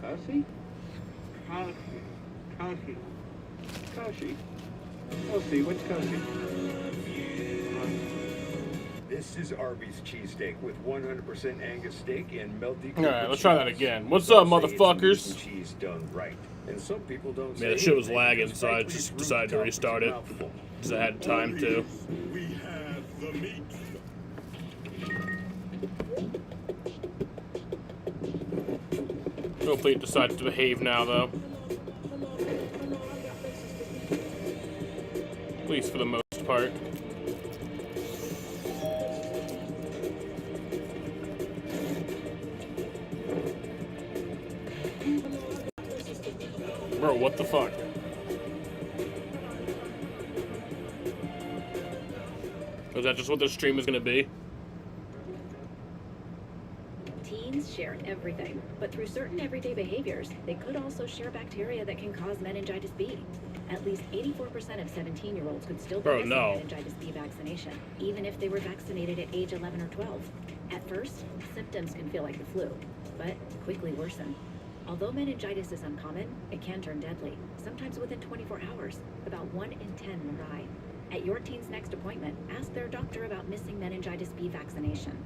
Kashi? Kashi? I'll see, what's Kashi? This is Arby's cheesesteak with 100% Angus steak and melty. Alright, let's try that again. What's up, motherfuckers? Cheese done right. And some people don't Man, the shit was lagging, so I just decided to restart it. Because I had time to. We have the meat. Hopefully it decides to behave now, though. At least for the most part. Bro, what the fuck? Is that just what this stream is gonna be? Teens share everything, but through certain everyday behaviors, they could also share bacteria that can cause meningitis B. At least 84% of 17-year-olds could still be missing meningitis B vaccination, even if they were vaccinated at age 11 or 12. At first, symptoms can feel like the flu, but quickly worsen. Although meningitis is uncommon, it can turn deadly, sometimes within 24 hours. About 1 in 10 will die. At your teen's next appointment, ask their doctor about missing meningitis B vaccination.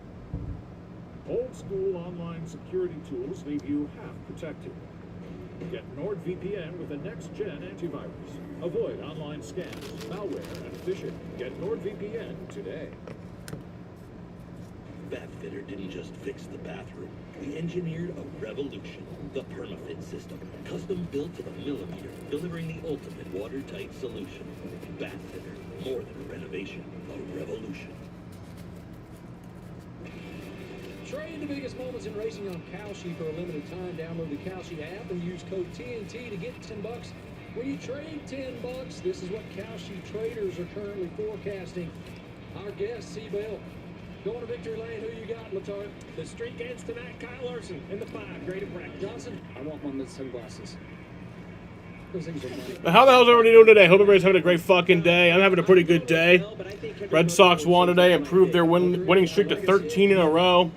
Old school online security tools leave you half protected. Get NordVPN with the next-gen antivirus. Avoid online scams, malware, and phishing. Get NordVPN today. Bathfitter didn't just fix the bathroom. We engineered a revolution. The PermaFit system, custom built to the millimeter, delivering the ultimate watertight solution. Bathfitter, more than a renovation, a revolution. Trade the biggest moments in racing on Kalshi for a limited time. Download the Kalshi app and use code TNT to get $10. When you trade $10, this is what Kalshi traders are currently forecasting. Our guest, Seabell. Going to victory lane, who you got, Latard? The streak ends tonight, Kyle Larson in the 5, grade of practice. Johnson? I want one with sunglasses. Those things are money. How the hell is everybody doing today? Hope everybody's having a great fucking day. I'm having a pretty good day. Red Sox won today, improved their winning streak to 13 in a row.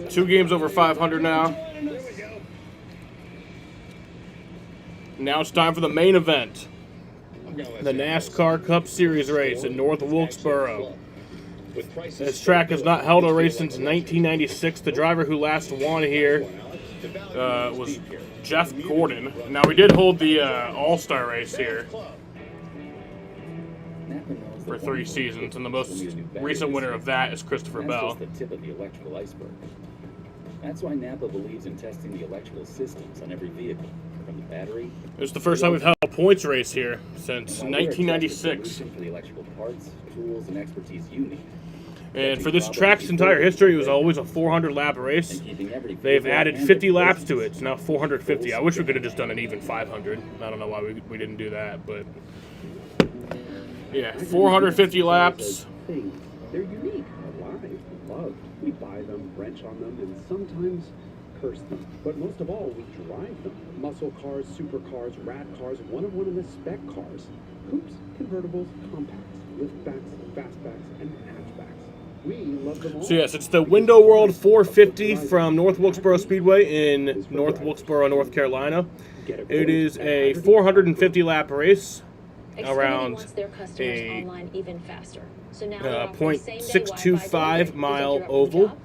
2 games over 500 now. Now it's time for the main event. The NASCAR Cup Series race in North Wilkesboro. This track has not held a race since 1996. The driver who last won here was Jeff Gordon. Now, we did hold the All-Star race here for 3 seasons, and the most recent winner of that is Christopher Bell. That's just the tip of the electrical iceberg. That's why Napa believes in testing the electrical systems on every vehicle, from the battery. It's the first time we've held a points race here since 1996. For the electrical parts, tools, and expertise you need. And for this track's entire history, it was always a 400-lap race. They've added 50 laps to it. It's now 450. I wish we could have just done an even 500. I don't know why we didn't do that, but yeah, 450 laps. They're unique, alive, loved. We buy them, wrench on them, and sometimes curse them. But most of all, we drive them. Muscle cars, supercars, rat cars, one of the spec cars. Coupes, convertibles, compacts, liftbacks, fastbacks, and hatchbacks. We love them all. So yes, it's the Window World 450 from North Wilkesboro Speedway in North Wilkesboro, North Carolina. It is a 450-lap race around a .625 mile oval.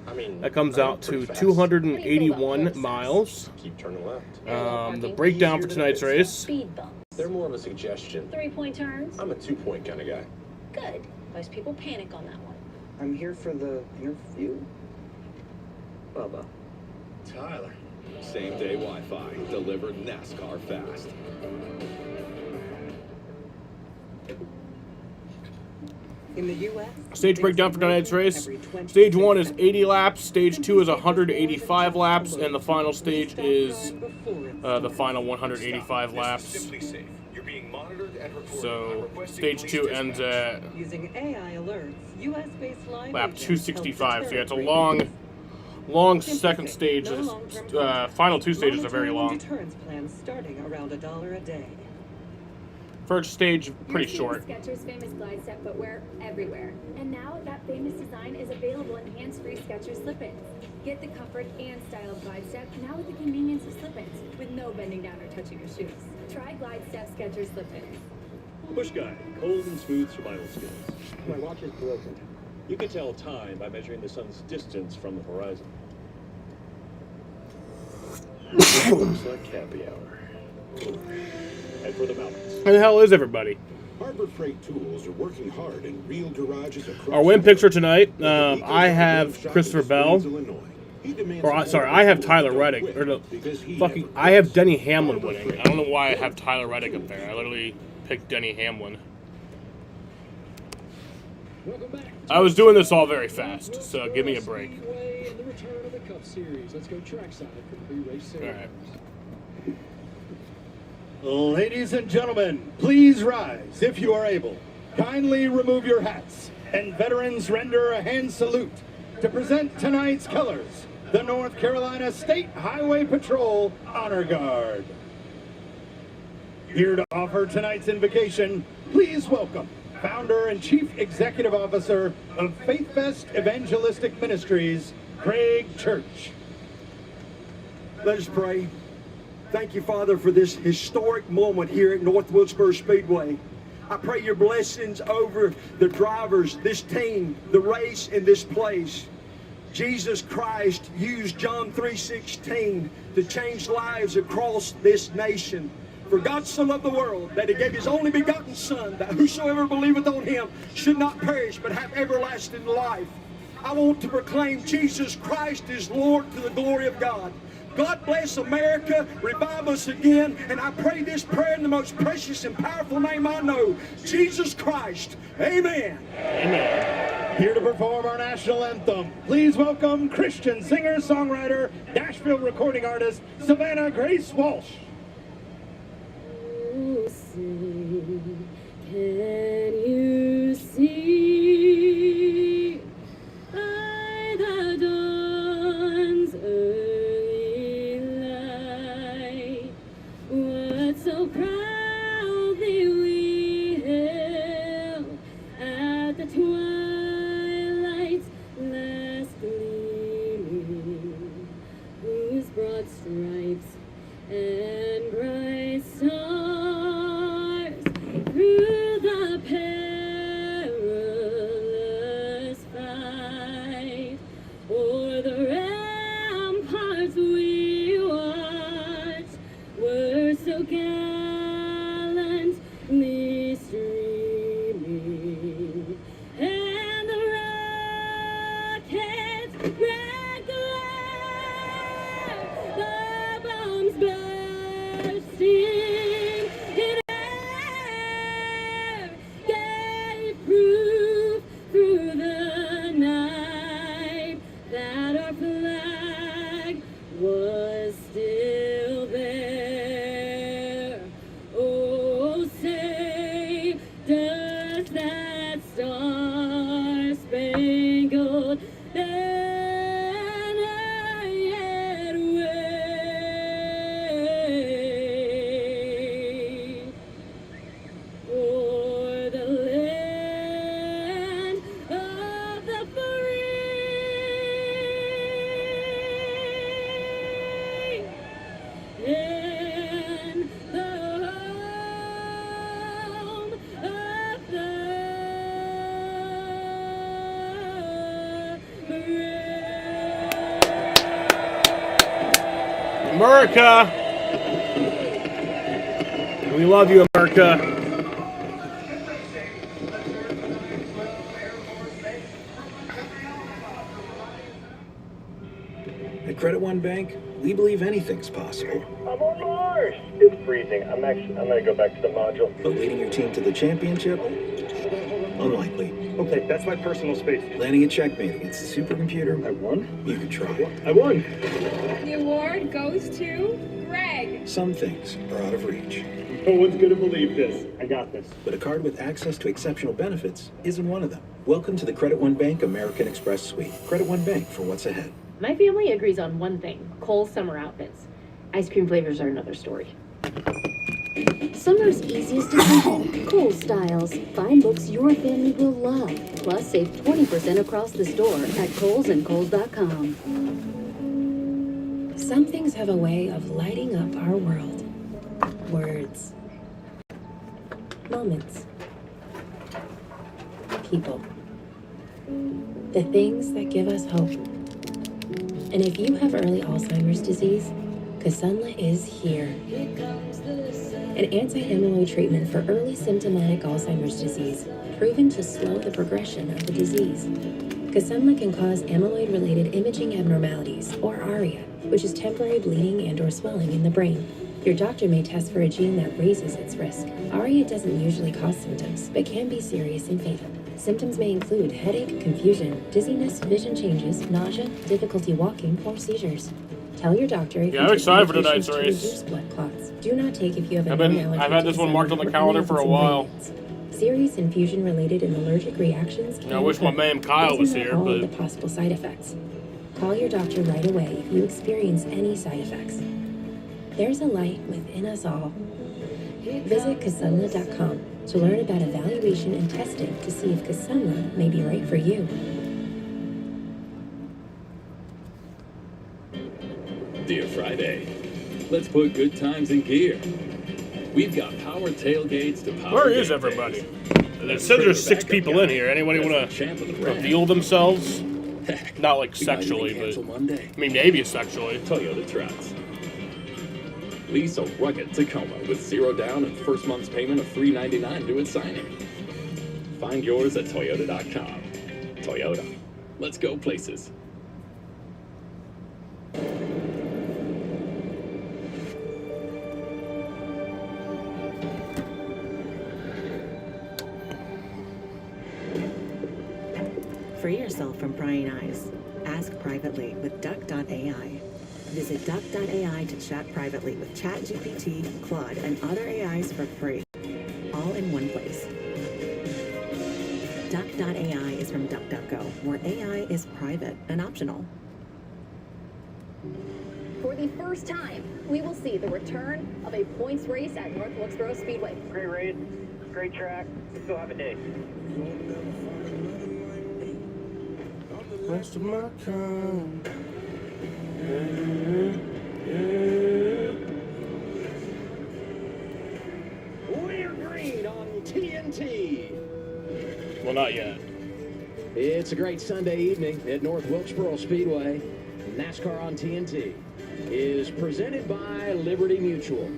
That comes out to 281 miles. The breakdown for tonight's race. They're more of a suggestion. 3-point turns? I'm a 2-point kind of guy. Good. Most people panic on that one. I'm here for the interview. Bubba. Tyler. Same-day Wi-Fi. Delivered NASCAR fast. In the U.S., stage breakdown for tonight's race. Stage 1 is 80 laps, stage 2 is 185 laps, and the final stage is the final 185 laps. So stage 2 ends at lap 265. So yeah, it's a long second stage. Final 2 stages are very long. Deterrence plans starting around $1 a day. First stage, pretty You're short. seeing Skechers' famous glide step footwear everywhere. And now that famous design is available in hands-free Skechers slip-ins. Get the comfort and style of glide step now with the convenience of slip-ins, with no bending down or touching your shoes. Try glide step Skechers slip-ins. Bush Guide, cold and smooth survival skills. My watch is broken. You can tell time by measuring the sun's distance from the horizon. Looks like happy hour. Head for the mountains. Where the hell is everybody? Harbor Freight Tools are working hard in real garages across Our win picks for tonight, I have Christopher Bell. Sorry, I have Tyler Reddick. I have Denny Hamlin winning. I don't know why I have Tyler Reddick up there. I literally picked Denny Hamlin. I was doing this all very fast, so give me a break. And the return of the Cup Series. Let's go trackside for the pre-race ceremony. Ladies and gentlemen, please rise if you are able. Kindly remove your hats, and veterans render a hand salute to present tonight's colors, the North Carolina State Highway Patrol Honor Guard. Here to offer tonight's invocation, please welcome Founder and Chief Executive Officer of Faith Fest Evangelistic Ministries, Craig Church. Let us pray. Thank you, Father, for this historic moment here at North Wilkesboro Speedway. I pray your blessings over the drivers, this team, the race, and this place. Jesus Christ used John 3:16 to change lives across this nation. For God so loved the world that he gave his only begotten Son, that whosoever believeth on him should not perish but have everlasting life. I want to proclaim Jesus Christ is Lord to the glory of God. God bless America, revive us again, and I pray this prayer in the most precious and powerful name I know, Jesus Christ. Amen. Amen. Here to perform our national anthem, please welcome Christian singer-songwriter, Nashville recording artist, Savannah Grace Walsh. Can you see by the dawn's early light what so proudly we hailed at the twilight's last gleaming, whose broad stripes and bright stars through the perilous fight o'er the ramparts we watched were so gallantly streaming, and the rockets red glare, the bombs bursting in air gave proof through the night that our flag was still there. Oh, say, does that star-spangled banner yet wave o'er the land of the free and the home of the America! We love you, America. At Credit One Bank, we believe anything's possible. I'm on Mars! It's freezing. I'm gonna go back to the module. But leading your team to the championship? Unlikely. Okay, that's my personal space. Landing a checkmate against the supercomputer? I won? You could try. I won! The award goes to Greg. Some things are out of reach. No one's gonna believe this. I got this. But a card with access to exceptional benefits isn't one of them. Welcome to the Credit One Bank American Express Suite. Credit One Bank for what's ahead. My family agrees on one thing: Kohl's summer outfits. Ice cream flavors are another story. Summer's easiest decision, Kohl's Styles. Find looks your family will love. Plus, save 20% across the store at Kohl's and Kohl's.com. Some things have a way of lighting up our world. Words. Moments. People. The things that give us hope. And if you have early Alzheimer's disease, Kisunla is here. An anti-amyloid treatment for early symptomatic Alzheimer's disease, proven to slow the progression of the disease. Kisunla can cause amyloid-related imaging abnormalities, or ARIA, which is temporary bleeding and/or swelling in the brain. Your doctor may test for a gene that raises its risk. ARIA doesn't usually cause symptoms, but can be serious and fatal. Symptoms may include headache, confusion, dizziness, vision changes, nausea, difficulty walking, or seizures. Tell your doctor if I'm excited for tonight's race. Blood clots. Do not take if you have I've had this one marked on the calendar for a while. Serious infusion-related and allergic reactions. I wish my man Kyle was here, all but the possible side effects. Call your doctor right away if you experience any side effects. There's a light within us all. Visit Kisunla.com to learn about evaluation and testing to see if Kisunla may be right for you. Dear Friday, let's put good times in gear. We've got power tailgates to power. Where is everybody? It says there's 6 people in here. Anybody want to reveal themselves? Not like sexually, but I mean maybe sexually. Toyota trucks. Lease a rugged Tacoma with 0 down and first month's payment of $399 due at signing. Find yours at Toyota.com. Toyota. Let's go places. Free yourself from prying eyes. Ask privately with Duck.ai. Visit Duck.ai to chat privately with ChatGPT, Claude, and other AIs for free. All in one place. Duck.ai is from DuckDuckGo, where AI is private and optional. For the first time, we will see the return of a points race at North Wilkesboro Speedway. Great race, great track. Let's go have a day. Rest of my time. We're green on TNT. Well, not yet. It's a great Sunday evening at North Wilkesboro Speedway. NASCAR on TNT is presented by Liberty Mutual.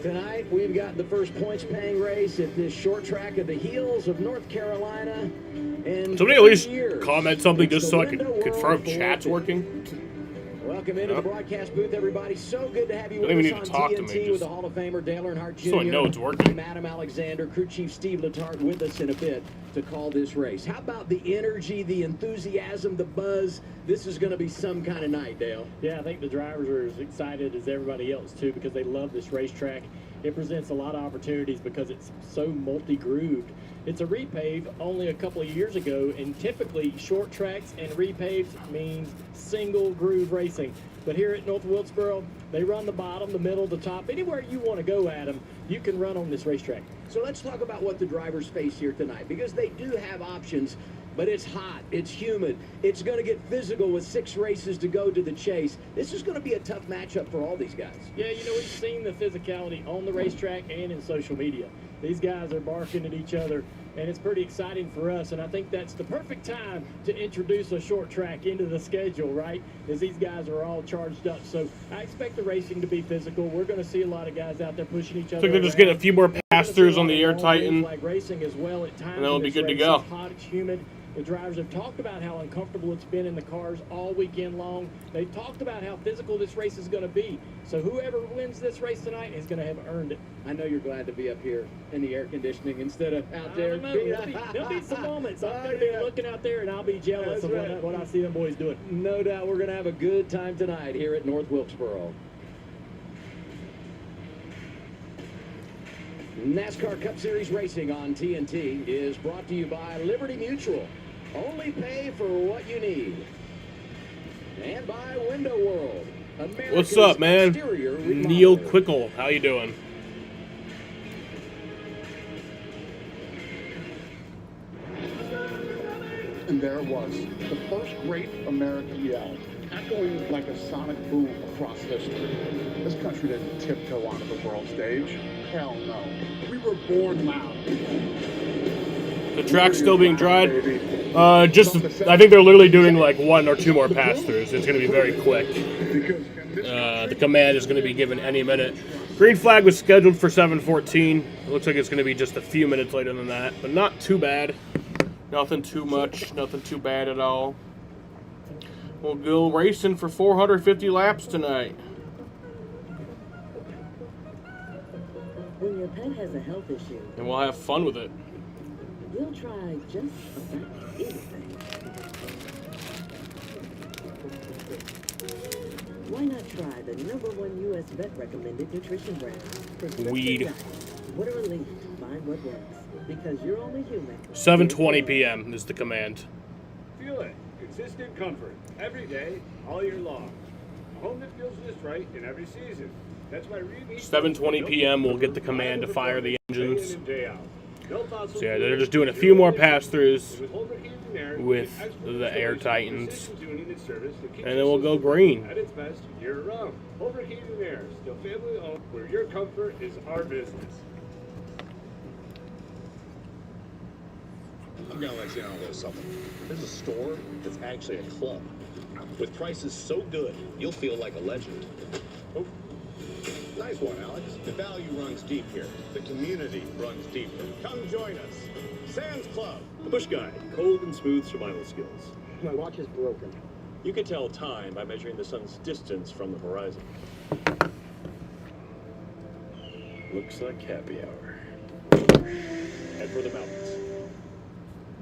Tonight, we've got the first points-paying race at this short track at the heels of North Carolina. And Somebody at least comment something just so I can confirm chat's working. Welcome into the broadcast booth, everybody. So good to have you Don't with even us need on to talk to TNT me, with the Hall of Famer Dale Earnhardt Jr. so I know it's working. I'm Adam Alexander, crew chief Steve Letarte with us in a bit to call this race. How about the energy, the enthusiasm, the buzz? This is going to be some kind of night, Dale. Yeah, I think the drivers are as excited as everybody else, too, because they love this racetrack. It presents a lot of opportunities because it's so multi-grooved. It's a repave only a couple of years ago, and typically short tracks and repaves means single groove racing. But here at North Wilkesboro, they run the bottom, the middle, the top. Anywhere you want to go, Adam, you can run on this racetrack. So let's talk about what the drivers face here tonight, because they do have options, but it's hot, it's humid, it's going to get physical with 6 races to go to the chase. This is going to be a tough matchup for all these guys. Yeah, you know, we've seen the physicality on the racetrack and in social media. These guys are barking at each other, and it's pretty exciting for us, and I think that's the perfect time to introduce a short track into the schedule, right, as these guys are all charged up. So I expect the racing to be physical. We're going to see a lot of guys out there pushing each other. So they're just getting a few more pass-throughs on the Air Titan, racing as well at times, and then we'll be good to race. go. It's hot, it's humid. The drivers have talked about how uncomfortable it's been in the cars all weekend long. They've talked about how physical this race is going to be. So whoever wins this race tonight is going to have earned it. I know you're glad to be up here in the air conditioning instead of out there. There'll be some moments. I'm going to be looking out there, and I'll be jealous of what I see them boys doing. No doubt we're going to have a good time tonight here at North Wilkesboro. NASCAR Cup Series racing on TNT is brought to you by Liberty Mutual. Only pay for what you need. And by Window World. What's up, man? Neil Quickle, how you doing? And there it was, the first great American yell, echoing like a sonic boom across history. This country didn't tiptoe onto the world stage. Hell no. We were born loud. The track's still being dried. I think they're literally doing like 1 or 2 more pass-throughs. It's going to be very quick. The command is going to be given any minute. Green flag was scheduled for 7:14. It looks like it's going to be just a few minutes later than that, but not too bad. Nothing too much, nothing too bad at all. We'll go racing for 450 laps tonight. When your pet has a health issue, And we'll have fun with it. you'll try just about anything. Why not try the #1 U.S. vet recommended nutrition brand? Prescription Weed. Diet. What a relief to find what works. Because you're only human. 7:20 p.m. is the command. Feel it. Consistent comfort. Every day, all year long. A home that feels just right in every season. That's why 7:20 p.m. we'll get the command to fire the engines. day out. So yeah, they're just doing a few more pass-throughs with the Air Titans. And then we'll go green. At its best, year round. Overheating and Air, still family owned, where your comfort is our business. I'm gonna let you know a little something. There's a store that's actually a club. With prices so good, you'll feel like a legend. Oh, nice one, Alex. The value runs deep here. The community runs deeper. Come join us. Sam's Club. The Bush Guy, cold and smooth survival skills. My watch is broken. You can tell time by measuring the sun's distance from the horizon. Looks like happy hour. Head for the mountains.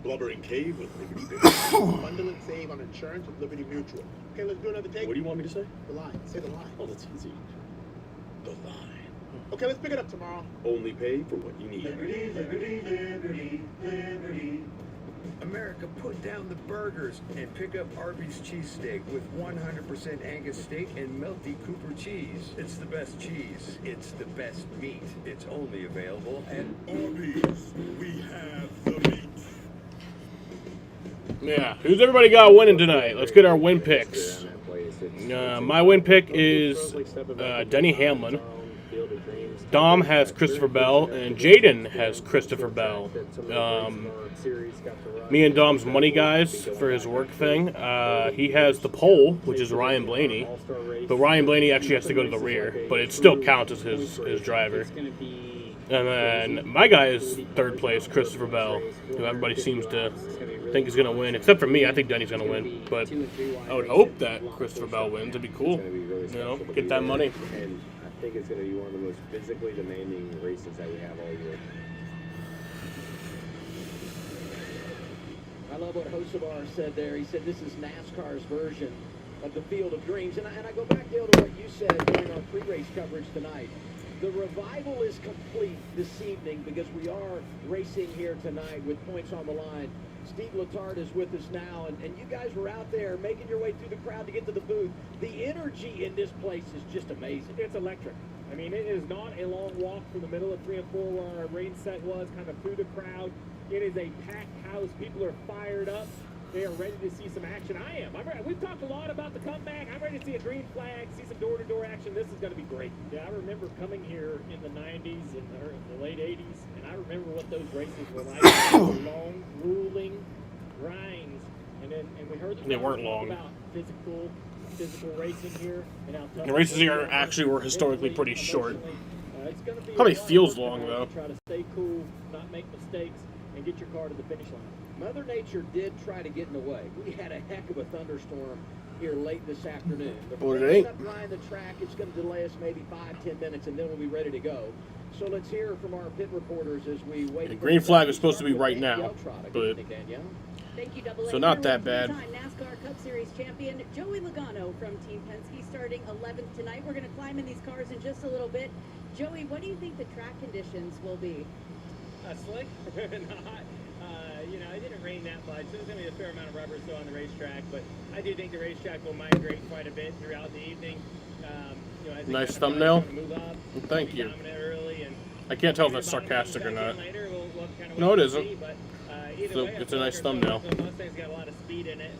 Blubbering Cave with Liberty Big. Bundle and save on insurance with Liberty Mutual. Okay, let's do another take. What do you want me to say? The line. Say the line. Oh, that's easy. The line. Okay, let's pick it up tomorrow. Only pay for what you need. Liberty, liberty, liberty, liberty. America, put down the burgers and pick up Arby's cheesesteak with 100% Angus steak and melty Cooper cheese. It's the best cheese. It's the best meat. It's only available at Arby's. We have the meat. Yeah, who's everybody got winning tonight? Let's get our win picks. My win pick is Denny Hamlin. Dom has Christopher Bell, and Jaden has Christopher Bell. Me and Dom's money guys for his work thing. He has the pole, which is Ryan Blaney. But Ryan Blaney actually has to go to the rear, but it still counts as his driver. And then my guy is third place, Christopher Bell, who everybody seems to think is going to win, except for me. I think Denny's going to win, but I would hope that Christopher Bell wins. It'd be cool, get that money. And I think it's going to be one of the most physically demanding races that we have all year. I love what Hocevar said there. He said this is NASCAR's version of the Field of Dreams. And I go back, Dale, to what you said during our pre-race coverage tonight. The revival is complete this evening because we are racing here tonight with points on the line. Steve Letarte is with us now, and you guys were out there making your way through the crowd to get to the booth. The energy in this place is just amazing. It's electric. I mean, it is not a long walk from the middle of 3 and 4 where our rain set was, kind of through the crowd. It is a packed house. People are fired up. They are ready to see some action. I am. We've talked a lot about the comeback. I'm ready to see a green flag, see some door-to-door action. This is going to be great. Yeah, I remember coming here in the 90s and the late 80s, and I remember what those races were like. Long, grueling grinds. And we heard They weren't long. about physical racing here. And how tough The races here actually were historically pretty short. It's gonna be Probably a lot feels of long, fun though. to try to stay cool, not make mistakes, and get your car to the finish line. Mother Nature did try to get in the way. We had a heck of a thunderstorm here late this afternoon. The Well, it rain ain't. up drying the track. It's going to delay us maybe 5-10 minutes, and then we'll be ready to go. So let's hear from our pit reporters as we wait. The green flag is supposed to be right now, but Thank you, Double A. so not Here that with bad. three-time NASCAR Cup Series champion Joey Logano from Team Penske, starting 11th tonight. We're going to climb in these cars in just a little bit. Joey, what do you think the track conditions will be? Slick, not. It didn't rain that much. There's going to be a fair amount of rubber still on the racetrack, but I do think the racetrack will migrate quite a bit throughout the evening. As Nice kind of thumbnail. move up, Well, thank you. dominant early, and I can't tell if that's sarcastic or not. later, we'll kind of No, it wait and isn't. see, but either So way, it's a nice thumbnail. So Mustang's got a lot of speed in it,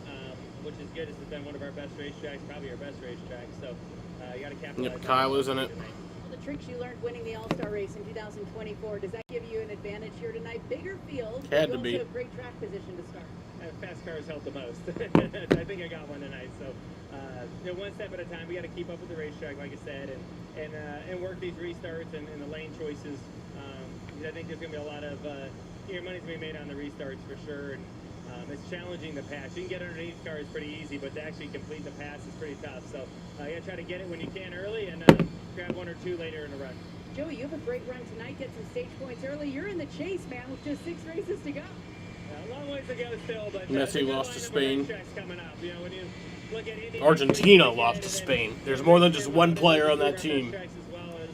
which is good. This has been one of our best racetracks, probably our best racetrack. So you got to capitalize. Yep, Kyle is in it. The tricks you learned winning the All-Star race in 2024, does that give you an advantage here tonight? Bigger field, Had you to also be. have great track position to start. Fast cars help the most. I think I got one tonight. So, one step at a time. We got to keep up with the racetrack, like I said, and work these restarts and the lane choices. I think there's going to be a lot of money's going to be made on the restarts for sure. And it's challenging the pass. You can get underneath cars pretty easy, but to actually complete the pass is pretty tough. So you got to try to get it when you can early and grab one or two later in the run. Joey, you have a great run tonight. Get some stage points early. You're in the chase, man, with just 6 races to go. A long ways to go still, but Messi lost to Spain. Coming up. When you look at Indy, Argentina lost to Spain. There's more than just one player on that team. As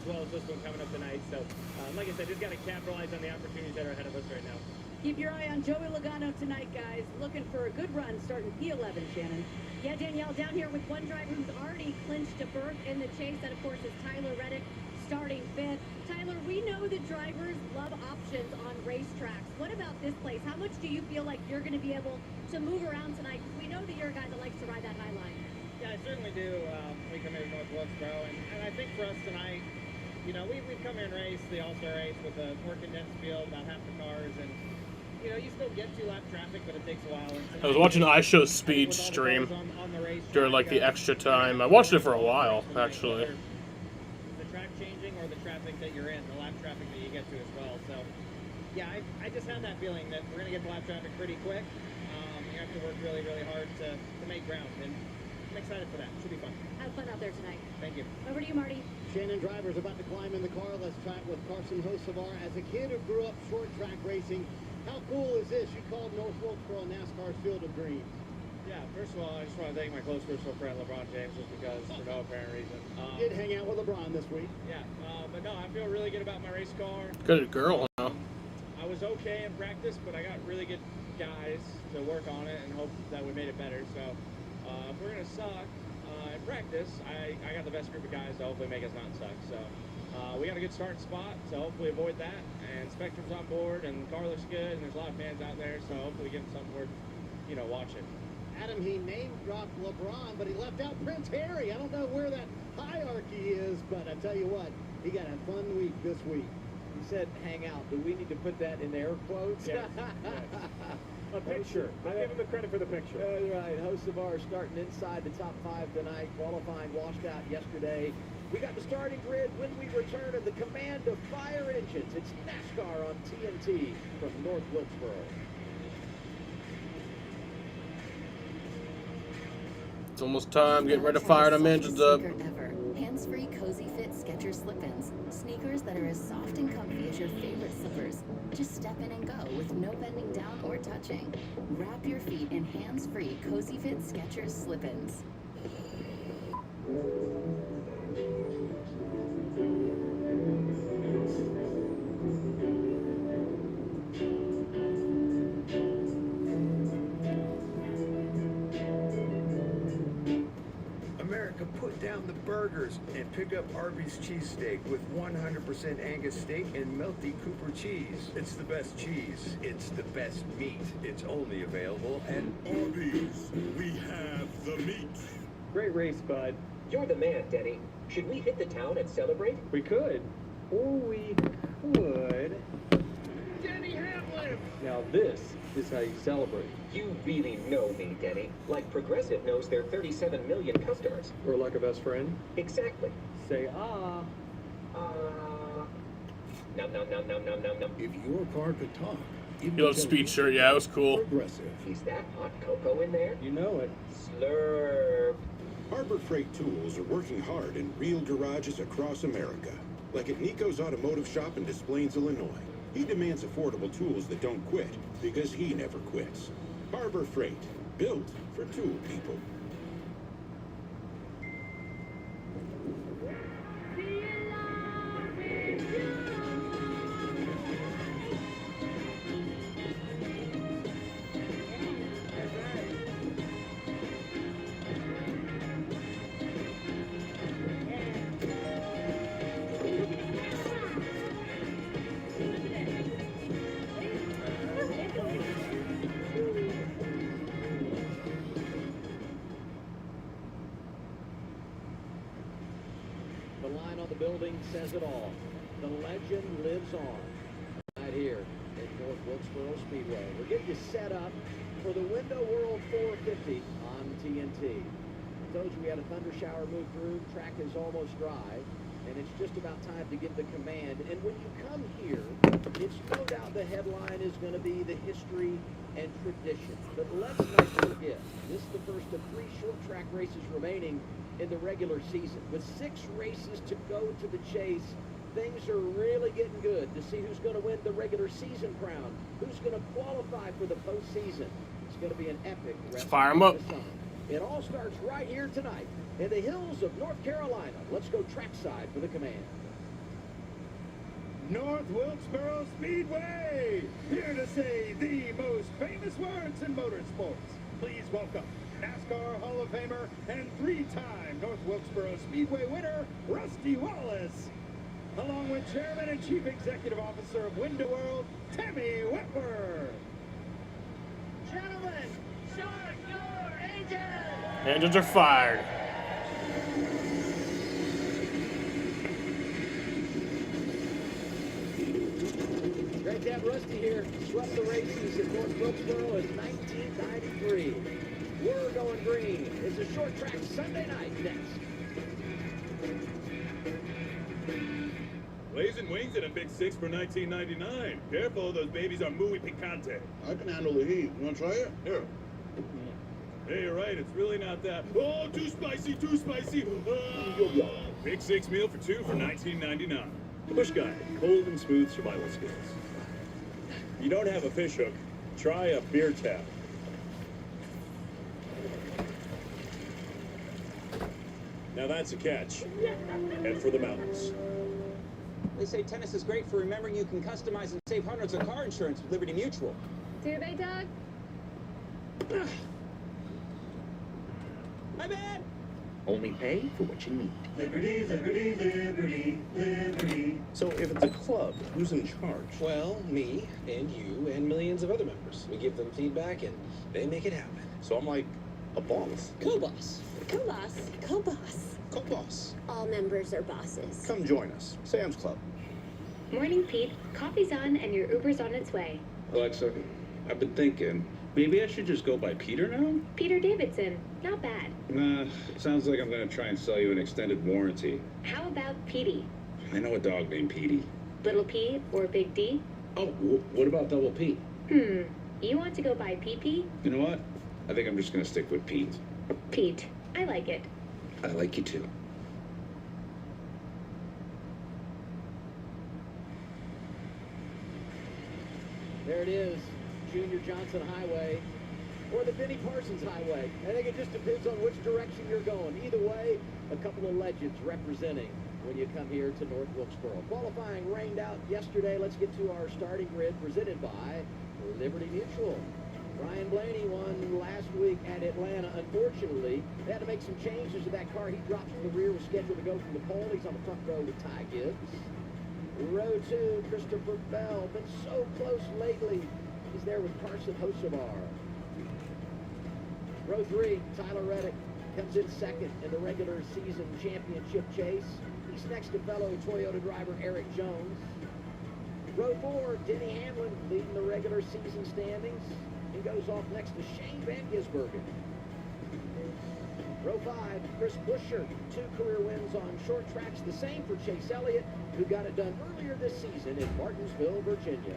well as this one coming up tonight. So, like I said, just got to capitalize on the opportunities that are ahead of us right now. Keep your eye on Joey Logano tonight, guys. Looking for a good run starting P11, Shannon. Yeah, Danielle, down here with one driver who's already clinched a berth in the chase. That, of course, is Tyler Reddick, starting 5th. Tyler, we know that drivers love options on racetracks. What about this place? How much do you feel like you're going to be able to move around tonight? Because we know that you're a guy that likes to ride that high line. Yeah, I certainly do. We come here to North Wilkesboro, and I think for us tonight, we've come here and raced the All-Star race with a more condensed field, about half the cars, and you still get 2-lap traffic, but it takes a while. I was watching iShow's speed stream during like the extra time. I watched it for a while, actually. The track changing or the traffic that you're in, the lap traffic that you get to as well. So, yeah, I just have that feeling that we're going to get the lap traffic pretty quick. You have to work really, really hard to make ground, and I'm excited for that. Should be fun. Have fun out there tonight. Thank you. Over to you, Marty. Shannon Driver's about to climb in the car. Let's track with Carson Hocevar. As a kid who grew up short track racing, how cool is this? You called North Wilkesboro NASCAR's Field of Dreams. Yeah, first of all, I just want to thank my close personal friend LeBron James just because, for no apparent reason. Did hang out with LeBron this week. Yeah, but no, I feel really good about my race car. Good girl, huh? I was okay in practice, but I got really good guys to work on it and hope that we made it better. So if we're going to suck in practice, I got the best group of guys to hopefully make us not suck. So we got a good starting spot, so hopefully avoid that. And Spectrum's on board, and the car looks good, and there's a lot of fans out there, so hopefully we give them something worth, watching. Adam, he name-dropped LeBron, but he left out Prince Harry. I don't know where that hierarchy is, but I tell you what, he got a fun week this week. You said hang out. Do we need to put that in air quotes? Yes. A picture. I give him the credit for the picture. Right. Hocevar starting inside the top 5 tonight. Qualifying washed out yesterday. We got the starting grid when we return to the command of fire engines. It's NASCAR on TNT from North Wilkesboro. It's almost time. Get ready to fire them engines up. Hands-free, cozy fit Skechers slip-ins. Sneakers that are as soft and comfy as your favorite slippers. Just step in and go with no bending down or touching. Wrap your feet in hands-free, cozy fit Skechers slip-ins. America, put down the burgers and pick up Arby's cheesesteak with 100% Angus steak and melty Cooper cheese. It's the best cheese. It's the best meat. It's only available at Arby's. We have the meat. Great race, bud. You're the man, Denny. Should we hit the town and celebrate? We could. Or we could. Denny Hamlin! Now this is how you celebrate. You really know me, Denny. Like Progressive knows their 37 million customers. Or like a best friend. Exactly. Say ah. Nom nom nom nom nom nom nom. If your car could talk, You love speed shirt, yeah, it was cool. Progressive. Is that hot cocoa in there? You know it. Slurp. Harbor Freight Tools are working hard in real garages across America. Like at Nico's Automotive Shop in Des Plaines, Illinois. He demands affordable tools that don't quit, because he never quits. Harbor Freight, built for tool people. The line on the building says it all. The legend lives on. Right here at North Wilkesboro Speedway. We're getting you set up for the Window World 450 on TNT. I told you we had a thunder shower move through. Track is almost dry, and it's just about time to give the command. And when you come here, it's no doubt the headline is going to be the history and tradition. But let's not forget, this is the first of 3 short track races remaining in the regular season. With 6 races to go to the chase, things are really getting good to see who's going to win the regular season crown, who's going to qualify for the postseason. It's going to be an epic. Let's fire them up. It all starts right here tonight in the hills of North Carolina. Let's go trackside for the command. North Wilkesboro Speedway, here to say the most famous words in motorsports. Please welcome NASCAR Hall of Famer and 3-time North Wilkesboro Speedway winner, Rusty Wallace, along with Chairman and Chief Executive Officer of Window World, Tammy Wentworth. Gentlemen, start your engines! Engines are fired. Great to have Rusty here. Swept the races in North Wilkesboro in 1993. We're going green. It's a short track Sunday night next. Blazing wings and a big 6 for 1999. Careful, those babies are muy picante. I can handle the heat. You want to try it? Here. Hey, you're right. It's really not that. Oh, too spicy, too spicy. Ah. Big 6 meal for 2 for 1999. Push guide, cold and smooth survival skills. You don't have a fish hook, try a beer tap. Now that's a catch. Head for the mountains. They say tennis is great for remembering you can customize and save hundreds on car insurance with Liberty Mutual. Do they, Doug? My bad! Only pay for what you need. Liberty, liberty, liberty, liberty. So if it's a club, who's in charge? Well, me and you and millions of other members. We give them feedback and they make it happen. So I'm like a boss. Co-boss. Co-boss. Co-boss. Co-boss. All members are bosses. Come join us. Sam's Club. Morning, Pete. Coffee's on and your Uber's on its way. Alexa, I've been thinking, maybe I should just go by Peter now? Peter Davidson. Not bad. Nah, sounds like I'm gonna try and sell you an extended warranty. How about Petey? I know a dog named Petey. Little P or Big D? Oh, what about Double P? You want to go by PP? You know what? I think I'm just gonna stick with Pete. Pete. I like it. I like you too. There it is, Junior Johnson Highway, or the Benny Parsons Highway. I think it just depends on which direction you're going. Either way, a couple of legends representing when you come here to North Wilkesboro. Qualifying rained out yesterday. Let's get to our starting grid presented by Liberty Mutual. Ryan Blaney won last week at Atlanta. Unfortunately, they had to make some changes to that car. He dropped from the rear, was scheduled to go from the pole. He's on the front row with Ty Gibbs. Row 2, Christopher Bell. Been so close lately. He's there with Carson Hocevar. Row 3, Tyler Reddick comes in second in the regular season championship chase. He's next to fellow Toyota driver Eric Jones. Row 4, Denny Hamlin leading the regular season standings. He goes off next to Shane Van Gisbergen. Row 5, Chris Buescher, 2 career wins on short tracks. The same for Chase Elliott, who got it done earlier this season in Martinsville, Virginia.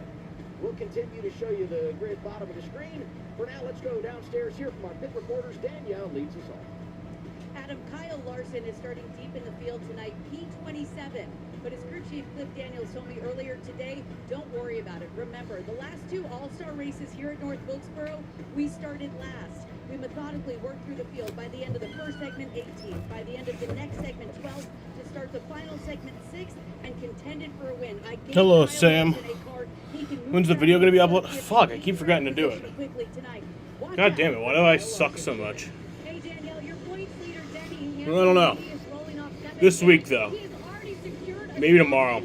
We'll continue to show you the grid bottom of the screen. For now, let's go downstairs here from our pit reporters. Danielle leads us off. Adam, Kyle Larson is starting deep in the field tonight, P27. But as crew chief Cliff Daniels told me earlier today, don't worry about it. Remember, the last 2 all-star races here at North Wilkesboro, we started last. We methodically worked through the field. By the end of the first segment, 18th. By the end of the next segment, 12th. To start the final segment, 6th. And contended for a win. Hello, Sam. When's the video going to be uploaded? Fuck, I keep forgetting to do it. God damn it, why do I suck so much? Hey Danielle, your points leader, Denny I don't know. This week, though. Maybe tomorrow.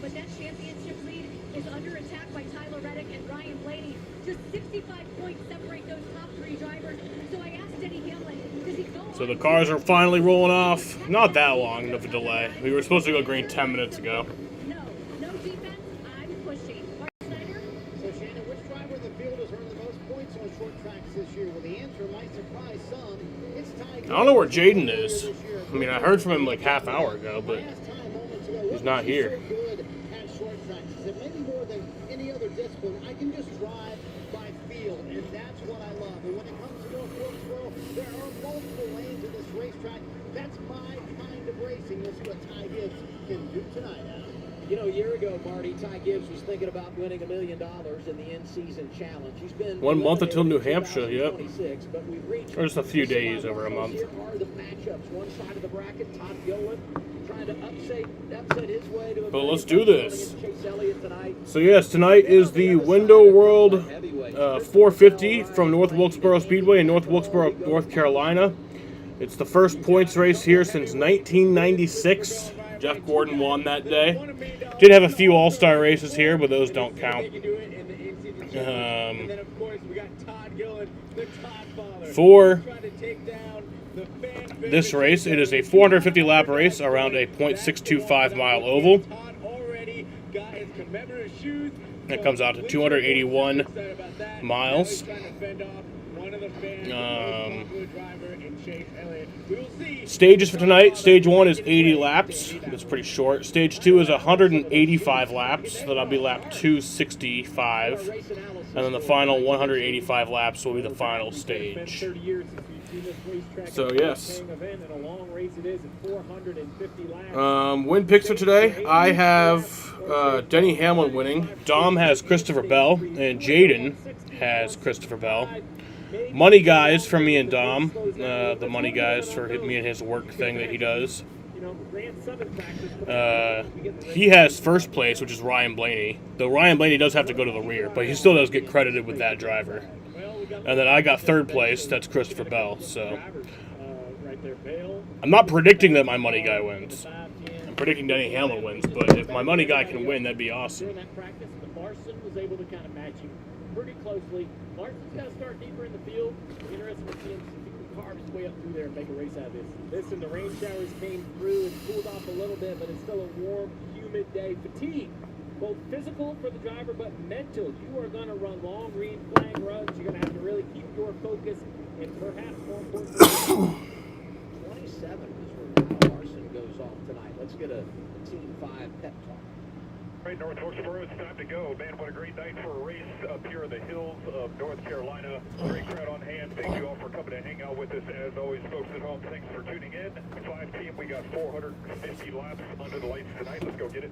But that championship lead is under attack by Tyler Reddick and Ryan Blaney. Just 65 points separate those top 3 drivers. So I asked Denny Hamlin, does he go So the cars are finally rolling off. Not that long of a delay. We were supposed to go green 10 minutes ago. No defense, I'm pushing. Mark Snyder? So, Shannon, which driver in the field has earned the most points on short tracks this year? Well, the answer might surprise some. It's Ty. I don't know where Jaden is. I mean, I heard from him like half hour ago, but he's not here. Good at short tracks. He said maybe more than any other discipline, I can just drive by feel, and that's what I love. And when it comes to North Wilkesboro, there are multiple lanes in this racetrack. That's my kind of racing. We'll see what Ty Gibbs can do tonight, Adam. You know, a year ago, Marty, Ty Gibbs was thinking about winning $1 million in the in-season challenge. He's been 1 month until New Hampshire, yep. But we've reached Or just a few days over a month. Here are the matchups. One side of the bracket, Todd Gilliland trying to upset his way to. But let's do this. Chase Elliott tonight. So yes, tonight is the Window World 450 from North Wilkesboro Speedway in North Wilkesboro, North Carolina. It's the first points race here since 1996. Jeff Gordon won that day. Did have a few all-star races here, but those don't count. For this race, it is a 450-lap race around a .625-mile oval. That comes out to 281 miles. Stages for tonight. Stage 1 is 80 laps. That's pretty short. Stage 2 is 185 laps. So that'll be lap 265. And then the final 185 laps will be the final stage. So, yes. Win picks for today. I have Denny Hamlin winning. Dom has Christopher Bell. And Jaden has Christopher Bell. Money guys for me and Dom. The money guys for me and his work thing that he does. He has first place, which is Ryan Blaney. Though Ryan Blaney does have to go to the rear, but he still does get credited with that driver. And then I got third place. That's Christopher Bell. So I'm not predicting that my money guy wins. I'm predicting Denny Hamlin wins. But if my money guy can win, that'd be awesome. Larson was able to kind of match him pretty closely. Larson's got to start deeper in the field. Interesting to see him carve his way up through there and make a race out of this. Listen, the rain showers came through and cooled off a little bit, but it's still a warm, humid day. Fatigue, both physical for the driver, but mental. You are going to run long green flag runs. You're going to have to really keep your focus, and perhaps more importantly, 27 is where Larson goes off tonight. Let's get a Team 5 pep talk. Right, North Wilkesboro, it's time to go. Man, what a great night for a race up here in the hills of North Carolina. Great crowd on hand. Thank you all for coming to hang out with us. As always, folks at home, thanks for tuning in. 5 team, we got 450 laps under the lights tonight. Let's go get it.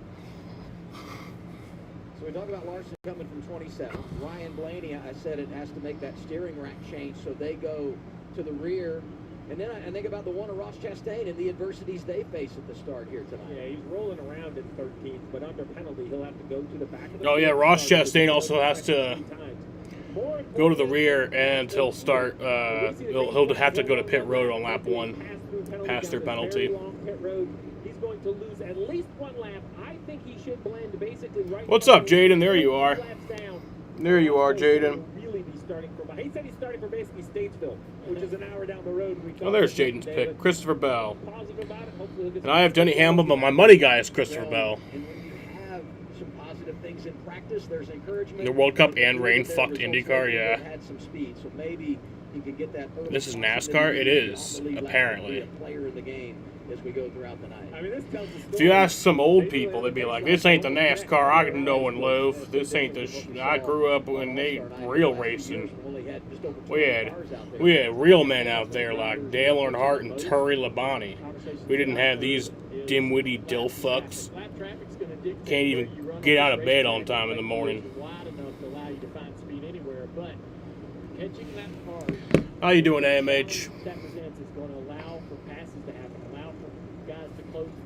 So we talk about Larson coming from 27. Ryan Blaney, I said it has to make that steering rack change, so they go to the rear. And then I think about the one of Ross Chastain and the adversities they face at the start here tonight. Yeah, he's rolling around in 13th, but under penalty, he'll have to go to the back of the Oh, yeah, Ross Chastain also has to go to the rear, and he'll start, he'll have to go to pit road on lap 1, past their penalty. Pit road. He's going to lose at least one lap. I think he should blend basically right. What's up, Jaden? There you are. There you are, Jaden. Really be starting from, he said he's starting from basically Statesville, which is an hour down the road. Oh, there's Jaden's pick, Christopher Bell. And I have Denny Hamlin, but my money guy is Christopher Bell. And when you have some positive things in practice, there's encouragement. The World Cup and rain fucked IndyCar, yeah. Had some speed, so maybe he could get that. This is NASCAR? It is, apparently. A player in the game as we go throughout the night. I mean, this tells If you ask some old people, they'd be like, this ain't the NASCAR I know and love. This ain't the I grew up when they real racing. We had real men out there like Dale Earnhardt and Terry Labonte. We didn't have these dim-witty dill fucks. Can't even get out of bed on time in the morning. How you doing, AMH?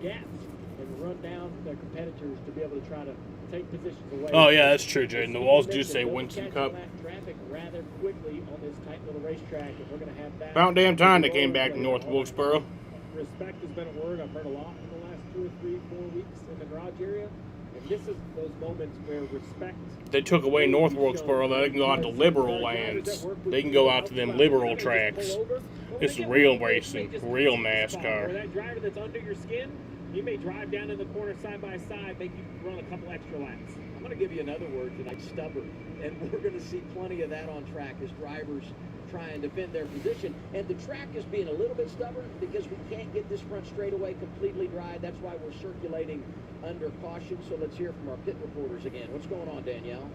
Gaps and run down their competitors to be able to try to take positions away. Oh yeah, that's true, Jaden. The walls do say Winston Cup. Traffic rather quickly on this tight little racetrack, and we're going to have that. About damn time they came back to North Wilkesboro. Respect has been a word I've heard a lot in the last 2 or 3, 4 weeks in the garage area. And this is those moments where respect. They took away North Wilkesboro, they can go out to liberal lands. They can go out to them liberal tracks. This is real racing, real Or NASCAR. that driver that's under your skin, he may drive down in the corner side by side, make you run a couple extra laps. I'm going to give you another word tonight, stubborn. And we're going to see plenty of that on track as drivers try and defend their position. And the track is being a little bit stubborn because we can't get this front straightaway completely dry. That's why we're circulating under caution. So let's hear from our pit reporters again. What's going on, Danielle?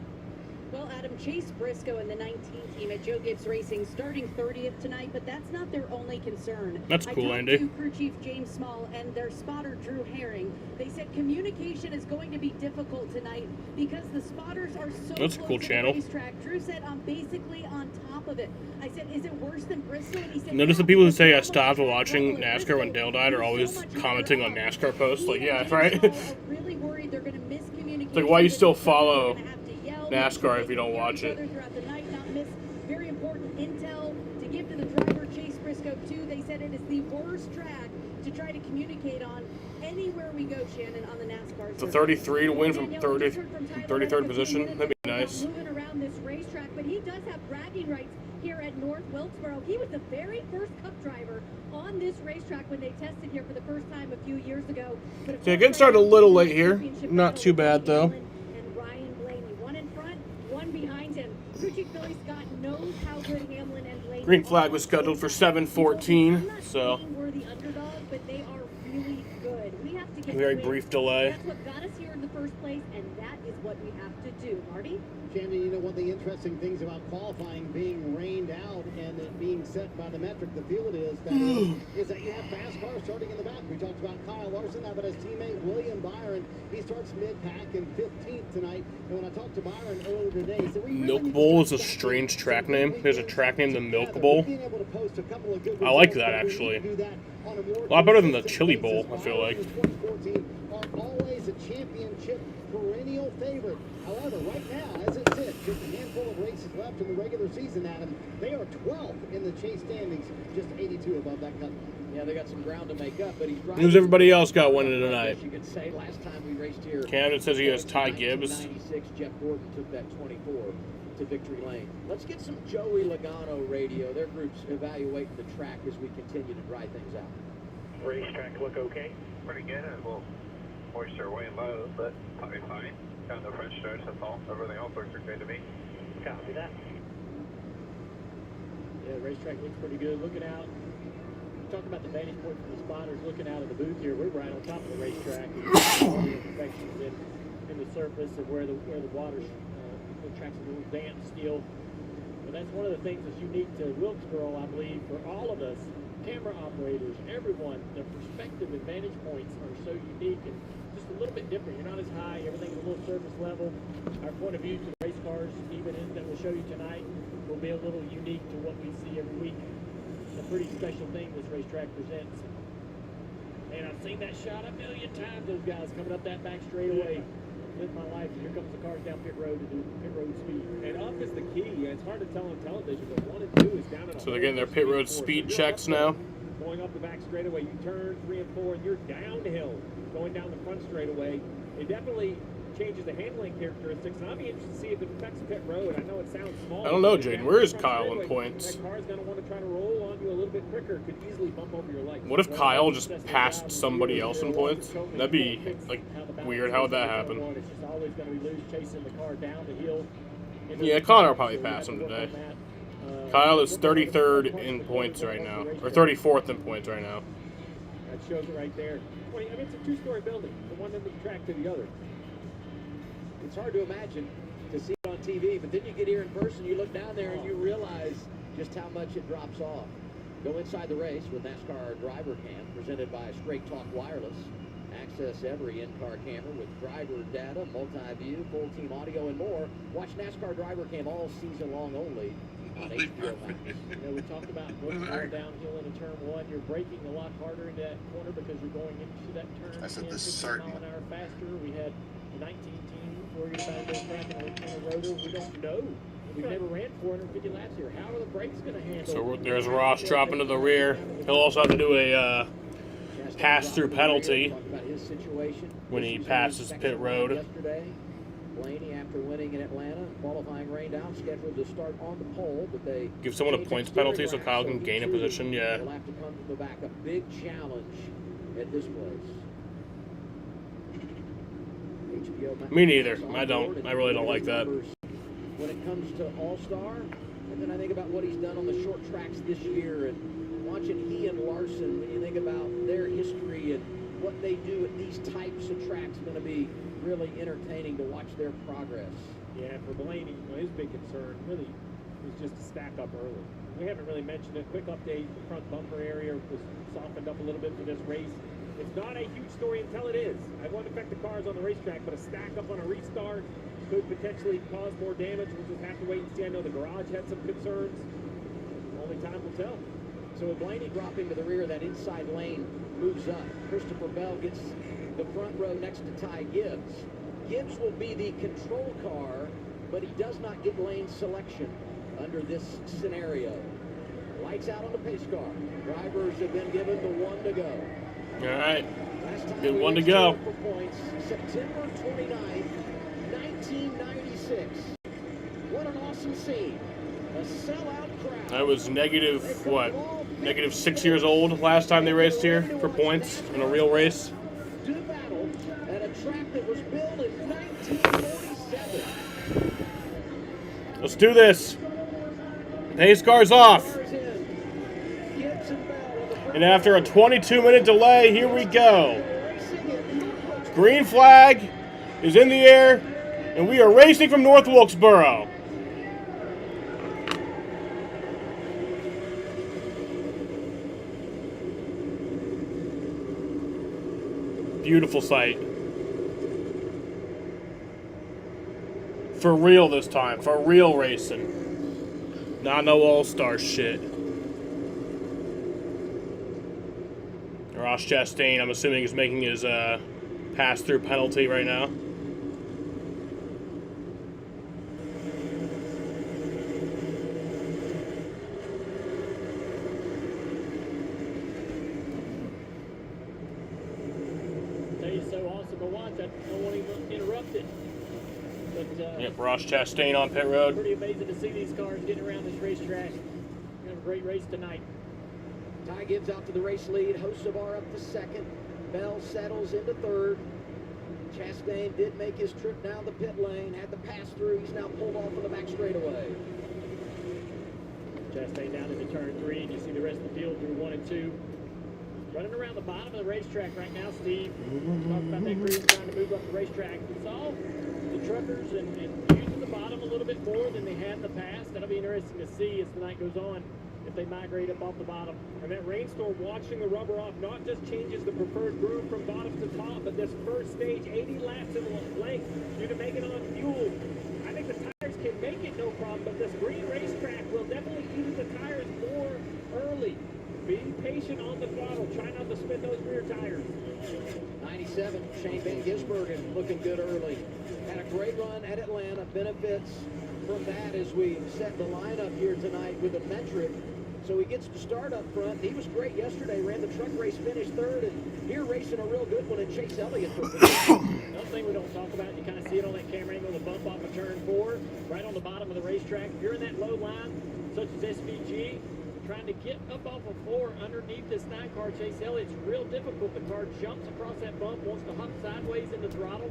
Well, Adam, Chase Briscoe and the 19 team at Joe Gibbs Racing starting 30th tonight, but that's not their only concern. That's cool, Andy. I talked to crew chief James Small and their spotter Drew Herring. They said communication is going to be difficult tonight because the spotters are so That's a close cool to channel. the racetrack. Drew said, I'm basically on top of it. I said, is it worse than Briscoe? And he said, Notice yeah, the people who because say I Bravo stopped track watching level at NASCAR when Briscoe Dale died are is always so much commenting on higher up. NASCAR posts. Like, He yeah, and that's right. James Small are really worried they're going to miss communication. It's like, why you still follow They're gonna have to yell, NASCAR make if you don't sure they watch hear it? each other throughout the night, not miss very important intel to give to the driver Chase Briscoe too. They said it is the worst track to try to communicate on anywhere we go, Shannon, on the NASCAR. It's a circuit. 33 to win from Danielle, we just heard from Tyler 33rd Reddick a position. few minutes That'd be ago about nice. moving around this racetrack, but he does have bragging rights here at North Wilkesboro. He was the very first Cup driver on this racetrack when they tested here for the first time a few years ago. But of Yeah, course, getting started a right now, little the late here. championship Not battle too with bad, though. Allen and Ryan Blaney. One in front, one behind him. Crew Chief Billy Scott knows how good Hamlin and Blaney Green flag are. was scheduled for He told me, 7:14, "I'm not so saying we're the underdog, but they are really good. We have to get very wins. brief delay. That's what got us here in the first place, and that is what we have to do. Marty? Shannon, you know, one of the interesting things about qualifying being rained out and it being set by the metric the field is that you have fast cars starting in the back. We talked about Kyle Larson, how about his teammate William Byron. He starts mid-pack in 15th tonight. And when I talked to Byron earlier today, he said, Milk Bowl is a strange track name. There's a track named the Milk Bowl. I like that, actually. A lot better than the Chili Bowl, I feel like. 2014 are always a championship perennial favorite. However, right now, as it sits, just a handful of races left in the regular season, Adam, they are 12th in the chase standings, just 82 above that cut line. Yeah, they got some ground to make up, but he's driving. Who's everybody else got winning tonight? You could say last time we raced here. Camden says he has Ty Gibbs. 96, Jeff Gordon took that 24 to victory lane. Let's get some Joey Logano radio. Their group's evaluating the track as we continue to dry things out. Racetrack look okay? Pretty good. A little moisture way low, but probably fine. Down the front stretch, that's all. Everything else looks okay to me. Copy that. Yeah, the racetrack looks pretty good. Looking out, talk about the vantage point from the spotters. Looking out of the booth here, we're right on top of the racetrack. All the imperfections in the surface of where the water's the track's a little damp still. But that's one of the things that's unique to Wilkesboro, I believe, for all of us, camera operators, everyone. The perspective and vantage points are so unique and just a little bit different. You're not as high. Everything's a little surface level. Our point of view to the race cars, even that we'll show you tonight, will be a little unique to what we see every week. It's a pretty special thing this racetrack presents. And I've seen that shot a million times, those guys coming up that back straightaway. Live my life. Here comes the cars down pit road to do pit road speed. And up is the key. It's hard to tell on television, but 1 and 2 is down at a So they're getting their pit road speed checks now. Going up the back straightaway, you turn 3 and 4, and you're downhill. Going down the front straightaway, it definitely changes the handling characteristics. And I'll be interested to see if it affects pit road. I know it sounds small. I don't know, Jaden. Where is Kyle in points? That car's going to want to try to roll on you a little bit quicker. Could easily bump over your legs. What if Kyle just passed somebody else in points? That'd be like weird. How would that happen? It's just always going to be loose, chasing the car down the hill. Yeah, Connor will probably pass him today. Kyle is 33rd in points right now, or 34th in points right now. That shows it right there. I mean, it's a two-story building, from one end of the track to the other. It's hard to imagine to see it on TV, but then you get here in person, you look down there and you realize just how much it drops off. Go inside the race with NASCAR Driver Cam, presented by Straight Talk Wireless. Access every in-car camera with driver data, multi-view, full team audio, and more. Watch NASCAR Driver Cam all season long only on HBO Max. You know, we talked about going downhill into turn 1. You're braking a lot harder into that corner because you're going into that turn. I said this 50 certain. mile an hour faster. We had the 19 team worried about this track in a rotor. We don't know. We've never ran 450 laps here. How are the brakes going to handle? So there's Ross dropping to the rear. He'll also have to do a pass-through penalty Talk about his situation. when he Issues in passes the pit section line road. Yesterday, Blaney, after winning in Atlanta, qualifying rained out, scheduled to start on the pole, but they Give someone a changed points steering penalty so rack, Kyle can he gain a too position. Yeah. will have to come to the back. A big challenge at this place. HBO Me neither. I really don't like that. When it comes to All-Star, and then I think about what he's done on the short tracks this year, and watching he and Larson, when you think about their history and what they do at these types of tracks, going to be really entertaining to watch their progress. Yeah, for Blaney, his big concern really was just to stack up early. We haven't really mentioned a quick update. The front bumper area was softened up a little bit for this race. It's not a huge story until it is. It won't affect the cars on the racetrack, but a stack up on a restart could potentially cause more damage. We'll just have to wait and see. I know the garage had some concerns. Only time will tell. So with Blaney dropping to the rear, that inside lane moves up. Christopher Bell gets the front row next to Ty Gibbs. Gibbs will be the control car, but he does not get lane selection under this scenario. Lights out on the pace car. Drivers have been given the one to go. All right. Good one to go. For points, September 29th, 1996. What an awesome scene. A sellout crowd. I was negative, what, negative 6 years old last time they raced here for points in a real race. To battle at a track that was built in 1947. Let's do this. Pace car's off. And after a 22-minute delay, here we go. Green flag is in the air, and we are racing from North Wilkesboro. Beautiful sight. For real this time. For real racing. Not no all-star shit. Ross Chastain, I'm assuming, is making his pass-through penalty right now. So awesome to watch. I don't want to interrupt it. But, yep, Ross Chastain on pit road. Pretty amazing to see these cars getting around this racetrack. We're going to have a great race tonight. Ty Gibbs out to the race lead. Hocevar up to second. Bell settles into third. Chastain did make his trip down the pit lane. Had the pass through. He's now pulled off on the back straightaway. Chastain down into turn 3. And you see the rest of the field through 1 and 2. Running around the bottom of the racetrack right now, Steve. Talk about that group trying to move up the racetrack. It's all the truckers and using the bottom a little bit more than they had in the past. That'll be interesting to see as the night goes on, if they migrate up off the bottom. And that rainstorm washing the rubber off not just changes the preferred groove from bottom to top, but this first stage, 80 laps in length, due to making on fuel. I think the tires can make it no problem, but this green racetrack will definitely use the tires more early. Be patient on the throttle. Try not to spin those rear tires. 97, Shane Van Gisbergen looking good early. Had a great run at Atlanta. Benefits from that as we set the lineup here tonight with a metric. So he gets to start up front. He was great yesterday. Ran the truck race, finished third, and here racing a real good one in Chase Elliott. Another thing we don't talk about, you kind of see it on that camera angle, the bump off of turn 4, right on the bottom of the racetrack. If you're in that low line, such as SVG, trying to get up off of 4 underneath this 9 car, Chase Elliott's real difficult. The car jumps across that bump, wants to hop sideways in the throttle.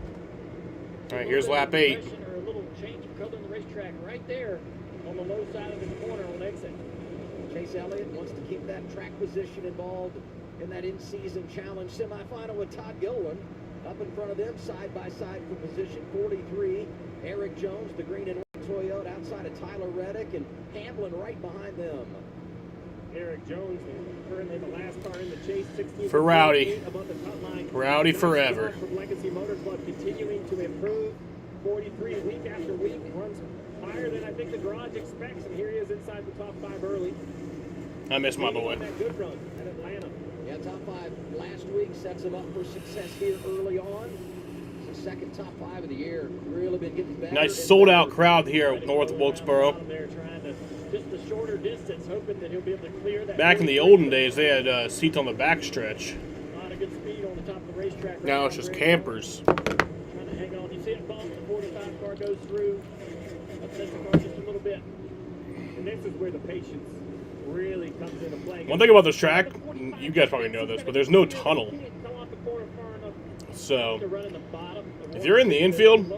All right, here's lap 8. Or a little change of color in the racetrack right there on the low side of the corner on exit. Chase Elliott wants to keep that track position involved in that in-season challenge semifinal with Todd Gilliland. Up in front of them, side by side for position 43. Eric Jones, the green and white Toyota, outside of Tyler Reddick, and Hamlin right behind them. Eric Jones, currently the last car in the chase, 16 for Rowdy. above the top line. Rowdy forever. From Legacy Motor Club, continuing to improve. 43 week after week, runs higher than I think the garage expects, and here he is inside the top 5 early. I miss my boy. That good run at Atlanta. Yeah, top 5 last week sets him up for success here early on. It's the second top 5 of the year. Really been getting better. Nice sold-out crowd here at North Wilkesboro. They're trying to just the shorter distance, hoping that he'll be able to clear that. Back in the olden days, they had seats on the backstretch. A lot of good speed on the top of the racetrack. Right Now it's just campers. Trying to hang on. You see it bump, the 45 car goes through. Upsets the car just a little bit. And this is where the patience really comes into play. One thing about this track, you guys probably know this, but there's no tunnel. So, if you're in the infield,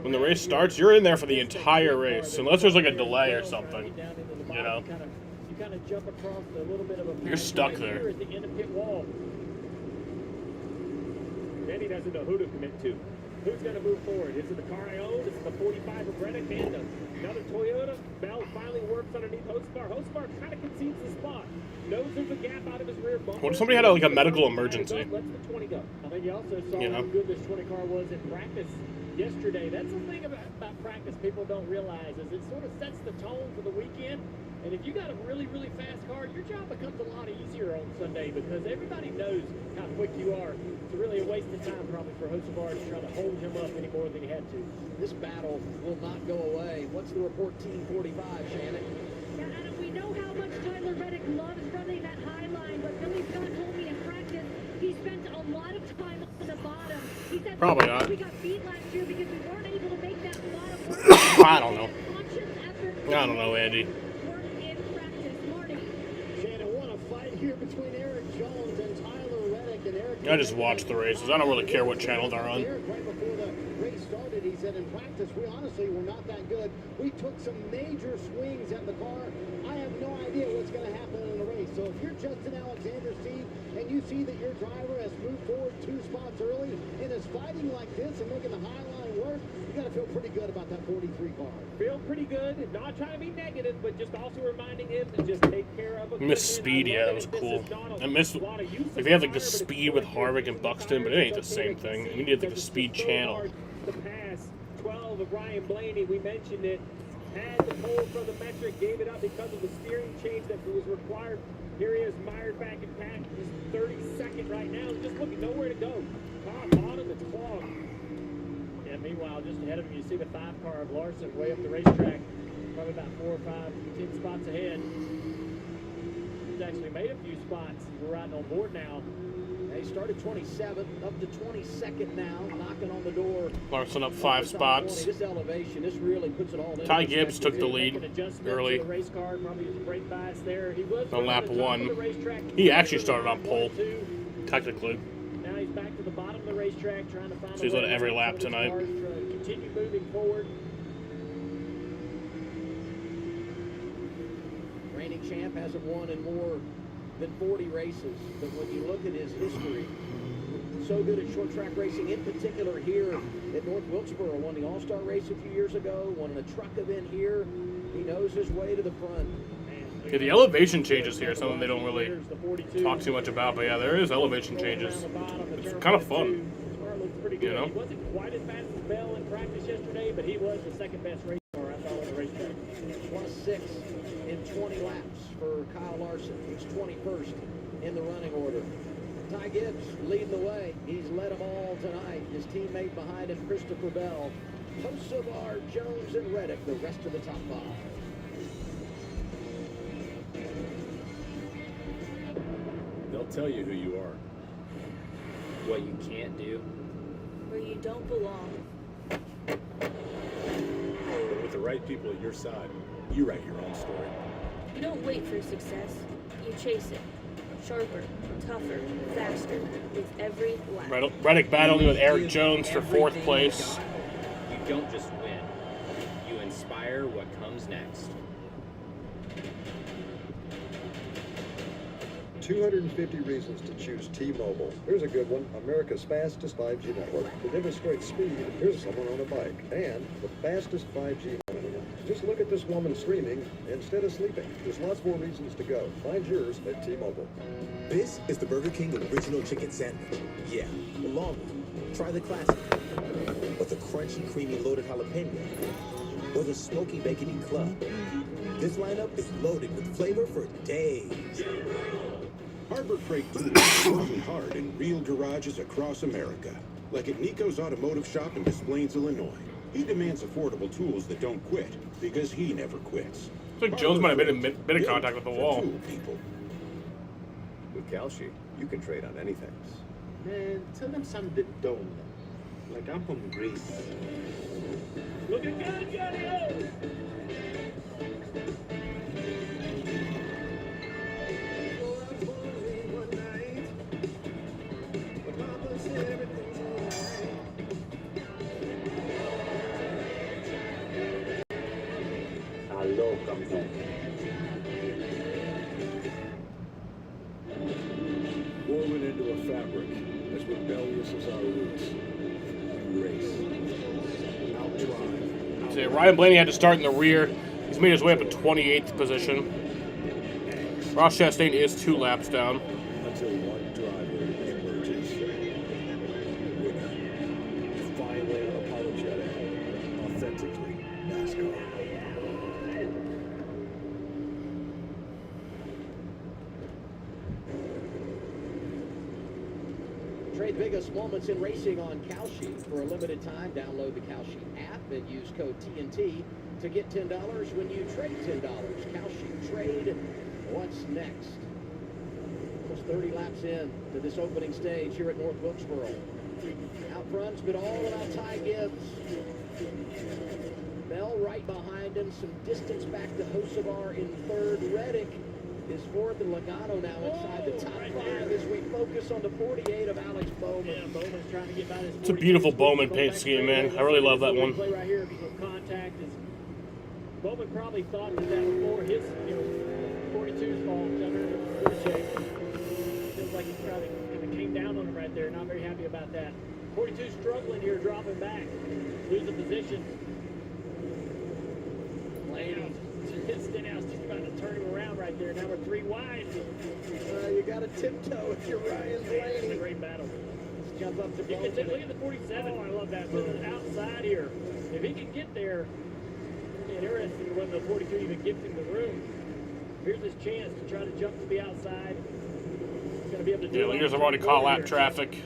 when the race starts, you're in there for the entire race, unless there's like a delay or something, you know. You kind of jump across a little bit of a You're stuck right there. here at the end of pit wall. Then he doesn't know who to commit to. Who's going to move forward? Is it the car I own? Is it the 45 of Reddick and another Toyota? Bell finally works underneath Hosbar. Hosbar kind of concedes the spot. Knows there's a gap out of his rear bumper. What if somebody had like a medical emergency? Let's the 20 go. I think you also saw how good this 20 car was in practice yesterday. That's the thing about practice people don't realize is it sort of sets the tone for the weekend. And if you got a really, really fast car, your job becomes a lot easier on Sunday because everybody knows how quick you are. It's really a waste of time probably for Hosbar to try to hold him up any more than he had to. This battle will not go away. What's the report, Team 45, Shannon? Yeah, Adam, we know how much Tyler Reddick loves running that high line, but Billy Scott told me in practice he spent a lot of time on the bottom. He said Probably not. We got beat last year because we weren't able to make that bottom work. I don't know. I don't know, Andy. Shannon, what a fight here between Eric Jones and Tyler Reddick. And Eric I just watch the races. I don't really care what channel they're on. Right before the race started, he said, in practice, we honestly were not that good. We took some major swings at the car. I have no idea what's going to happen in the race. So if you're Justin Alexander's team and you see that your driver has moved forward 2 spots early and is fighting like this and making the high line work, you got to feel pretty good about that 43 car. Feel pretty good. Not trying to be negative, but just also reminding him to just take care of it. I miss speed, yeah, that was cool. I miss if you had like the speed with Harvick and Buxton, but it ain't the same thing. You need like the speed channel. The pass 12 of Ryan Blaney, we mentioned it, had the pole from the metric, gave it up because of the steering change that was required. Here he is mired back in pack. He's 32nd right now. He's just looking nowhere to go. Car bottom, it's clogged. And meanwhile, just ahead of him, you see the 5 car of Larson way up the racetrack, probably about 4 or 5, 10 spots ahead. He's actually made a few spots. We're riding on board now. They started 27th, up to 22nd now, knocking on the door. Larson up 5 spots. This elevation, this really puts it all in. Ty Gibbs took the lead early. The race car, probably his brake bias there. He was on lap 1. He actually started on pole, technically. Now he's back to the bottom of the racetrack, trying to find. So he's on every lap tonight. Continue moving forward. Reigning champ hasn't won in more than 40 races, but when you look at his history, so good at short track racing, in particular here at North Wilkesboro, won the All-Star race a few years ago, won a truck event here. He knows his way to the front. Yeah, the elevation changes here, something they don't really talk too much about, but yeah, there is elevation changes. It's kind of fun, you know? He wasn't quite as fast as Bell in practice yesterday, but he was the second best race car I saw on the racetrack. +6 in 20 laps for Kyle Larson. He's 21st in the running order. Ty Gibbs leading the way. He's led them all tonight. His teammate behind him, Christopher Bell. Hosbar, Jones, and Reddick, the rest of the top 5. They'll tell you who you are. What you can't do. Where you don't belong. But with the right people at your side, you write your own story. You don't wait for success. You chase it. Sharper, tougher, faster, with every lap. Reddick battling with Eric Jones for 4th place. You don't just win. You inspire what comes next. 250 reasons to choose T-Mobile. Here's a good one. America's fastest 5G network. To demonstrate speed, here's someone on a bike. And the fastest 5G home internet. Just look at this woman streaming instead of sleeping. There's lots more reasons to go. Find yours at T-Mobile. This is the Burger King Original Chicken Sandwich. Yeah, the long one. Try the classic. Or the crunchy, creamy, loaded jalapeno. Or the smoky, bacony club. This lineup is loaded with flavor for days. Harbor Freight Tools is working hard in real garages across America. Like at Nico's Automotive Shop in Des Plaines, Illinois. He demands affordable tools that don't quit, because he never quits. Looks like Jones might have been in bit of contact with the wall. With Kalshi, You can trade on anything. Man, tell them something that don't know. Like I'm from Greece. Looking good, Johnny-O! Hello, Captain. Woven into a fabric as rebellious as our roots. We race. Out-drive. So Ryan Blaney had to start in the rear. He's made his way up to 28th position. Ross Chastain is 2 laps down. Until one driver emerges. Winner. Finally unapologetic. Authentically NASCAR. Trade biggest moments in racing on Kalshi. For a limited time, download the Kalshi app and use code TNT to get $10 when you trade $10. Kalshi Trade. What's next? Almost 30 laps in to this opening stage here at North Wilkesboro. Out front's been all about Ty Gibbs. Bell right behind him. Some distance back to Hocevar in third. Reddick is fourth, and Logano now inside the top 5 as we focus on the 48 of Alex Bowman. Yeah, Bowman's trying to get by this. It's a beautiful Bowman paint scheme, man. I really love that one. Play right here, contact is. Bowman probably thought that was more his, 42's fault. Feels like he probably kind of came down on him right there. Not very happy about that. 42 struggling here, dropping back, losing position. Blaney. Stenhouse just about to turn him around right there. Now we're 3 wide. You got to tiptoe if you're Ryan Blaney. It's a great battle. Let's jump up to Bowman. Look at the 47. Oh, I love that. To the outside here. If he can get there, interesting when the 42 even gets him the room. Here's his chance to try to jump to the outside. He's going to be able to do it. Yeah, leaders have already caught lap traffic.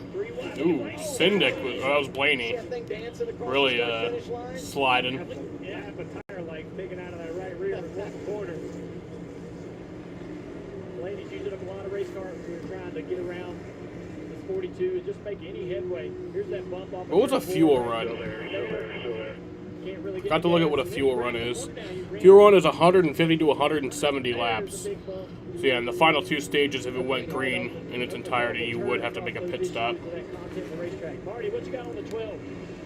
Ooh, Syndic that was Blaney. Really sliding. Yeah, I have a tire like taken out of that right rear in one corner. Blaney's using up a lot of race cars. We're trying to get around this 42 and just make any headway. Here's that bump off. What was a fuel run? Really Got to look at what a fuel run is. Fuel run is 150 to 170 laps. So yeah, in the final 2 stages, if it went green in its entirety, you would have to make a pit stop. Marty, what you got on the 12?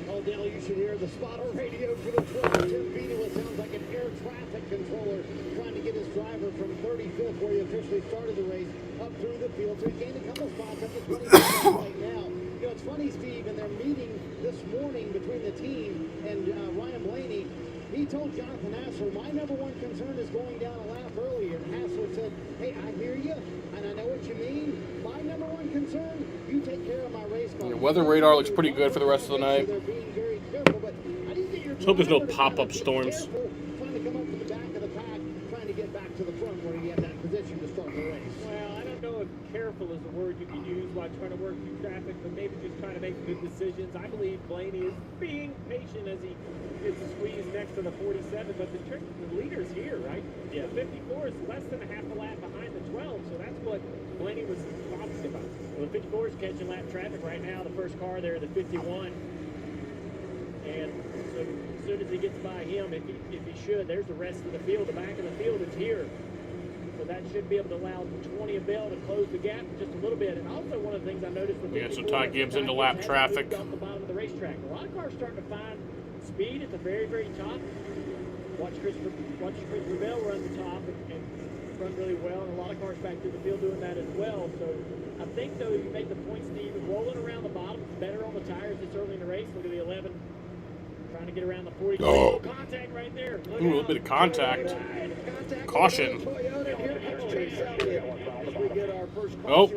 Oh, Dale, you should hear the spotter radio for the 12. Tim Beatty, what sounds like an air traffic controller trying to get his driver from 35th, where he officially started the race, up through the field. So he gained a couple spots up to 25 right now. It's funny, Steve, in their meeting this morning between the team and Ryan Blaney, he told Jonathan Hassler, my number one concern is going down a lap earlier. And Hassler said, hey, I hear you, and I know what you mean. My number one concern, you take care of my race car. The weather radar looks pretty good for the rest of the night. Let's hope there's no pop-up storms. Trying to come up to the back of the pack, trying to get back to the front where he had that position to start the race. Well, I don't know if careful is the word you can use while trying to work through traffic, but maybe just trying to make good decisions. I believe Blaney is being patient as he gets squeezed next to the 47, but the leader's here, right? Yeah. The 54 is less than a half a lap behind the 12, so that's what Blaney was talking about. Well, the 54 is catching lap traffic right now. The first car there, the 51. And so as soon as he gets by him, if he should, there's the rest of the field. The back of the field is here. So that should be able to allow 20 of Bell to close the gap just a little bit. And also one of the things I noticed with yeah, so Ty Gibbs into lap traffic. Off the bottom of the racetrack. A lot of cars starting to find speed at the very, very top. Watch Christopher Bell run the top and run really well. And a lot of cars back through the field doing that as well. So I think, though, you make the point, Steve, rolling around the bottom is better on the tires this early in the race. Look at the 11. Trying to get around the 40. Oh. Contact right there. Ooh, a little bit of contact. Caution. Oh,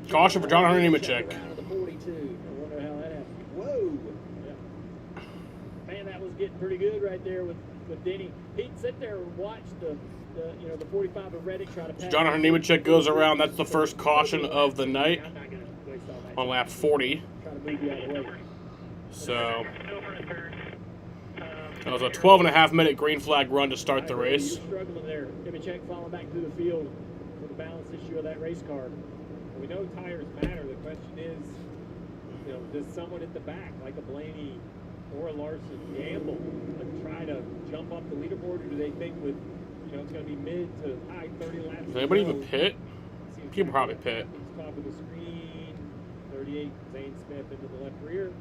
caution for John Hunter Nemechek. Whoa. Yeah. Man, that was getting pretty good right there with Denny. He'd sit there and watch the 45 of Reddick try to pass. John Hunter Nemechek goes around. That's the first caution of the night on lap 40. So that was a 12.5-minute green flag run to start the race. Struggling there. Nemechek falling back through the field for the balance issue of that race car. We know tires matter. The question is, you know, does someone at the back, like a Blaney or a Larson, gamble and try to jump up the leaderboard, or do they think with, you know, it's going to be mid to high 30 laps? Does anybody even pit? People probably pit. Top of the screen, 38, Zane Smith into the left rear.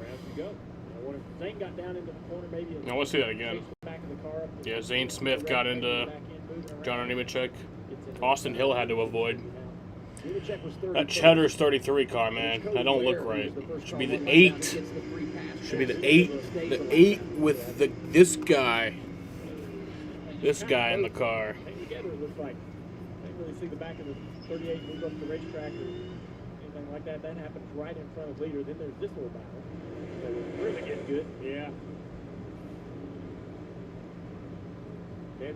Around you go. I wonder if Zane got down into the corner, maybe. I want to see that again. Back of the car. Yeah, Zane Smith got into John Nemechek. Austin Hill had to avoid. That Cheddar's 33 car, man. That don't look right. Should be the 8. Should be the 8. The 8 with this guy. This guy in the car. Together, it looks like. I didn't really see the back of the 38 move up the racetrack or anything like that. That happens right in front of leader. Then there's this little battle. So we're really getting good. Yeah.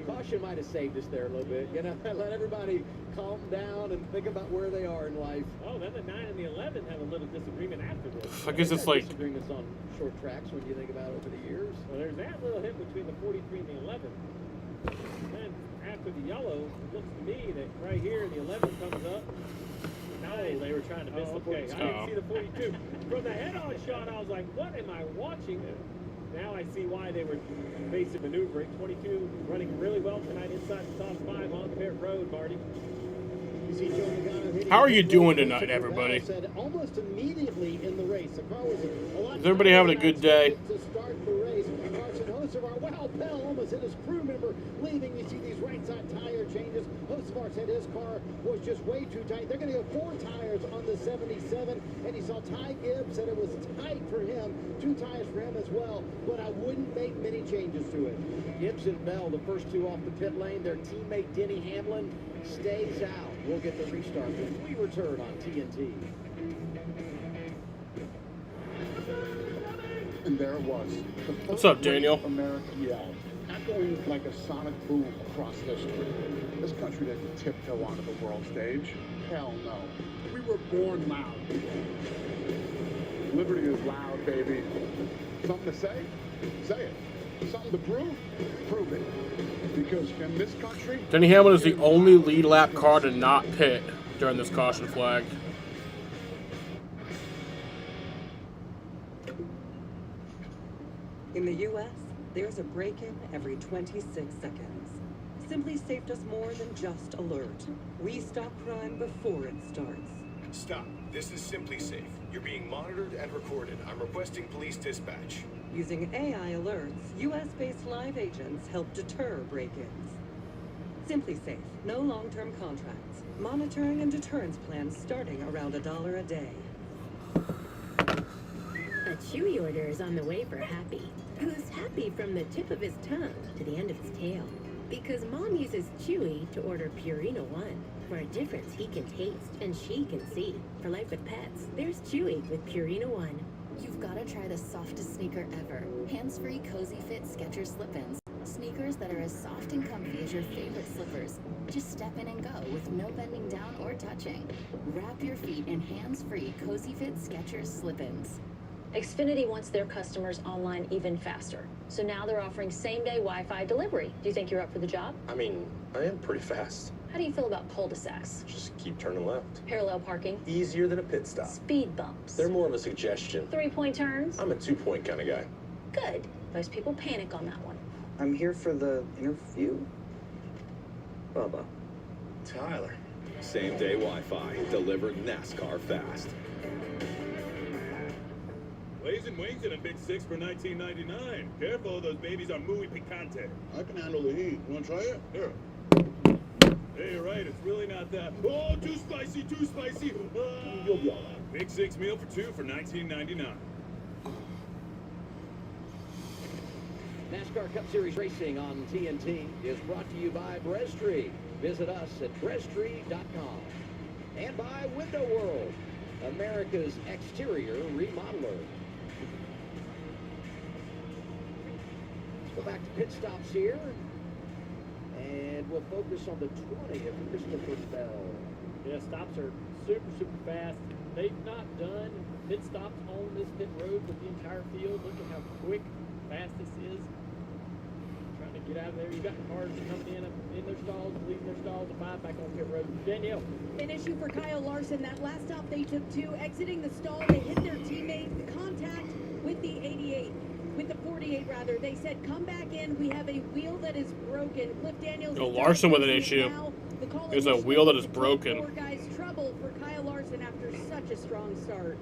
Caution might have saved us there a little bit. You know, let everybody calm down and think about where they are in life. Oh, then the 9 and the 11 have a little disagreement after this. I guess it's like disagreements on short tracks when you think about it over the years. Well, there's that little hit between the 43 and the 11. And then after the yellow, it looks to me that right here the 11 comes up. No, they were trying to miss the 42. I didn't see the 42. From the head-on shot, I was like, what am I watching? Now I see why they were basic maneuvering. 22 running really well tonight inside the top 5 on pit road, Marty. How are you doing tonight, everybody? Almost immediately in the race, the car was a lot. Is everybody having a good day? To start the race, Carson Hocevar, wow, Pell almost hit his crew member leaving. You see these right side tire changes. Hocevar said his car was just way too tight. They're going to go 4 tires on the 77, and he saw Ty Gibbs said it was tight for him. 2 tires for him as well, but I wouldn't make many changes to it. Gibbs and Bell, the first 2 off the pit lane. Their teammate Denny Hamlin stays out. We'll get the restart when we return on TNT. And there it was. What's up, Daniel? American yell, echoing like a sonic boom across history. This country didn't tiptoe onto the world stage. Hell no. We were born loud. Liberty is loud, baby. Something to say? Say it. Something to prove? Prove it. Because in this country... Denny Hamlin is the only lead lap car to not pit during this caution flag. In the U.S., there's a break-in every 26 seconds. Simply Safe does more than just alert. We stop crime before it starts. Stop. This is Simply Safe. You're being monitored and recorded. I'm requesting police dispatch. Using AI alerts, U.S.-based live agents help deter break-ins. Simply Safe. No long-term contracts. Monitoring and deterrence plans starting around $1 a day. A Chewy order is on the way for Happy, who's happy from the tip of his tongue to the end of his tail. Because Mom uses Chewy to order Purina One for a difference he can taste and she can see. For life with pets, there's Chewy with Purina One. You've got to try the softest sneaker ever. Hands-free, cozy fit Skechers slip-ins. Sneakers that are as soft and comfy as your favorite slippers. Just step in and go with no bending down or touching. Wrap your feet in hands-free, cozy fit Skechers slip-ins. Xfinity wants their customers online even faster. So now they're offering same-day Wi-Fi delivery. Do you think you're up for the job? I mean, I am pretty fast. How do you feel about cul-de-sacs? Just keep turning left. Parallel parking? Easier than a pit stop. Speed bumps? They're more of a suggestion. 3-point turns? I'm a 2-point kind of guy. Good. Most people panic on that one. I'm here for the interview. Bubba. Tyler. Same-day Wi-Fi. Delivered NASCAR fast. Blazing wings and a big 6 for $19.99. Careful, those babies are muy picante. I can handle the heat. You want to try it? Here. Hey, you're right. It's really not that. Oh, too spicy, too spicy. You'll be all right. Big 6 meal for 2 for $19.99. NASCAR Cup Series racing on TNT is brought to you by Breztree. Visit us at Breztree.com. And by Window World, America's exterior remodeler. Let's go back to pit stops here. And we'll focus on the 20 of Christopher Bell. Yeah, stops are super, super fast. They've not done pit stops on this pit road with the entire field. Look at how quick, fast this is. Trying to get out of there. You got cars coming in their stalls, leaving their stalls, and 5 back on pit road. Danielle. An issue for Kyle Larson. That last stop they took 2, exiting the stall, they hit their teammate. Contact with the 88, with the 48 rather. They said, come back in. We have a wheel that is broken. Cliff Daniels. Oh, Larson with an issue. There's a wheel that is broken. 4 guys trouble for Kyle Larson after such a strong start.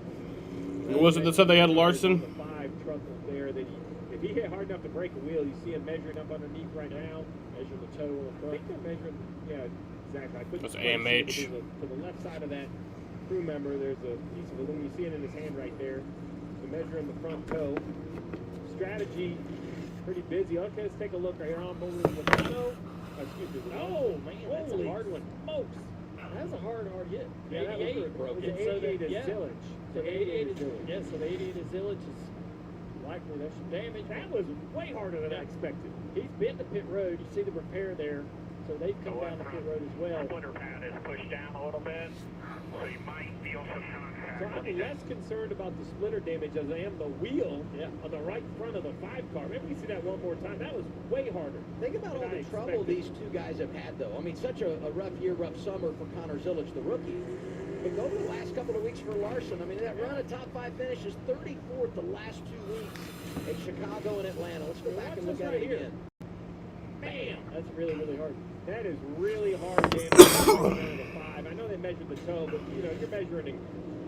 Who was it that said they had Larson? 5 trouble there. That if he hit hard enough to break a wheel, you see him measuring up underneath right now. Measuring the toe on the front. I think they're measuring. Yeah, exactly. That's AMH. To the left side of that crew member, there's a piece of aluminum. You see it in his hand right there. They're measuring the front toe. Strategy, pretty busy. Okay, let's take a look right here on board with Logano. Excuse me. Oh, man, that's a hard one. Smokes. That's a hard hit. Yeah, that was broken. So the 88 is Zillage. So the 88 is Zillage. Yeah, so the 88 is Zillage is likely there's some damage. That was way harder than I expected. He's been to pit road. You see the repair there. So they've come down the pit road as well. The splitter pad is pushed down a little bit, so you might feel some contact. So I'm less concerned about the splitter damage as I am the wheel on the right front of the 5 car. Maybe we see that one more time. That was way harder. Think about all the trouble these 2 guys have had, though. I mean, such a rough year, rough summer for Connor Zillage, the rookie. But go to the last couple of weeks for Larson. I mean, that run of top 5 finishes, 34th the last 2 weeks at Chicago and Atlanta. Let's go back and look at it again. Bam! That's really, really hard. That is really hard damage. The 5. I know they measured the toe, but you know, you're measuring in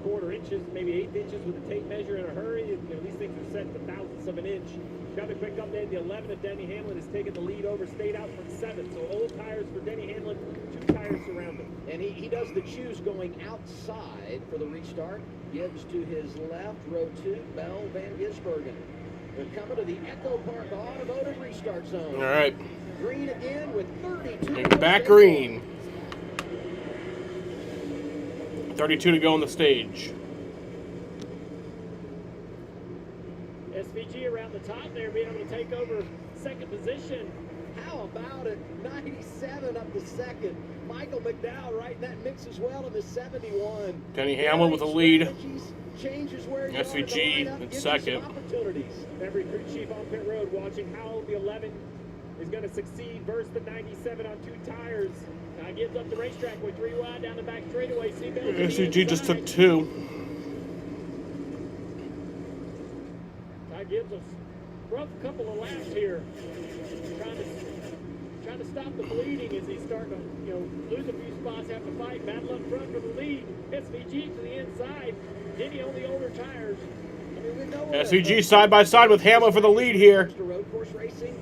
quarter inches, maybe 1/8 inches with a tape measure in a hurry. You know, these things are set to thousandths of an inch. Got a quick update. The 11 of Denny Hamlin has taken the lead over, stayed out from 7. So old tires for Denny Hamlin, 2 tires surround him. And he does the choose going outside for the restart. Gives to his left, row 2, Bell Van Gisbergen. They're coming to the Echo Park Automotive Restart Zone. All right. Green again with 32. And back green. 32 to go on the stage. SVG around the top there, being able to take over second position. How about it? 97 up to second. Michael McDowell right in that mix as well in the 71. Denny Hamlin with the lead. Changes where you SVG are in second. Every crew chief on pit road watching how the 11 is going to succeed versus the 97 on 2 tires. Now gives up the racetrack with 3 wide down the back straightaway. SVG just took 2. Ty gives us a rough couple of laps here, trying to stop the bleeding as he's starting to lose a few spots, have to fight, battle up front for the lead. SVG to the inside. Denny on the older tires. SVG side by side with Hamlin for the lead here. Road course racing,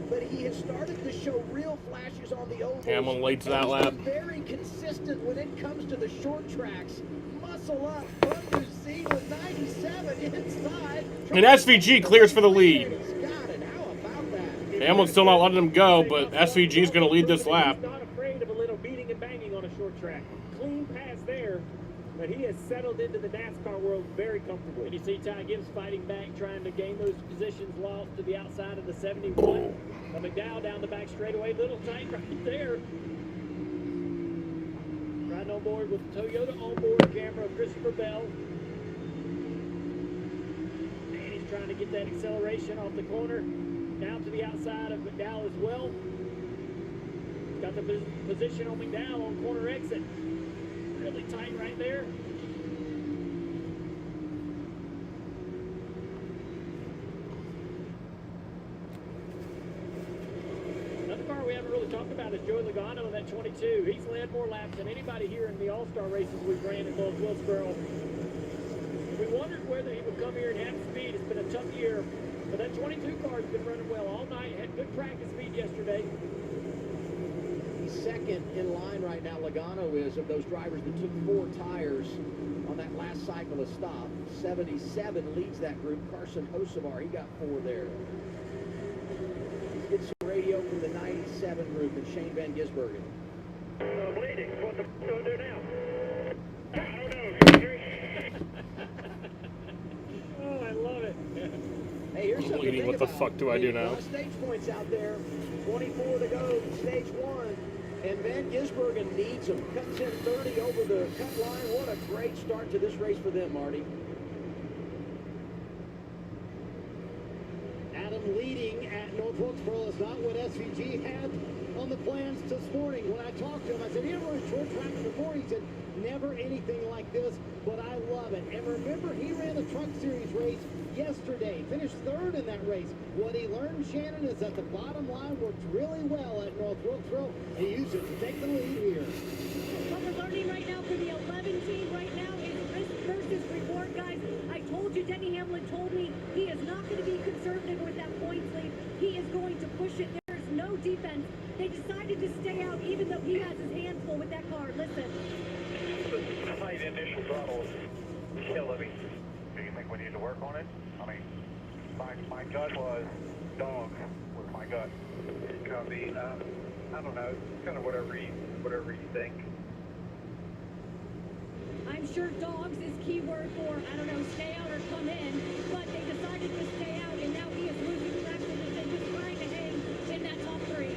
but he has started to show real flashes on the ovals. Hamlin late to that lap. Very consistent when it comes to the short tracks. Muscle up from New Zealand, 97 inside. And SVG clears for the lead. Hamlin's still not letting him go, but SVG is going to lead this lap. Not afraid of a little beating and banging on a short track. Clean pass there. But he has settled into the NASCAR world very comfortably. And you see Ty Gibbs fighting back, trying to gain those positions, lost to the outside of the 71. McDowell down the back straightaway, little tight right there. Riding on board with the Toyota onboard camera of Christopher Bell. And he's trying to get that acceleration off the corner. Down to the outside of McDowell as well. Got the position on McDowell on corner exit. Really tight right there. Another car we haven't really talked about is Joey Logano in that 22. He's led more laps than anybody here in the All-Star races we've ran in Wilkesboro. We wondered whether he would come here and have speed. It's been a tough year, but that 22 car has been running well all night. Had good practice speed yesterday. Second in line right now, Logano is, of those drivers that took 4 tires on that last cycle of stop. 77 leads that group. Carson Hocevar, he got 4 there. Let's get some radio from the 97 group and Shane Van Gisbergen. Bleeding. What the f*** do I do now? I don't know. Oh, I love it. Hey, here's something to think what the about. fuck do I do now? Stage points out there. 24 to go, stage 1. And Van Gisbergen needs him. Cuts in 30 over the cut line. What a great start to this race for them, Marty. Adam leading at North Wilkesboro is not what SVG had on the plans this morning. When I talked to him, I said, you ever run short track before? He said, never anything like this, but I love it. And remember, he ran the Truck Series race yesterday, finished third in that race. What he learned, Shannon, is that the bottom line works really well at North Wilkesboro. He used it to take the lead here. What we're learning right now for the 11 team right now is risk versus reward, guys. I told you, Denny Hamlin told me he is not going to be conservative with that points lead. He is going to push it. There's no defense. They decided to stay out even though he has his hands full with that car. Listen. The tight initial throttle is killing me. Do you think we need to work on it? I mean, my gut was dogs was my gut. I don't know, kind of whatever you think. I'm sure dogs is keyword for, I don't know, stay out or come in, but they decided to stay out, and now he is losing track position, just trying to hang in that top three.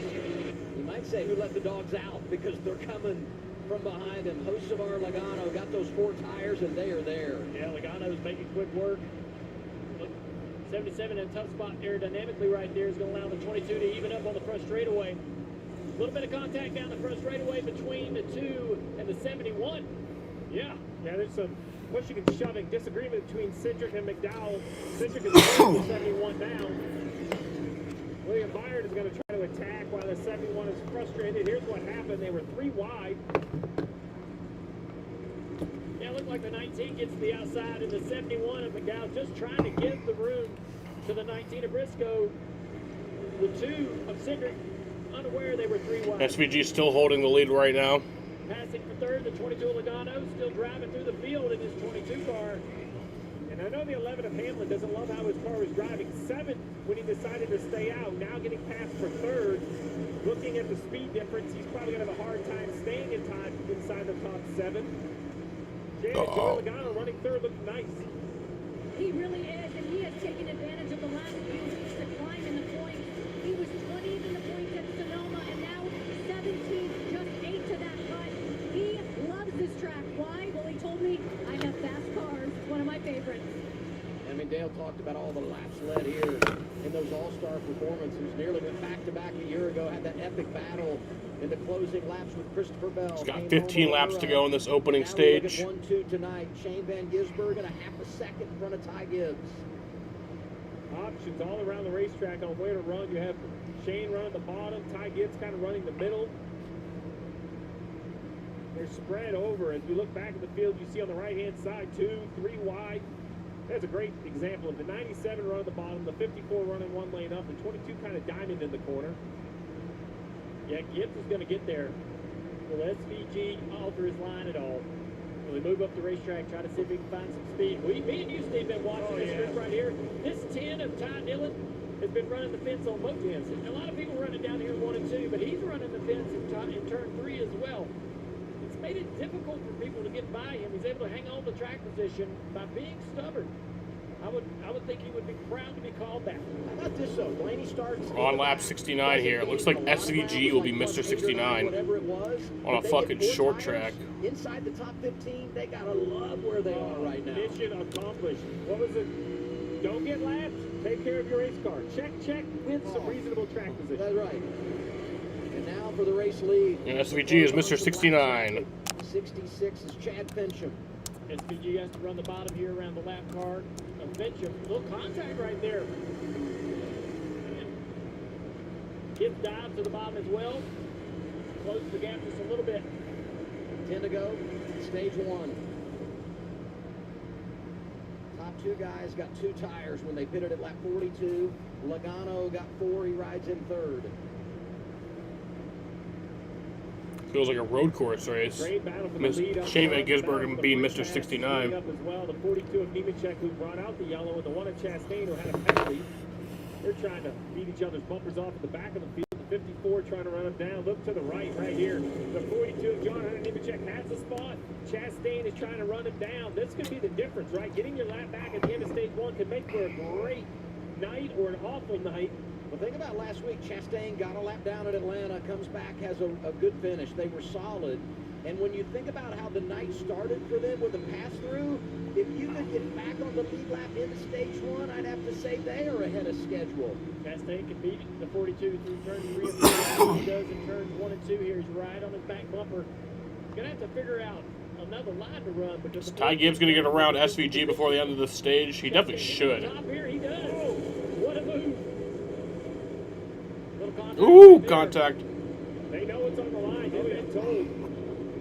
You might say who let the dogs out because they're coming from behind him. Joseph Logano got those 4 tires, and they are there. Yeah, Logano's making quick work. Look, 77 in a tough spot aerodynamically right there is going to allow the 22 to even up on the front straightaway. A little bit of contact down the front straightaway between the 2 and the 71. Yeah, there's some pushing and shoving, disagreement between Cindric and McDowell. Cindric is pulling the 71 down. William Byard is going to try to attack while the 71 is frustrated. Here's what happened. They were 3 wide. Yeah, it looked like the 19 gets to the outside, and the 71 of McDowell just trying to give the room to the 19 of Briscoe. The 2 of Cindric, unaware they were 3 wide. SVG still holding the lead right now. Passing for third, the 22 Logano still driving through the field in his 22 car. And I know the 11 of Hamlin doesn't love how his car was driving. 7 when he decided to stay out. Now getting passed for third. Looking at the speed difference, he's probably going to have a hard time staying in time inside the top 7. Joey Logano running third looks nice. He really is, and he has taken advantage of the last few weeks to climb in the points. He was 20th in the points at Sonoma, and now 17th, just 8 to that cut. He loves this track. Why? Well, he told me, I have fast cars. It's one of my favorites. I mean, Dale talked about all the laps led here in those all-star performances. Nearly went back-to-back a year ago, had that epic battle in the closing laps with Christopher Bell. He's got 15 laps to go in this opening stage. 1-2 tonight. Shane Van Gisbergen and a half a second in front of Ty Gibbs. Options all around the racetrack on where to run. You have Shane running the bottom, Ty Gibbs kind of running the middle. They're spread over. As we look back at the field, you see on the right-hand side, 2, 3 wide. That's a great example of the 97 running the bottom, the 54 running one lane up, the 22 kind of diamond in the corner. Yeah, Gibbs is going to get there. Will SVG alter his line at all? Will he move up the racetrack, try to see if he can find some speed? Me and you, Steve, been watching this group right here. This 10 of Ty Dillon has been running the fence on both ends. A lot of people running down here in 1 and 2, but he's running the fence in turn 3 as well. It's made it difficult for people to get by him. He's able to hang on to the track position by being stubborn. I would think he would be proud to be called that. How about this though? Blaney starts On lap 69 here. It looks like SVG will be Mr. 69 on a fucking short track. Inside the top 15, they gotta love where they are right now. Mission accomplished. What was it? Don't get lapped. Take care of your race car. Check with some reasonable track position. That's right. And now for the race lead. And SVG is Mr. 69. 66 is Chad Fincham. SVG has to run the bottom here around the lap car of Fincham. Little contact right there. Gibbs dives to the bottom as well. Close the gap just a little bit. 10 to go. Stage 1. Top 2 guys got 2 tires when they pitted at lap 42. Logano got 4. He rides in third. Feels like a road course race. Great battle for the lead. Shane Van Gisbergen being Mr. 69. Up as well. The 42 of Nemechek, who brought out the yellow, and the 1 of Chastain, who had a penalty. They're trying to beat each other's bumpers off at the back of the field. The 54 trying to run them down. Look to the right here. The 42 of John Hunter Nemechek has a spot. Chastain is trying to run him down. This could be the difference, right? Getting your lap back at the end of stage 1 could make for a great night or an awful night. Well, think about last week. Chastain got a lap down at Atlanta, comes back, has a good finish. They were solid. And when you think about how the night started for them with the pass-through, if you could David get back on the lead lap into stage one, I'd have to say they are ahead of schedule. Chastain can beat the 42 through turn 3 and 4. He does in turns 1 and 2 here. He's right on his back bumper. Gonna have to figure out another line to run because Is Ty Gibbs gonna get around SVG before the end of the stage? He definitely should. Top here, he does. What a move! Little contact. Ooh, contact. They know it's on the line. They've been told.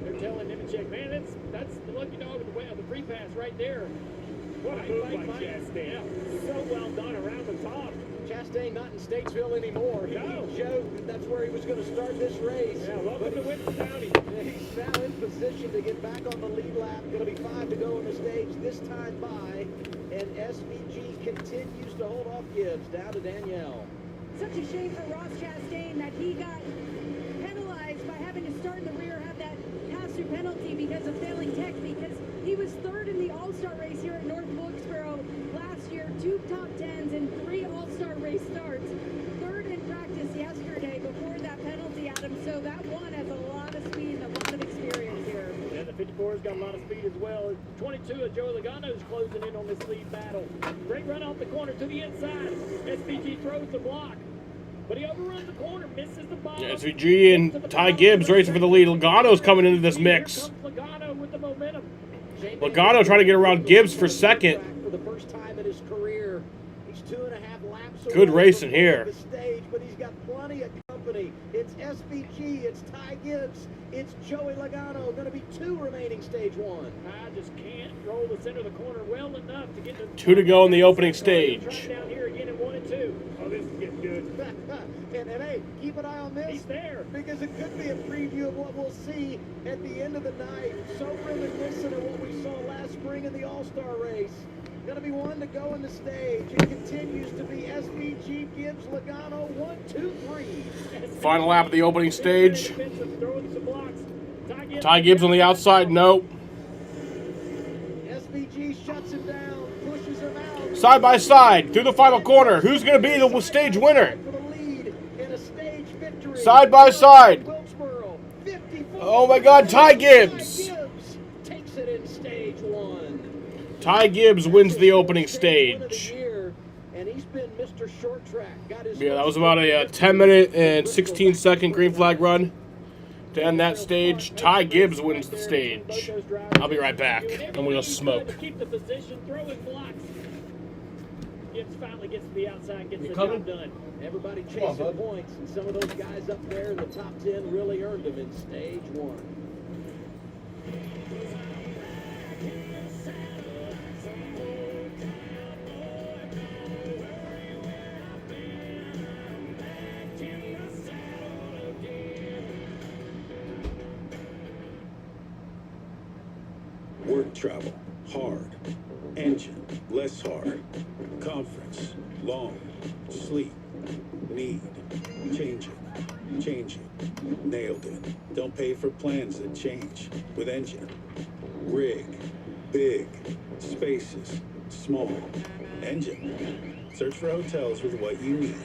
They're telling Nemechek, man, that's the lucky dog with the free pass right there. What a move by Chastain. Yeah. So well done around the top. Chastain not in Statesville anymore. He showed that that's where he was going to start this race. Yeah, welcome to Winston County. He's now in position to get back on the lead lap. Going to be 5 to go on the stage, this time by. And SVG continues to hold off Gibbs down to Danielle. Such a shame for Ross Chastain that he got penalized by having to start in the rear, have that pass-through penalty because of failing tech, because he was third in the All-Star race here at North Wilkesboro last year, 2 top 10s and 3 All-Star race starts. Third in practice yesterday before that penalty, Adam, so that one has a lot of speed and a lot of experience here. Yeah, the 54's got a lot of speed as well. 22 of Joey Logano's closing in on this lead battle. Great run off the corner to the inside. SVG throws the block. But he overruns the corner, misses the ball. Yeah, SVG and Ty Gibbs racing for the lead. Logano's coming into this mix. Logano with the momentum. Logano trying to get around Gibbs for second. For the first time in his career, he's 2.5 laps away. Good racing here. The stage, but he's got plenty of company. It's SVG, it's Ty Gibbs, it's Joey Logano. Going to be 2 remaining stage 1. I just can't roll the center of the corner well enough to get the 2 to go in the opening stage. Down here again in 1 and 2. Oh, this is getting good. and hey, keep an eye on this. He's there. Because it could be a preview of what we'll see at the end of the night. So reminiscent of what we saw last spring in the All-Star race. Going to be 1 to go in the stage. It continues to be SVG, Gibbs, Logano, 1, 2, 3. Final lap of the opening stage. Ty Gibbs on the outside, no. SVG shuts him down, pushes him out. Side by side, through the final corner. Who's going to be the stage winner? Side by side. Oh my God, Ty Gibbs. Takes it in stage 1. Ty Gibbs wins the opening stage. And he's been Mr. Short Track. Yeah, that was about a 10-minute and 16-second green flag run to end that stage. Ty Gibbs wins the stage. I'll be right back. I'm going to go smoke. Keep the position, throwing blocks. Gibbs finally gets to the outside, gets the coming? job done. Everybody chasing points, and some of those guys up there in the top 10 really earned them in stage 1. Work travel, hard. Engine, less hard. Conference, long. Sleep, need. Change it, change it. Nailed it. Don't pay for plans that change. With Engine. Rig, big. Spaces, small. Engine. Search for hotels with what you need.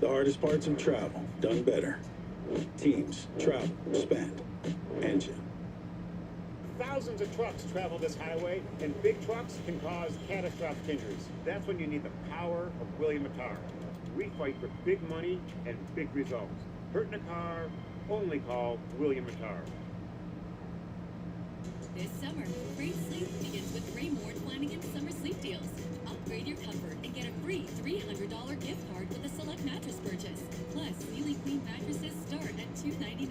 The hardest parts of travel, done better. Teams, travel, spend. Engine. Thousands of trucks travel this highway, and big trucks can cause catastrophic injuries. That's when you need the power of William Mattar. We fight for big money and big results. Hurt in a car, only call William Mattar. This summer, great sleep begins with Raymore Flanagan Summer Sleep Deals. Upgrade your comfort and get a free $300 gift card with a select mattress purchase. Plus, Sealy Queen mattresses start at $299.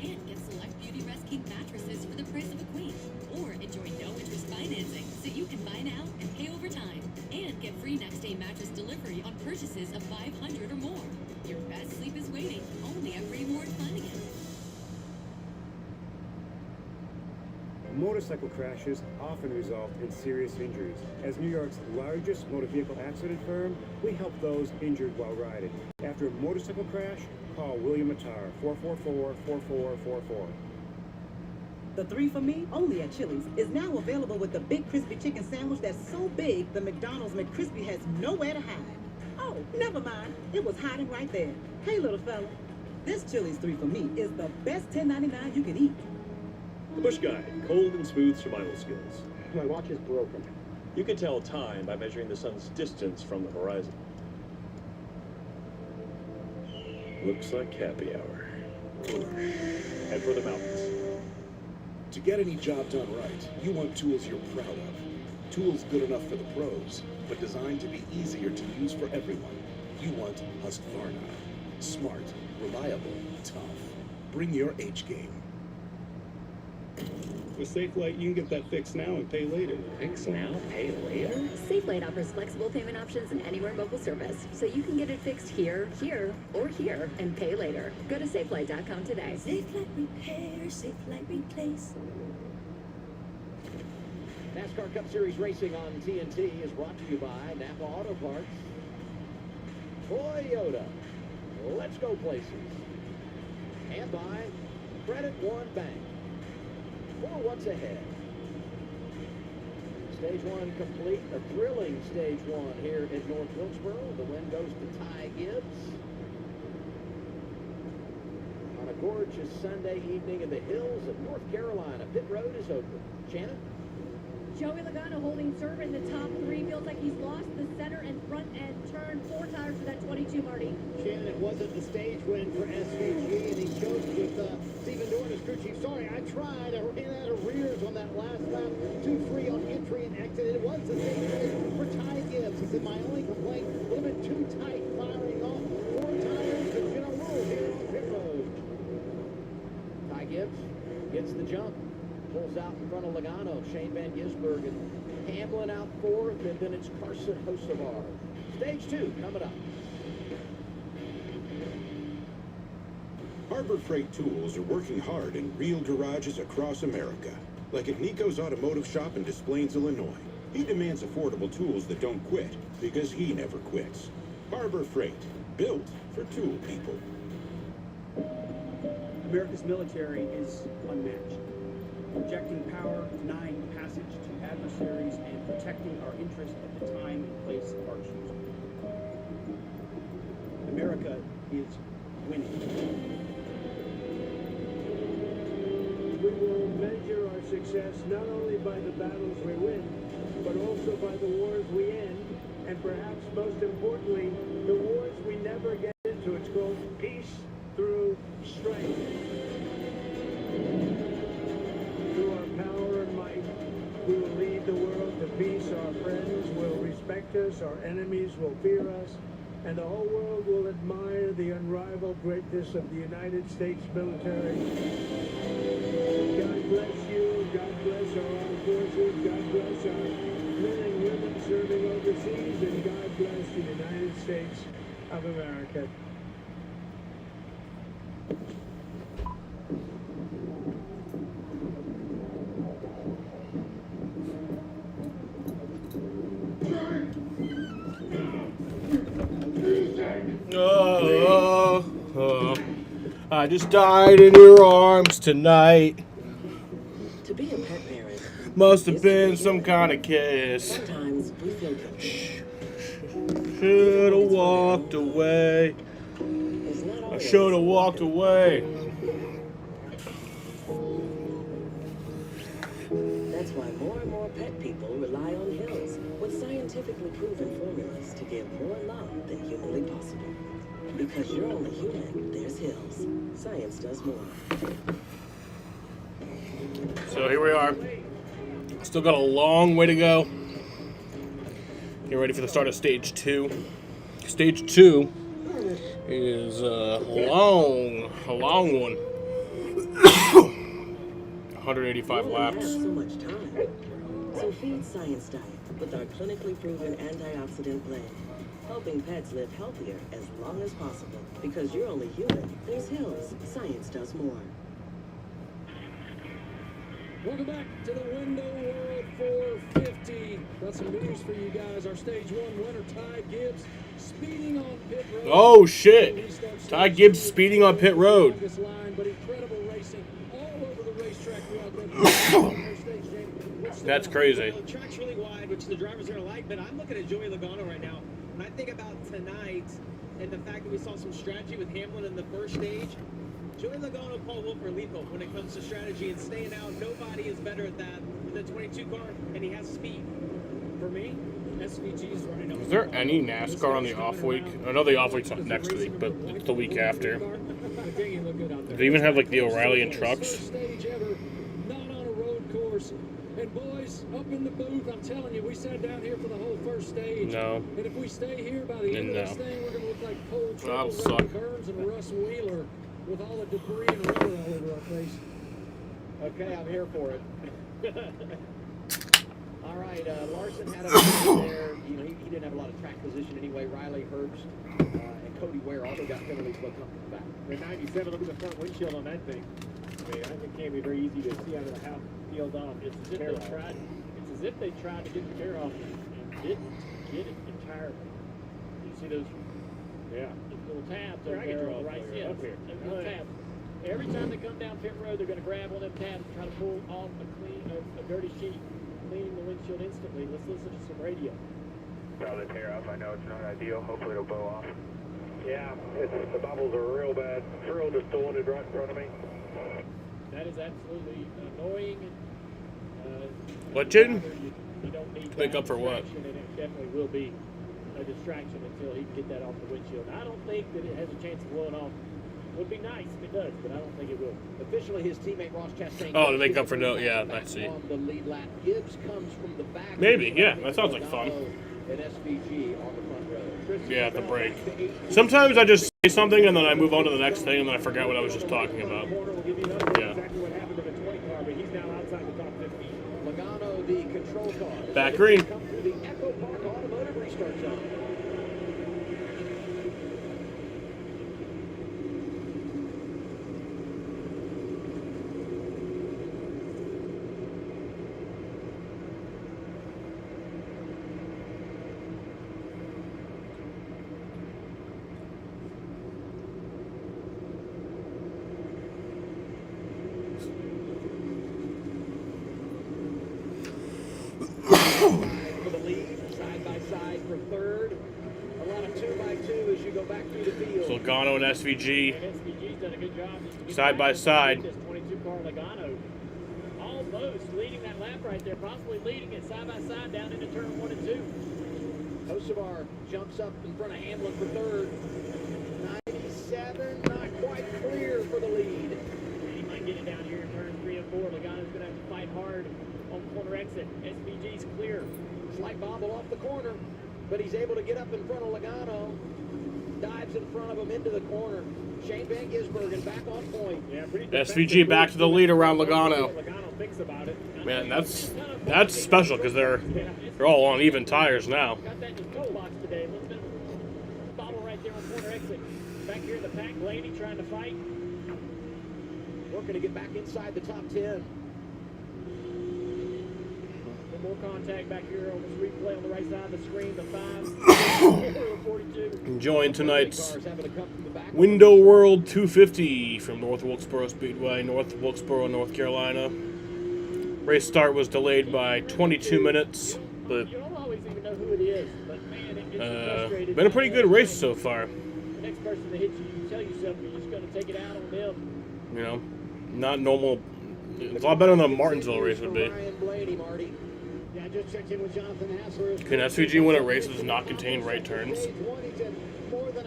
And get select Beauty Rest King mattresses for the price of a queen. Or enjoy no-interest financing so you can buy now and pay over time. And get free next-day mattress delivery on purchases of $500 or more. Your best sleep is waiting only at Raymore Flanagan. Motorcycle crashes often result in serious injuries. As New York's largest motor vehicle accident firm, we help those injured while riding. After a motorcycle crash, call William Mattar, 444-4444. The 3 for Me, only at Chili's, is now available with the big crispy chicken sandwich that's so big the McDonald's McCrispy has nowhere to hide. Oh, never mind. It was hiding right there. Hey, little fella. This Chili's 3 for Me is the best $10.99 you can eat. The Bush Guide, cold and smooth survival skills. My watch is broken. You can tell time by measuring the sun's distance from the horizon. Looks like happy hour. Head for the mountains. To get any job done right, you want tools you're proud of. Tools good enough for the pros, but designed to be easier to use for everyone. You want Husqvarna. Smart, reliable, tough. Bring your H game. With SafeLight, you can get that fixed now and pay later. Fix now, pay later? SafeLight offers flexible payment options and anywhere mobile service, so you can get it fixed here, or here, and pay later. Go to SafeLight.com today. SafeLight Repair, SafeLight Replace. NASCAR Cup Series racing on TNT is brought to you by Napa Auto Parts, Toyota, Let's Go Places, and by Credit One Bank. For what's ahead. Stage 1 complete, a thrilling Stage 1 here at North Wilkesboro. The win goes to Ty Gibbs. On a gorgeous Sunday evening in the hills of North Carolina, pit road is open. Shannon? Joey Logano holding serve in the top three. Feels like he's lost the center and front end turn. 4 tires for that 22, Marty. Shannon, it wasn't the stage win for SVG, and he choked with Stephen Dorn as crew chief. Sorry, I tried. I ran out of rears on that last lap. 2-3 on entry and exit. It was the stage win for Ty Gibbs. He said, my only complaint, a little bit too tight firing off. 4 tires, but you know, rule here on pit road. Ty Gibbs gets the jump. Pulls out in front of Logano, Shane Van Gisbergen, and Hamlin out fourth, and then it's Carson Hocevar. Stage 2 coming up. Harbor Freight Tools are working hard in real garages across America, like at Nico's Automotive Shop in Des Plaines, Illinois. He demands affordable tools that don't quit, because he never quits. Harbor Freight, built for tool people. America's military is unmatched. Projecting power, denying passage to adversaries, and protecting our interests at the time and place of our choosing. America is winning. We will measure our success not only by the battles we win, but also by the wars we end, and perhaps most importantly, the wars we never get into. It's called peace through strength. Through our power and might, we will lead the world to peace. Our friends will respect us, our enemies will fear us, and the whole world will admire the unrivaled greatness of the United States military. God bless you, God bless our armed forces, God bless our men and women serving overseas, and God bless the United States of America. I just died in your arms tonight. To be a pet parent must have been some kind of kiss. Sometimes we feel guilty. Should have walked away. I should have walked away. That's why more and more pet people rely on Hills with scientifically proven formulas to give more love than humanly possible. Because you're only human, there's Hills. Science does more. So here we are. Still got a long way to go. Get ready for the start of Stage 2. Stage 2 is a long one. 185 laps. So much time. So feed Science Diet with our clinically proven antioxidant blend, helping pets live healthier as long as possible. Because you're only human, there's Hills. Science does more. Welcome back to the Window World 450. Got some news for you guys. Our Stage 1 winner, Ty Gibbs, speeding on pit road. Oh shit! Ty Gibbs speeding on pit road. But incredible racing all over the racetrack throughout that. That's crazy. The track's really wide, which the drivers are going to like, but I'm looking at Joey Logano right now. When I think about tonight and the fact that we saw some strategy with Hamlin in the first stage, Joey Logano, Paul Wolf, or lethal when it comes to strategy and staying out. Nobody is better at that than the 22 car, and he has speed. For me, SVG is running up. Is there any NASCAR on the off week? I know the off week's not next week, but it's the week after. Do they even have like the O'Reilly and trucks? Stage ever, not on a road course. And boys, up in the booth, I'm telling you, we sat down here for the whole first stage. No. And if we stay here by the end of this thing, we're going to look like Cole That'll Triple, suck. Burns, and Russ Wheeler with all the debris and rubber all over our face. Okay, I'm here for it. All right, Larson had a penalty there. You know, he didn't have a lot of track position anyway. Riley Herbst and Cody Ware also got penalties, but come back. The 97, look at the front windshield on that thing. I mean, it can't be very easy to see out of the house field off. It's as if they tried to get the hair off and didn't get it entirely. You see those? Yeah. Those little tabs over there on the right side. Up here. Those little tabs. Every time they come down pit road, they're going to grab one of them tabs and try to pull off a dirty sheet, cleaning the windshield instantly. Let's listen to some radio. Now the tear off, I know it's not ideal. Hopefully it'll blow off. Yeah, the bubbles are real bad. Cyril just stolen it right in front of me. That is absolutely annoying. What, Jaden? You don't need Make up for what? And it definitely will be a distraction until he can get that off the windshield. I don't think that it has a chance of blowing off. It would be nice if it does, but I don't think it will. Officially, his teammate Ross Chastain. Oh, to make up for no, yeah, I see. On the lead lap, Gibbs comes from the back. Maybe, yeah, that sounds like fun. And SVG on the front row. Yeah, at the break. Sometimes I just say something and then I move on to the next thing and then I forget what I was just talking about. Yeah. Logano, the control car. Back green. Come through the Echo Park Automotive restart zone. For the lead, side by side for third. A lot of 2x2 as you go back through the field. So Logano and SVG SVG's done a good job. side by side. This 22 car Logano almost leading that lap right there, possibly leading it side by side down into turn 1 and 2. Hocevar jumps up in front of Hamlin for third. 97, not quite clear for the lead. He might get it down here in turn 3 and 4. Logano's going to have to fight hard on corner exit. SVG's clear. Slight bobble off the corner, but he's able to get up in front of Logano. Dives in front of him into the corner. Shane Van Gisbergen back on point. Yeah, SVG back to the lead around Logano. Logano thinks about it. Man, that's special because they're all on even tires now. Got that in his toolbox today. A little bit of bobble right there on corner exit. Back here in the pack, Blaney trying to fight. Working to get back inside the top 10. More contact back here on this replay on the right side of the screen. The 5, 42. Enjoying tonight's Window World 250 from North Wilkesboro Speedway, North Wilkesboro, North Carolina. Race start was delayed by 22 minutes, but You don't always even know who it is, but man, it gets you frustrated. been a pretty good race so far. The next person that hits you, you tell yourself you're just going to take it out on them. You know, not normal. It's a lot better than the Martinsville race would be. Ryan Blaney, Marty. Yeah, I just checked in with Jonathan Hassler. Can SVG win a race that does not contain right turns?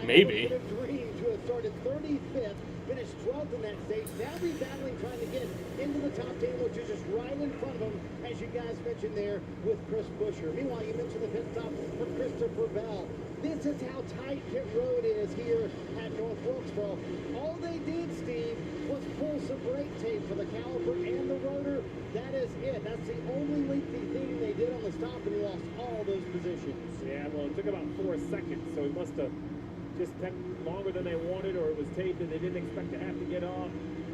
Maybe. Dream to have started 35th, finished 12th in that stage. Now rebattling, trying to get into the top 10, which is just right in front of him, as you guys mentioned there with Chris Buescher. Meanwhile, you mentioned the pit stop for Christopher Bell. This is how tight pit road is here at North Wilkesboro. All they did, Steve, was pull some brake tape for the caliper and the rotor. That is it. That's the only lengthy thing they did on the stop, and he lost all those positions. Yeah, well, it took about 4 seconds, so he must have just kept longer than they wanted, or it was tape that they didn't expect to have to get off.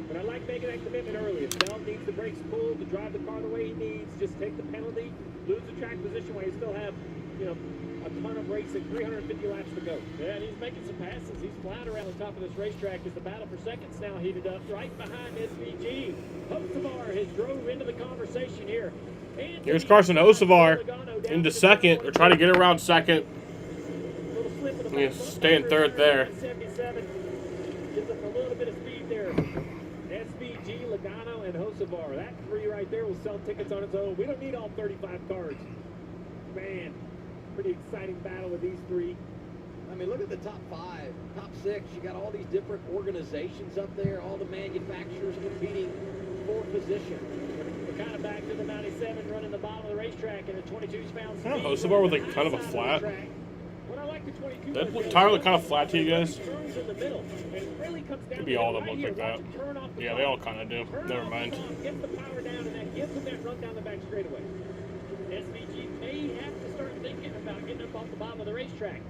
But I like making that commitment early. If Bell needs the brakes pulled to drive the car the way he needs, just take the penalty, lose the track position while you still have, you know, a ton of racing, 350 laps to go. Yeah, and he's making some passes. He's flying around the top of this racetrack as the battle for seconds now heated up right behind SVG. Hocevar has drove into the conversation here. And Here's Carson Hocevar into second, or trying to get around second. He's staying third there. 77 gives us a little bit of speed there. Hocevar. That 3 right there will sell tickets on its own. We don't need all 35 cars. Man, pretty exciting battle with these 3. I mean, look at the top 5, top 6. You got all these different organizations up there, all the manufacturers competing for position. We're kind of back to the 97 running the bottom of the racetrack, and the 22's found Kind of Hocevar with like kind of a flat. What I like the 22 That tire look kind of flat to you guys? turns in the middle, and it really comes down Maybe to all of them right look here. like that. Watch it turn off the Yeah, top. they all kind of do. Turn Never off mind. the top, get the power down, and that gives them that run down the back straightaway. SVG may have to start thinking about getting up off the bottom of the racetrack.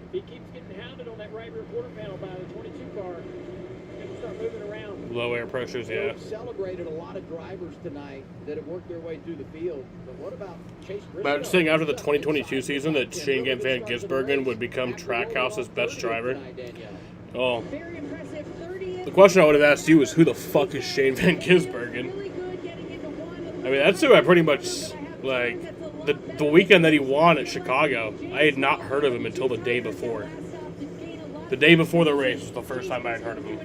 If he keeps getting hounded on that right rear quarter panel by the 22 car, he'll start moving around. Low air pressures, yeah. We've celebrated a lot of drivers tonight that have worked their way through the field. But what about Chase Briscoe? But I'm saying after the 2022 season that Shane Van Gisbergen would become Trackhouse's best driver. Oh. The question I would have asked you is, who the fuck is Shane Van Gisbergen? I mean, that's who I pretty much, like, the weekend that he won at Chicago, I had not heard of him until the day before. The day before the race was the first time I had heard of him.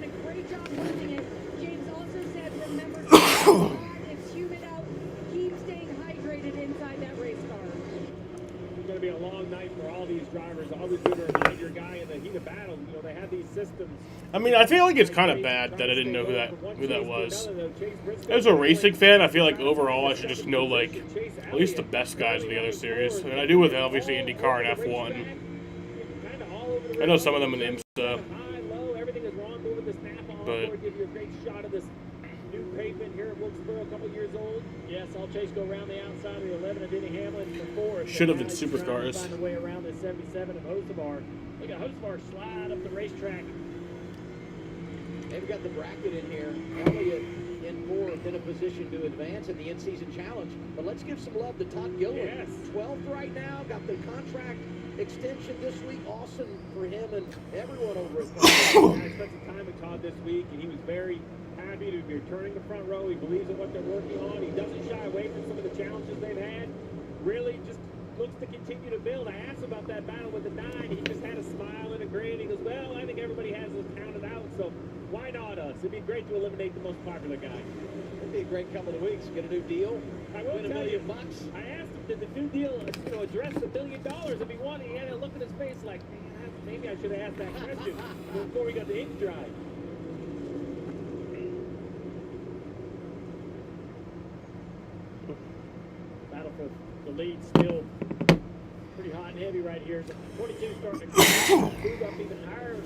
It's humid out. Keep staying hydrated inside that race car. It's going to be a long night for all these drivers. Always good to remind your guy in the heat of battle. You know, they have these systems. I mean, I feel like it's kind of bad that I didn't know who that was. As a racing fan, I feel like overall I should just know, like, at least the best guys of the other series. And I do with obviously IndyCar and F1. I know some of them in the IMSA. But give you a great shot of this new pavement here at Wilkesboro, a couple years old. Yes, I'll Chase go around the outside of the 11 of Denny Hamlin for 4. Should have been supercars. Find a way around the 77 of Hocevar. Look at Hocevar slide up the racetrack. They've got the bracket in here. Elliott in 4th in a position to advance in the in-season challenge. But let's give some love to Todd Gilliland. Yes. 12th right now. Got the contract extension this week. Awesome for him and everyone over at I spent some time with Todd this week, and he was very happy to be returning the front row. He believes in what they're working on. He doesn't shy away from some of the challenges they've had. Really just looks to continue to build. I asked about that battle with the 9. He just had a smile and a grin. He goes, well, I think everybody has us counted out, so why not us? It'd be great to eliminate the most popular guy. It'd be a great couple of weeks. Get a new deal. I will win tell $1 you, million. I asked him, did the new deal, address the $1 million if he wanted? He had a look in his face like, man, maybe I should have asked that question before we got the ink dry. Battle for the lead still pretty hot and heavy right here. The 22 starting to move up even higher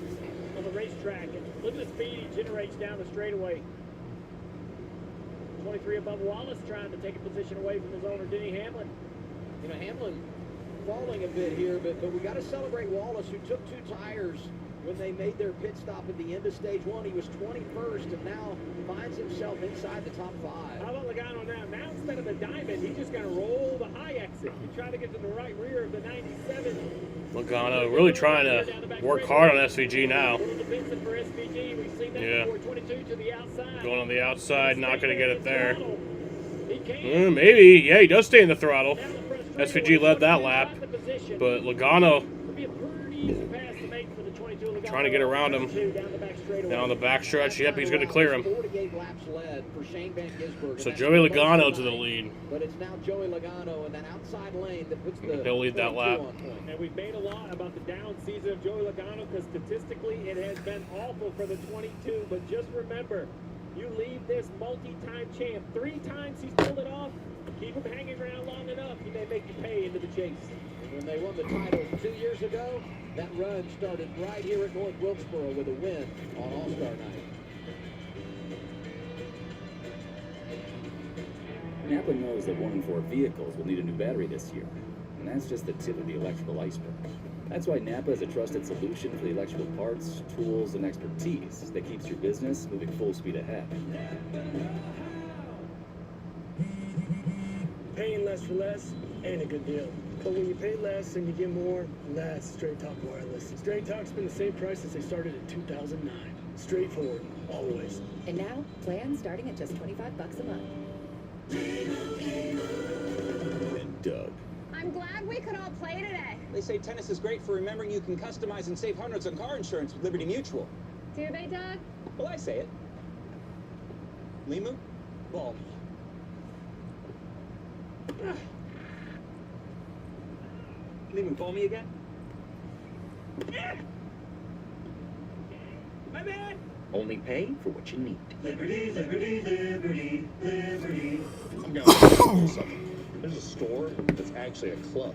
on the racetrack. And look at the speed he generates down the straightaway. 23 above Wallace, trying to take a position away from his owner, Denny Hamlin. You know, Hamlin falling a bit here, but we got to celebrate Wallace, who took 2 tires when they made their pit stop at the end of stage 1. He was 21st and now finds himself inside the top 5. How about Logano now? Now instead of the diamond, he's just going to roll the high exit. He tried to get to the right rear of the 97. Logano really trying to work hard on SVG now. Yeah. Going on the outside, not going to get it there. Maybe. Yeah, he does stay in the throttle. SVG led that lap. But Logano trying to get around him. Now on the backstretch, yep, he's going to clear him. 48 laps led for Shane Van Gisbergen. So Joey Logano to the lead. But it's now Joey Logano in that outside lane that puts the He'll lead that lap. And we've made a lot about the down season of Joey Logano because statistically it has been awful for the 22. But just remember, you leave this multi-time champ 3 times he's pulled it off. Keep him hanging around long enough, he may make you pay into the chase. When they won the title 2 years ago, that run started right here at North Wilkesboro with a win on All-Star Night. Napa knows that 1 in 4 vehicles will need a new battery this year, and that's just the tip of the electrical iceberg. That's why Napa is a trusted solution for the electrical parts, tools, and expertise that keeps your business moving full speed ahead. Paying less for less ain't a good deal. But when you pay less and you get more, that's Straight Talk Wireless. Straight Talk's been the same price since they started in 2009. Straightforward, always. And now, plans starting at just $25 a month. And Doug. I'm glad we could all play today. They say tennis is great for remembering you can customize and save hundreds on car insurance with Liberty Mutual. Do they, Doug? Well, I say it. Limu, ball me. Limu, ball me again. My bad. Only pay for what you need. Liberty, liberty, liberty, liberty. I'm going to something. There's a store that's actually a club.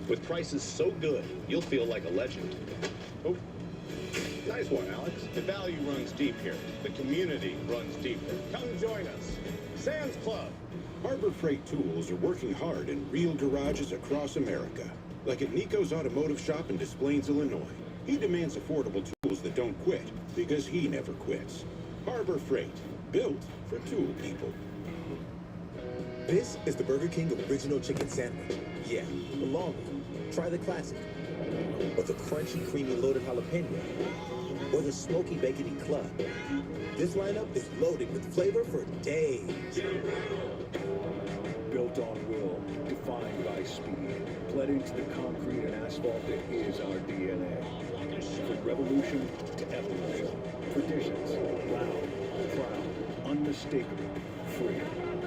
With prices so good, you'll feel like a legend. Oh, nice one, Alex. The value runs deep here. The community runs deeper. Come join us. Sam's Club. Harbor Freight Tools are working hard in real garages across America. Like at Nico's Automotive Shop in Des Plaines, Illinois. He demands affordable tools that don't quit, because he never quits. Harbor Freight, built for tool people. This is the Burger King original chicken sandwich. Yeah, the long one. Try the classic. Or the crunchy, creamy, loaded jalapeno. Or the smoky, bacony club. This lineup is loaded with flavor for days. Built on will, defined by speed, bled into the concrete and asphalt that is our DNA. From revolution to evolution. Traditions, loud, proud, unmistakable, free.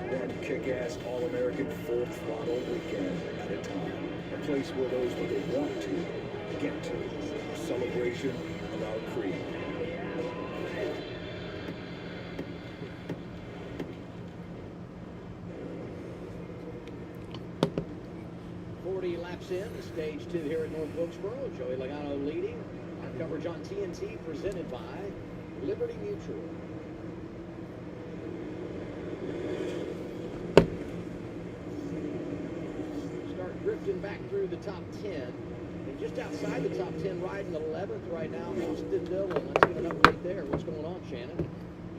Then kick-ass, all-American, full throttle weekend at a time. A place where those that want to, get to. A celebration of our creed. Laps in, stage 2 here at North Wilkesboro. Joey Logano leading. Our coverage on TNT presented by Liberty Mutual. Start drifting back through the top 10. And just outside the top 10, riding 11th right now, Austin Dillon. Let's get an update there. What's going on, Shannon?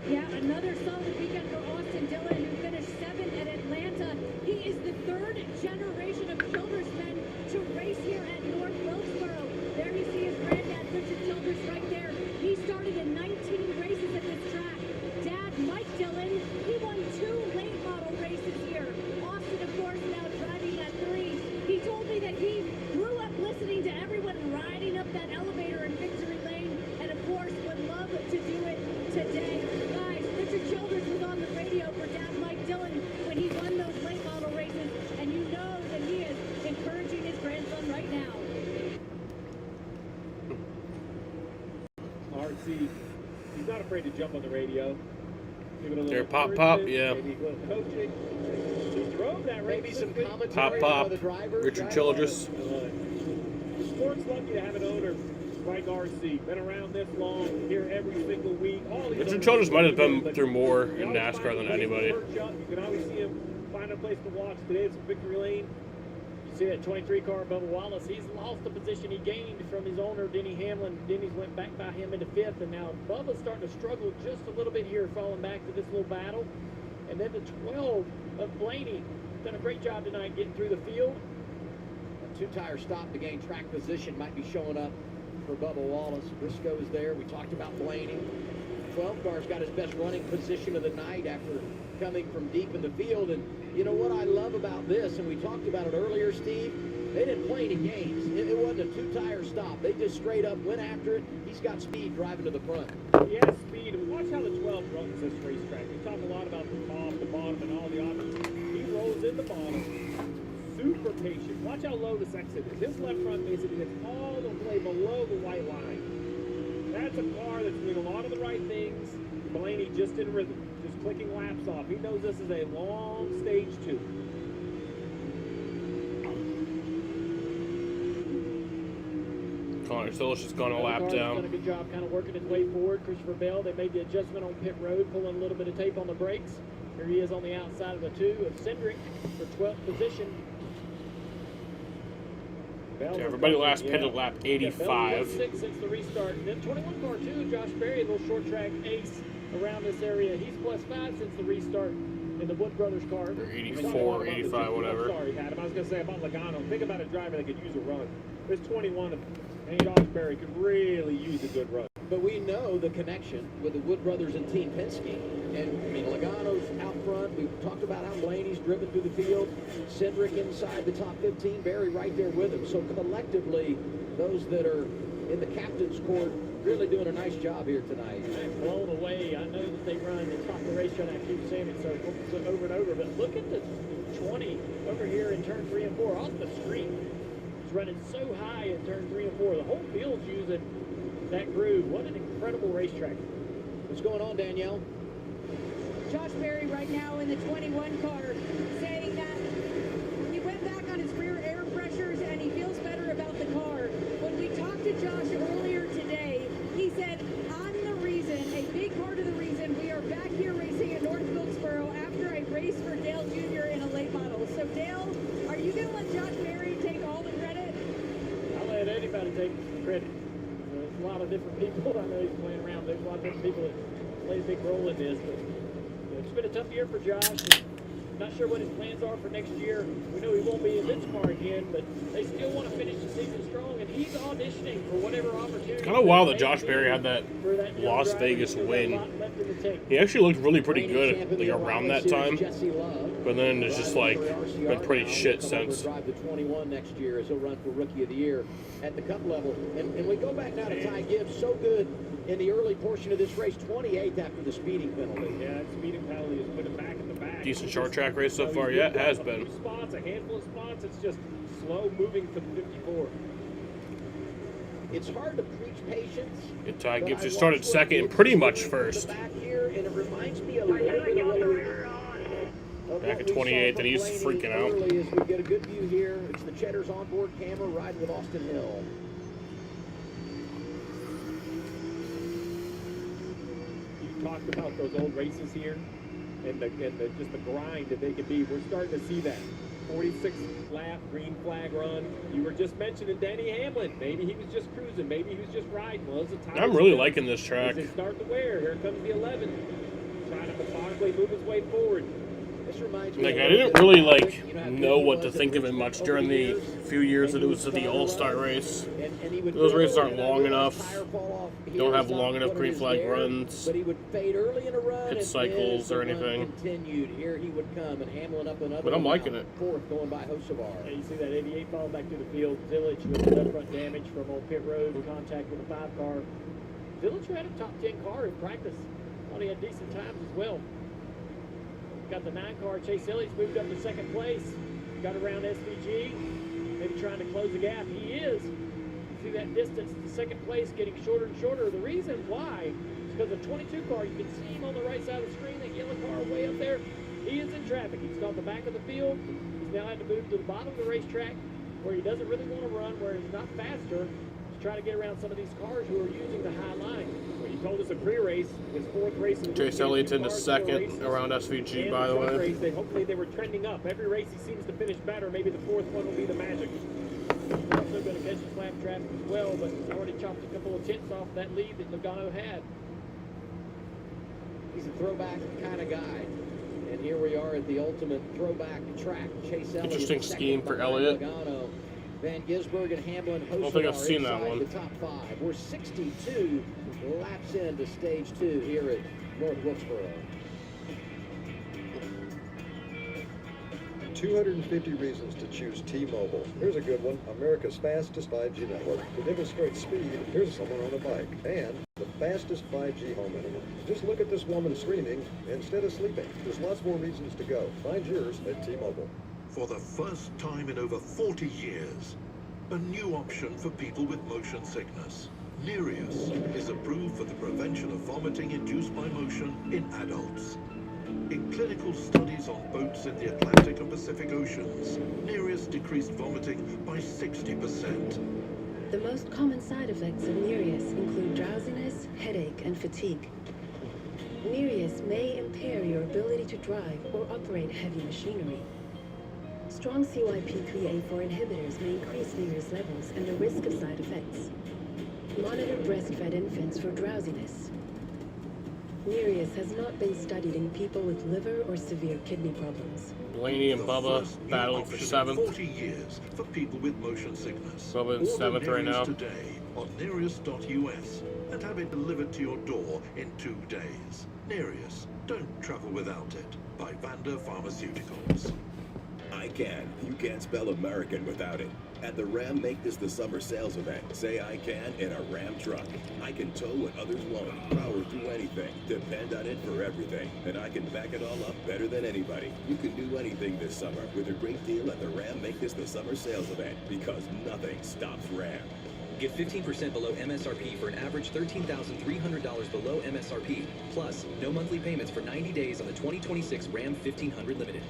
Yeah, another solid weekend for Austin Dillon, who finished 7th at Atlanta. He is the 3rd generation of Childersmen to race here at North Wilkesboro. There you see his granddad, Richard Childers, right there. He started in 19 races at this track. Dad, Mike Dillon, he won 2 late model races here. Austin, of course, now driving that 3. He told me that he grew up listening to everyone riding up that elevator in Victory Lane, and of course would love to do it today. Guys, Richard Childers was on the radio for Dad Mike Dillon when he won those late model races, and you know that he is encouraging his grandson right now. RC, he's not afraid to jump on the radio. Give it a little There, pop, yeah. Maybe a little coaching. He drove that race. Maybe some commentary Pop, by the driver. Richard Childress. Sport's lucky to have an owner like RC. Been around this long, here every single week. All these Richard Childress might have been through more in NASCAR than anybody. You can always see him find a place to watch. Today it's Victory Lane. You see that 23 car, Bubba Wallace. He's lost the position he gained from his owner, Denny Hamlin. Denny's went back by him into 5th, and now Bubba's starting to struggle just a little bit here, falling back to this little battle. And then the 12 of Blaney. Done a great job tonight getting through the field. A 2-tire stop to gain track position might be showing up for Bubba Wallace. Briscoe's there. We talked about Blaney. 12 car's got his best running position of the night after coming from deep in the field. And you know what I love about this, and we talked about it earlier, Steve, they didn't play any games. It wasn't a 2-tire stop. They just straight up went after it. He's got speed driving to the front. He has speed. And watch how the 12 runs this racetrack. We talk a lot about the top, the bottom, and all the options. He rolls in the bottom. Super patient. Watch how low this exit is. His left front basically is all the way below the white line. That's a car that's doing a lot of the right things. Blaney just in rhythm, just clicking laps off. He knows this is a long stage 2. Connor Sillish has gone a lap down. Done a good job kind of working his way forward. Christopher Bell, they made the adjustment on pit road, pulling a little bit of tape on the brakes. Here he is on the outside of the 2 of Cindric for 12th position. Everybody last pit at lap 85. 6 since the restart. Then 21 car 2, Josh Berry, a little short track ace around this area. He's +5 since the restart in the Wood Brothers car. Or 84, 85, whatever. I'm sorry, Adam. I was going to say about Logano. Think about a driver that could use a run. There's 21 of them. And Josh Berry could really use a good run. But we know the connection with the Wood Brothers and Team Penske. And, I mean, Logano's out front. We've talked about how Blaney's driven through the field. Cindric inside the top 15. Berry right there with him. So collectively, those that are in the captain's court, really doing a nice job here tonight. I'm blown away. I know that they run the top of the racetrack. I keep saying it so over and over, but look at the 20 over here in turn 3 and 4 off the street. It's running so high in turn 3 and 4. The whole field's using that groove. What an incredible racetrack. What's going on, Danielle? Josh Berry right now in the 21 car saying that he went back on his rear air pressures and he feels better about the car. When we talked to Josh earlier today, he said, I'm the reason, a big part of the reason we are back here racing at North Wilkesboro after I raced for Dale Jr. in a late model. So Dale, are you going to let Josh Berry take all the credit? I'll let anybody take credit. There's a lot of different people. I know he's playing around. There's a lot of different people that play a big role in this, but it's been a tough year for Josh. Not sure what his plans are for next year. We know he won't be in this car again, but they still want to finish the season strong, and he's auditioning for whatever opportunity. It's kind of wild that Josh Berry had that Las Vegas win. He actually looked really pretty good like around that time, but then it's just like been pretty shit since. Drive the 21 next year as he'll run for Rookie of the Year at the Cup level. And we go back now to Ty Gibbs, so good in the early portion of this race, 28th after the speeding penalty. Yeah, that speeding penalty has put him back in the back. Decent short track race so far. Yeah, it has been. Spots, a handful of spots. It's just slow moving for the 54. It's hard to preach patience. And Ty Gibbs just started second and pretty much first. Back here, and it reminds me a little bit of back at 28th, and he's freaking out. As we get a good view here, it's the Cheddar's onboard camera riding with Austin Hill. You talked about those old races here, and just the grind that they could be. We're starting to see that. 46 lap green flag run. You were just mentioning Danny Hamlin. Maybe he was just cruising. Maybe he was just riding. Well, I'm really liking this track. As they start to wear, here comes the 11. Trying to methodically move his way forward. This reminds me like I didn't really know what to think of it much during the few years that it was at the All-Star race. Those races aren't long enough. Don't have long enough green flag runs, but he would fade early in a run, hit cycles or anything. Continued. Here he would come, and Hamlin up another. But I'm liking it. Fourth going by Hocevar. Yeah, you see that 88 fall back to the field. Zillage with the left front damage from old pit road contact with the 5 car. Zillage had a top 10 car in practice. Thought he had decent times as well. Got the 9 car. Chase Elliott moved up to second place. Got around SVG. Maybe trying to close the gap. He is. See that distance to second place getting shorter and shorter. The reason why is because the 22 car, you can see him on the right side of the screen, that yellow car way up there. He is in traffic. He's got the back of the field. He's now had to move to the bottom of the racetrack where he doesn't really want to run, where he's not faster, to try to get around some of these cars who are using the high line. Well, he told us a pre-race, his 4th race. Chase Elliott's into second around SVG, by the way. Race, hopefully they were trending up. Every race he seems to finish better. Maybe the 4th one will be the magic. He's also going to catch his lap traffic as well, but he's already chopped a couple of tenths off that lead that Logano had. He's a throwback kind of guy. And here we are at the ultimate throwback track. Chase Elliott. Interesting scheme for Elliott. Logano, Van Gisbergen and Hamlin. I don't think I've seen that one. The top 5. We're 62 laps into stage 2 here at North Wilkesboro. 250 reasons to choose T-Mobile. Here's a good one. America's fastest 5G network. To demonstrate speed, here's someone on a bike. And the fastest 5G home internet. Just look at this woman streaming instead of sleeping. There's lots more reasons to go. Find yours at T-Mobile. For the first time in over 40 years, a new option for people with motion sickness. Nereus is approved for the prevention of vomiting induced by motion in adults. In clinical studies on boats in the Atlantic and Pacific Oceans, Nereus decreased vomiting by 60%. The most common side effects of Nereus include drowsiness, headache, and fatigue. Nereus may impair your ability to drive or operate heavy machinery. Strong CYP3A4 inhibitors may increase Nereus levels and the risk of side effects. Monitor breastfed infants for drowsiness. Nereus has not been studied in people with liver or severe kidney problems. Blaney and Bubba battling for 7th. 40 years for people with motion sickness. Bubba in 7th right now. Today on Nereus.us and have it delivered to your door in 2 days. Nereus, don't travel without it. By Vanda Pharmaceuticals. I can. You can't spell American without it. At the Ram Make This the Summer sales event, say I can in a Ram truck. I can tow what others won't, power through anything, depend on it for everything, and I can back it all up better than anybody. You can do anything this summer with a great deal at the Ram Make This the Summer sales event, because nothing stops Ram. Get 15% below MSRP for an average $13,300 below MSRP. Plus, no monthly payments for 90 days on the 2026 Ram 1500 Limited.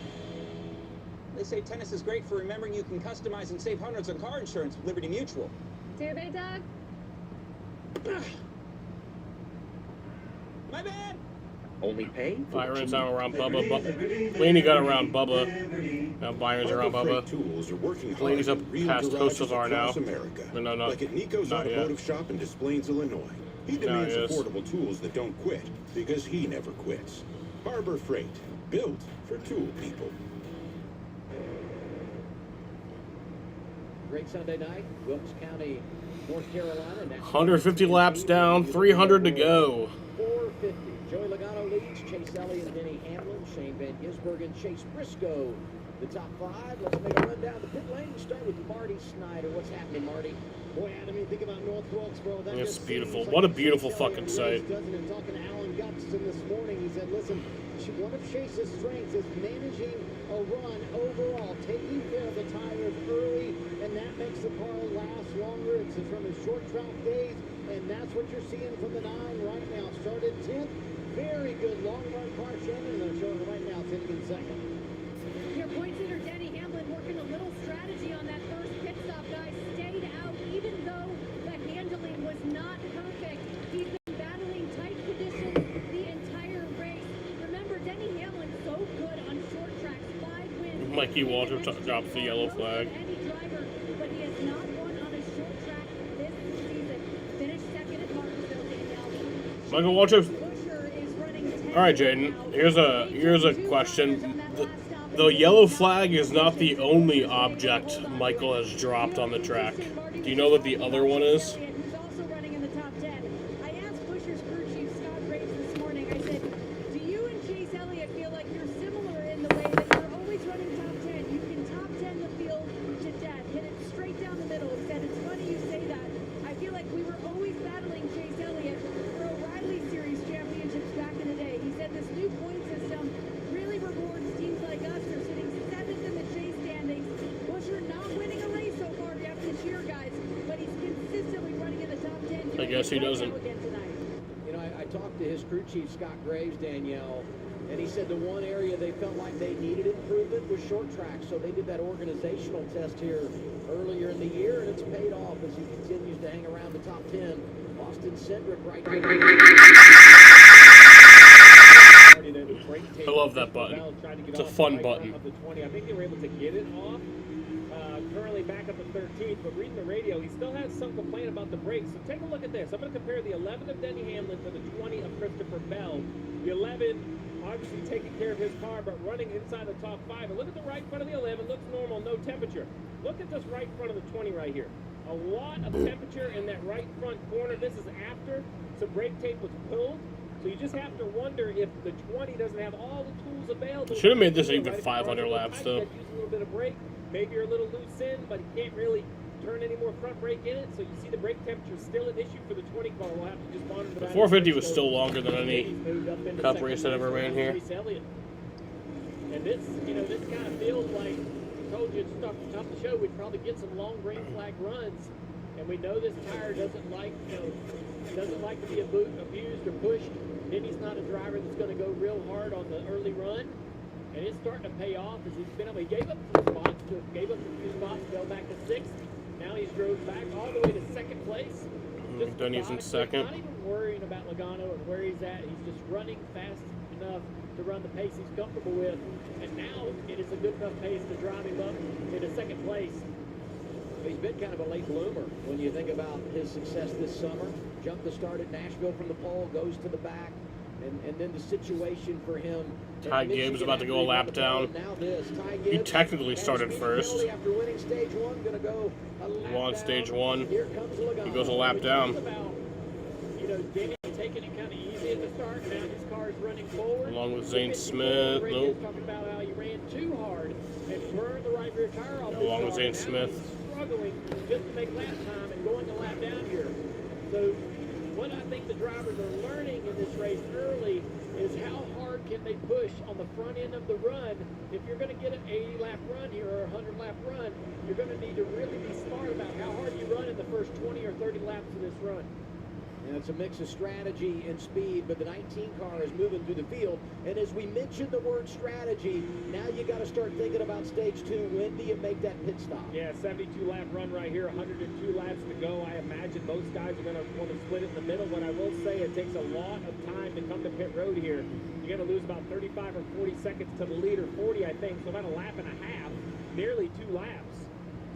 They say tennis is great for remembering you can customize and save hundreds on car insurance with Liberty Mutual. See your big dog? My bad! Only pay? Byron's out around Bubba. Laney got around Bubba. Now Byron's around Bubba. Tools are working hard Laney's up in real past garages Kosovar now. across America. No, not, like at Nico's not Automotive yet. Shop in Des Plaines, Illinois. He demands he is. affordable tools that don't quit, because he never quits. Harbor Freight, built for tool people. Great Sunday night, Wilkes County, North Carolina. 150 laps down, 300 to go. 450. Joey Logano leads. Chase Elliott, Denny Hamlin, Shane Van Gisbergen, Chase Briscoe. The top five. Let's make a run down the pit lane. We start with Marty Snyder. What's happening, Marty? Boy, Adam, you think about North Wilkesboro. That It's just beautiful. seems What a like beautiful Chase fucking Elliott sight. doesn't it? Talking to Alan Gutson this morning, he said, listen, one of Chase's strengths is managing a run overall, taking care of the tires early, and that makes the car last longer. It's from his short track days, and that's what you're seeing from the 9 right now. Started 10th, very good long run car. Shannon, they're showing right now sitting in second. Your point hitter, Denny Hamlin, working a little strategy on that first pit stop, guys. Stayed out, even though the handling was not perfect. He's been battling tight conditions the entire race. Remember, Denny Hamlin so good on short tracks, 5 wins. Mikey Walter drops the yellow flag. Any driver, but he has not won on a short track this season. Finished second at Martinsville, Danielle. Michael Walter. Busher is running 10. All right, Jaden. Here's a question. The yellow flag is not the only object Michael has dropped on the track. Do you know what the other one is? Who's also running in the top 10. I asked Busher's crew chief Scott Graves this morning. I said, do you and Chase Elliott feel like you're similar in the way that you're always running top 10? You can top 10 the field to death, hit it straight down the middle. He said, it's funny you say that. I feel like we were always battling Chase Elliott for O'Reilly Series championships back in the day. He said this new point system really rewards teams like us. They're sitting 7th in the chase standings. Busher not winning a race so far yet this year, guys, but he's consistently running in the top 10. I guess he doesn't. You know, I talked to his crew chief, Scott Graves, Danielle, and he said the one area they felt like they needed improvement was short track. So they did that organizational test here earlier in the year, and it's paid off as he continues to hang around the top 10. Austin Cedric right there. I love that button. It's a fun button. I think they were able to get it off. Currently back up to 13th, but reading the radio, he still has some complaint about the brakes. So take a look at this. I'm going to compare the 11 of Denny Hamlin to the 20 of Christopher Bell. The 11 obviously taking care of his car, but running inside the top 5. And look at the right front of the 11. Looks normal, no temperature. Look at this right front of the 20 right here. A lot of temperature in that right front corner. This is after some brake tape was pulled. So you just have to wonder if the 20 doesn't have all the tools available. Should have made this even 500 laps, though. Use a little bit of brake. Maybe you're a little loose in, but you can't really turn any more front brake in it. So you see the brake temperature is still an issue for the 20 car. We'll have to just monitor The that. 450 was still longer than any cup race that ever ran here. And this, this kind of feels like, I told you at the top of the show, we'd probably get some long green flag runs. And we know this tire doesn't like, doesn't like to be abused or pushed. Denny's not a driver that's going to go real hard on the early run. And it's starting to pay off as he's been able. He gave up some spots, fell back to 6th. Now he's drove back all the way to 2nd place. Denny's in 2nd. Not even worrying about Logano and where he's at. He's just running fast enough to run the pace he's comfortable with. And now it is a good enough pace to drive him up into 2nd place. He's been kind of a late bloomer when you think about his success this summer. Jumped the start at Nashville from the pole, goes to the back, and then the situation for him. Ty Gibbs about to go a lap down. He technically started first. After winning stage 1, gonna go he won stage 1. He goes a lap down. Denny taking it kind of easy at the start. Now his car is running forward. Along with Zane Smith. Nope. Talking about how he ran too hard and burn the right rear tire off. Along with Zane Now Smith. he's struggling just to make lap time and going a lap down here. So what I think the drivers are learning in this race early is how hard can they push on the front end of the run. If you're going to get an 80-lap run here or a 100-lap run, you're going to need to really be smart about how hard you run in the first 20 or 30 laps of this run. And it's a mix of strategy and speed, but the 19 car is moving through the field. And as we mentioned the word strategy, now you got to start thinking about stage 2. When do you make that pit stop? Yeah, 72-lap run right here, 102 laps to go. I imagine most guys are going to want to split it in the middle, but I will say it takes a lot of time to come to pit road here. You're going to lose about 35 or 40 seconds to the leader, 40 I think, so about a lap and a half, nearly 2 laps.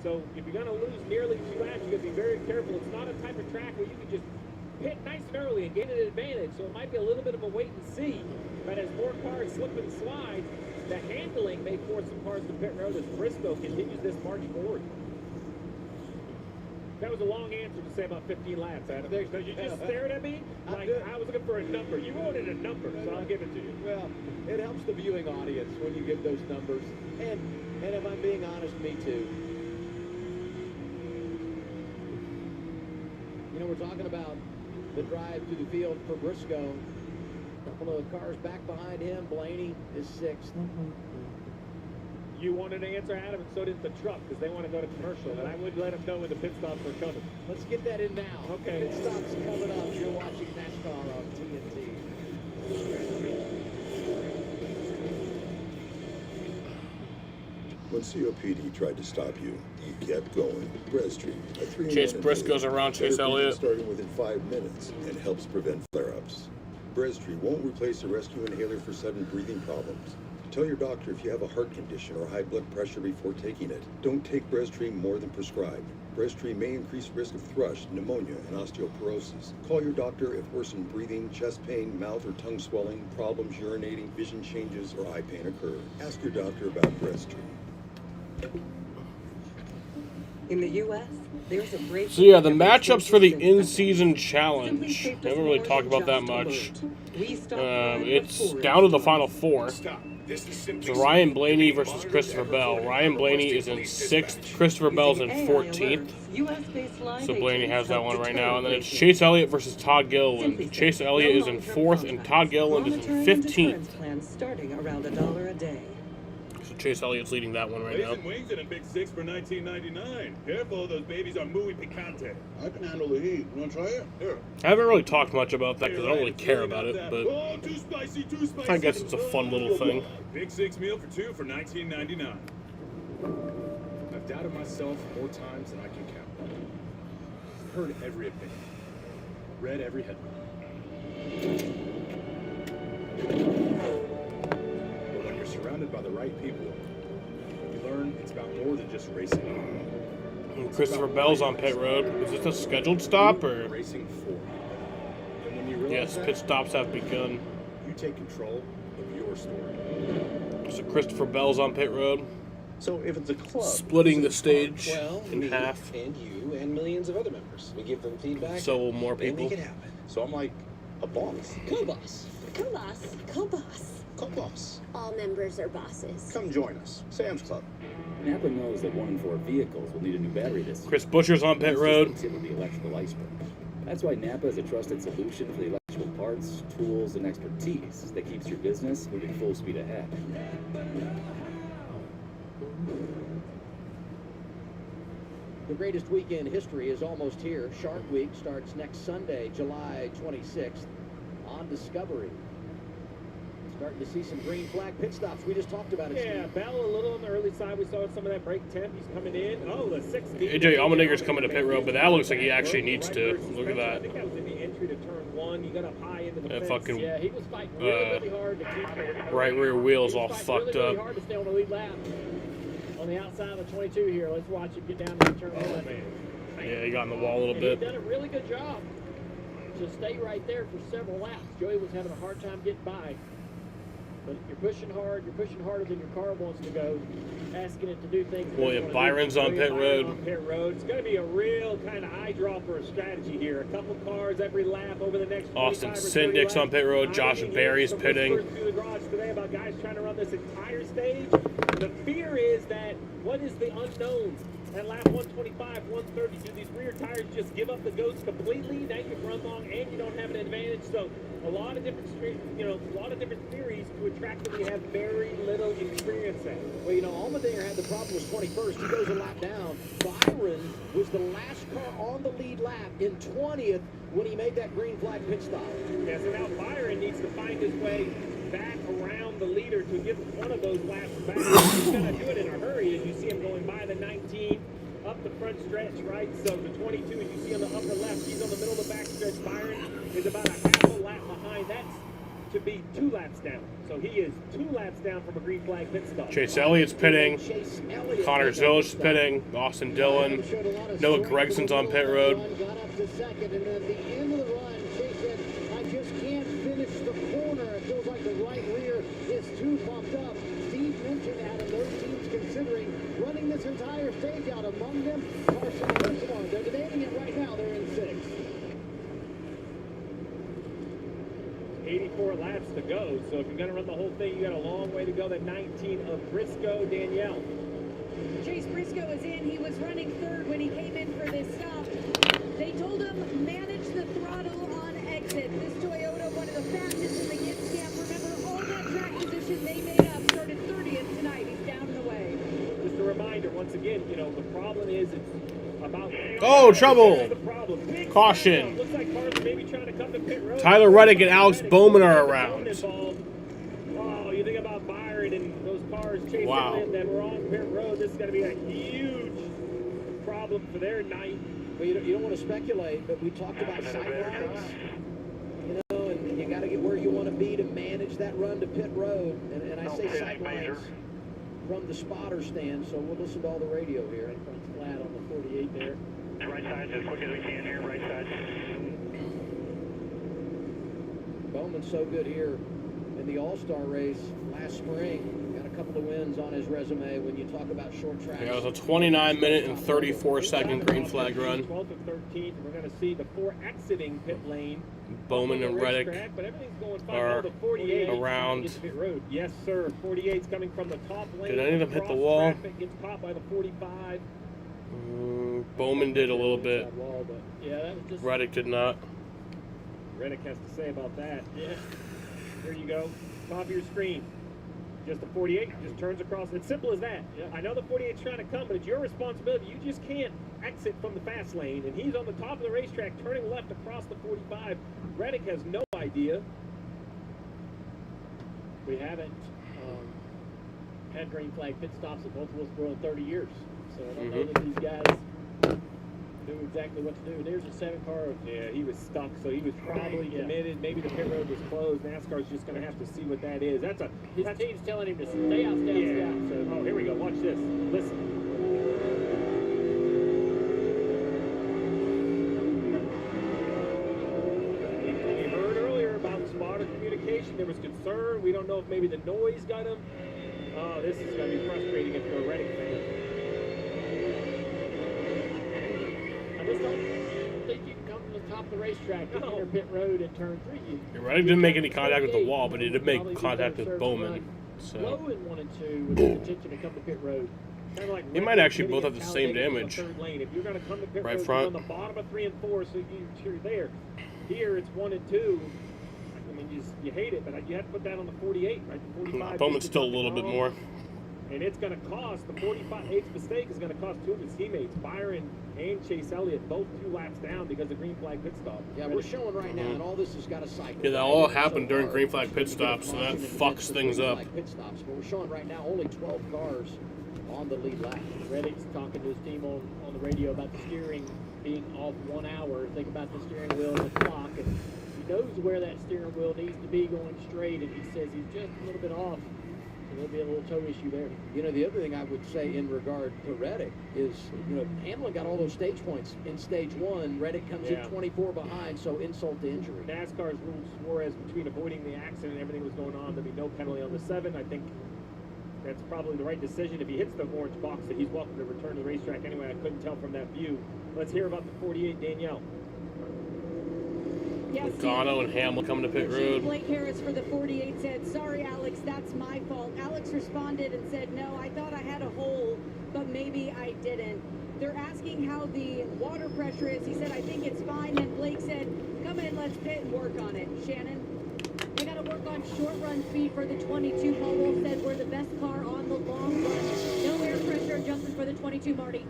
So if you're going to lose nearly 2 laps, you got to be very careful. It's not a type of track where you can just pit nice and early and gain an advantage, so it might be a little bit of a wait and see. But as more cars slip and slide, the handling may force some cars to pit road as Briscoe continues this march forward. That was a long answer to say about 15 laps, Adam. Because you just stared at me like I was looking for a number. You wanted a number, so I'll give it to you. Well, it helps the viewing audience when you give those numbers. And if I'm being honest, me too. You know, we're talking about the drive to the field for Briscoe. A couple of cars back behind him. Blaney is 6th. You wanted an answer, Adam, and so did the truck, because they want to go to commercial, and I would let them know when the pit stops are coming. Let's get that in now. Okay. Pit stops coming up. You're watching NASCAR on TNT. When COPD tried to stop you, you kept going. Breastream, a 3-in-1 Chase Briscoe's around Chase better Elliott. starting within 5 minutes and helps prevent flare-ups. Breastream won't replace a rescue inhaler for sudden breathing problems. Tell your doctor if you have a heart condition or high blood pressure before taking it. Don't take Breastream more than prescribed. Breastream may increase risk of thrush, pneumonia, and osteoporosis. Call your doctor if worsened breathing, chest pain, mouth or tongue swelling, problems urinating, vision changes, or eye pain occur. Ask your doctor about Breastream. In the U.S., there's a great... So yeah, the matchups for the in-season challenge. I haven't really talked about that much. It's down to the final 4. So Ryan Blaney versus Christopher Bell. Ryan Blaney is in 6th. Christopher Bell's in 14th. So Blaney has that one right now. And then it's Chase Elliott versus Todd Gilliland. Chase Elliott is in 4th, and Todd Gilliland is in 15th. Starting around $1 a day. So Chase Elliott's leading that one right now. Wings in a big 6 for $19.99. Careful, those babies are muy picante. I can handle the heat. You want to try it? Here. I haven't really talked much about that because I don't really care about it, but Oh, too spicy, too spicy. I guess it's a fun little thing. Big 6 meal for 2 for $19.99. I've doubted myself more times than I can count. Heard every opinion. Read every headline. But when you're surrounded by the right people, you learn it's about more than just racing. And Christopher Bell's on pit road. Is this a scheduled stop or? Racing for. And when you realize Yes, pit stops have begun. you take control of your story. So Christopher Bell's on pit road. So if it's a club, Splitting the stage in me half. and you and millions of other members, we give them feedback. So will more they people. make it happen. So I'm like a boss, co-boss, Co-boss. Co-boss. co-boss. All members are bosses. Come join us, Sam's Club. Napa knows that 1 in 4 vehicles will need a new battery this year. Chris Buescher's on pit That's road. just the tip of the electrical iceberg. That's why Napa is a trusted solution for the electrical parts, tools, and expertise that keeps your business moving full speed ahead. The greatest weekend in history is almost here. Shark Week starts next Sunday, July 26th, on Discovery. Starting to see some green flag pit stops. We just talked about it. Yeah, Steve. Bell a little on the early side. We saw some of that brake temp. He's coming in. Oh, the 6th. AJ Allmendigger's coming to pit road, but that looks like he actually needs to. Look at I that. think that was in the entry to turn 1. You got up high into the That fence. fucking, Yeah, he was fighting really hard to keep right rear wheel's He all was fighting fucked really up. hard to stay on the lead lap. On the outside of the 22 here. Let's watch it get down to turn 1. Yeah, he got in the wall a little And bit. He's done a really good job to stay right there for several laps. Joey was having a hard time getting by. But you're pushing hard. You're pushing harder than your car wants to go. Asking it to do things. William Byron's on pit road. On pit road. It's going to be a real kind of eye dropper of strategy here. A couple cars every lap over the next. Austin Sindik's on pit road. Josh Berry's pitting. Through the garage today. about guys trying to run this entire stage. The fear is that what is the unknown? At lap 125, 130, do these rear tires just give up the ghost completely? Now you can run long and you don't have an advantage. So a lot of different, a lot of different theories to a track that we have very little experience at. Well, Allmendinger had the problem was 21st. He goes a lap down. Byron was the last car on the lead lap in 20th when he made that green flag pit stop. Yeah, so now Byron needs to find his way back around the leader to give one of those laps back. He's going to do it in a hurry as you see him going by the 19 up the front stretch, right? So the 22, as you see on the upper left, he's on the middle of the back stretch. Byron is about a half a lap behind. That's to be 2 laps down. So he is 2 laps down from a green flag pit stop. Chase Elliott's pitting. Connor Zill's pitting. Austin Dillon. Noah Gregson's on pit road. Got up to second, and at the end of the run, Chase said, I just can't finish the corner. It feels like the right rear is too pumped up. Steve mentioned Adam, those teams considering running this entire stage out. Among them, Carson and Wilkesboro. They're debating it right now. They're in 6th. 84 laps to go, so if you're going to run the whole thing, you got a long way to go. The 19 of Briscoe, Danielle. Chase Briscoe is in. He was running 3rd when he came in for this stop. They told him manage the throttle on exit. This Toyota, one of the fastest in the Gibbs camp. Remember, all that track position they made up started 30th tonight. He's down and away. Just a reminder, once again, the problem is it's about... Oh, trouble! Caution. Looks like cars are maybe trying to come to pit road. Tyler Reddick and Alex Bowman are around. Oh, you think about Byron and those cars chasing in that were on pit road. This is going to be a huge problem for their night. Well, you don't want to speculate, but we talked about sidelines. And you got to get where you want to be to manage that run to pit road. And I say sidelines from the spotter stand, so we'll listen to all the radio here. Right front flat on the 48 there. Right side as quick as we can here, right side. Bowman's so good here in the All-Star race last spring. Got a couple of wins on his resume when you talk about short tracks. Yeah, it was a 29-minute and 34-second green flag run. 12th and 13th, we're going to see the 4 exiting pit lane. Bowman and Reddick but everything's going fine. are the 48 around. Pit road. Yes, sir. 48's coming from the top lane. Did any of them hit the wall? Traffic gets caught by the 45. Bowman did a little bit. Wall, but yeah, that was just... Reddick did not. Reddick has to say about that. Yeah. Here you go. Top of your screen. Just the 48 just turns across. It's simple as that. Yeah. I know the 48's trying to come, but it's your responsibility. You just can't exit from the fast lane. And he's on the top of the racetrack turning left across the 45. Reddick has no idea. We haven't had green flag pit stops at both Wilkesboro in 30 years. So I don't know that these guys knew exactly what to do. There's a 7 car. Yeah, he was stuck, so he was probably committed. Maybe the pit road was closed. NASCAR's just going to have to see what that is. His team's telling him to stay out, stay out. So, oh, here we go. Watch this. Listen. We heard earlier about spotter communication. There was concern. We don't know if maybe the noise got him. Oh, this is going to be frustrating if you're a Reddick fan. I just don't think you can come to the top of the racetrack and enter pit road and turn 3. Reddick didn't make any contact with the wall, but he did make contact with Bowman. Low in 1 and 2 with his intention to come to pit road. Kind of like They might actually both have the same damage. Third lane. If you're going to come to pit right road, front. you're on the bottom of 3 and 4, so you're there. Here it's 1 and 2. I mean, you hate it, but you have to put that on the 48, right? The 45. Bowman's still a little bit more. And it's going to cost, the 48th mistake is going to cost 2 of his teammates, Byron and Chase Elliott, both 2 laps down because of green flag pit stop. Yeah, we're showing right now, and all this has got a cycle. Yeah, that all happened during green flag pit stops, so that fucks things up. Pit stops, but we're showing right now only 12 cars on the lead lap. Reddick's talking to his team on the radio about the steering being off 1 hour. Think about the steering wheel and the clock, and he knows where that steering wheel needs to be going straight, and he says he's just a little bit off. There'll be a little toe issue there. The other thing I would say in regard to Reddick is, Hamlin got all those stage points in stage 1. Reddick comes in 24 behind, so insult to injury. NASCAR's rules swore as between avoiding the accident and everything was going on, there'd be no penalty on the 7. I think that's probably the right decision. If he hits the orange box, that he's welcome to return to the racetrack anyway. I couldn't tell from that view. Let's hear about the 48, Danielle. Yes, Logano and Hamlin coming to pit road. Blake Harris for the 48 said, "Sorry, Alex, that's my fault." Alex responded and said, "No, I thought I had a hole, but maybe I didn't." They're asking how the water pressure is. He said, "I think it's fine." And Blake said, "Come in, let's pit and work on it." Shannon? We got to work on short run speed for the 22. Paul said we're the best car on the long run. No air pressure adjustment for the 22, Marty.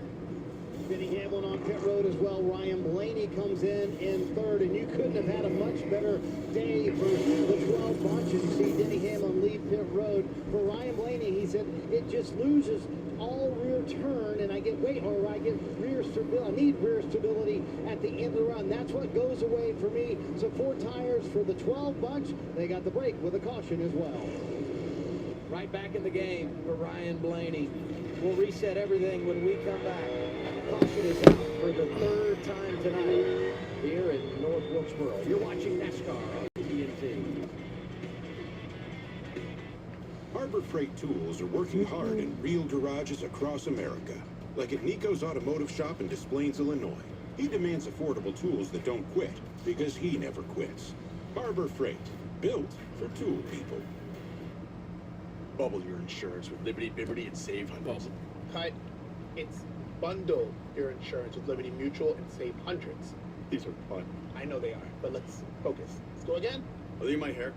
Denny Hamlin on pit road as well. Ryan Blaney comes in third, and you couldn't have had a much better day for the 12 bunches. You see Denny Hamlin leave pit road. For Ryan Blaney, he said, it just loses all rear turn, and I get rear stability. I need rear stability at the end of the run. That's what goes away for me. So 4 tires for the 12 bunch. They got the break with a caution as well. Right back in the game for Ryan Blaney. We'll reset everything when we come back. Caution is out for the 3rd time tonight here in North Wilkesboro. You're watching NASCAR on TNT. Harbor Freight Tools are working hard in real garages across America, like at Nico's Automotive Shop in Des Plaines, Illinois. He demands affordable tools that don't quit, because he never quits. Harbor Freight, built for tool people. Bubble your insurance with Liberty, Biberty, and save hundreds. Cut. It's bundle your insurance with Liberty Mutual and save hundreds. These are fun. I know they are, but let's focus. Let's go again. I'll leave my hair.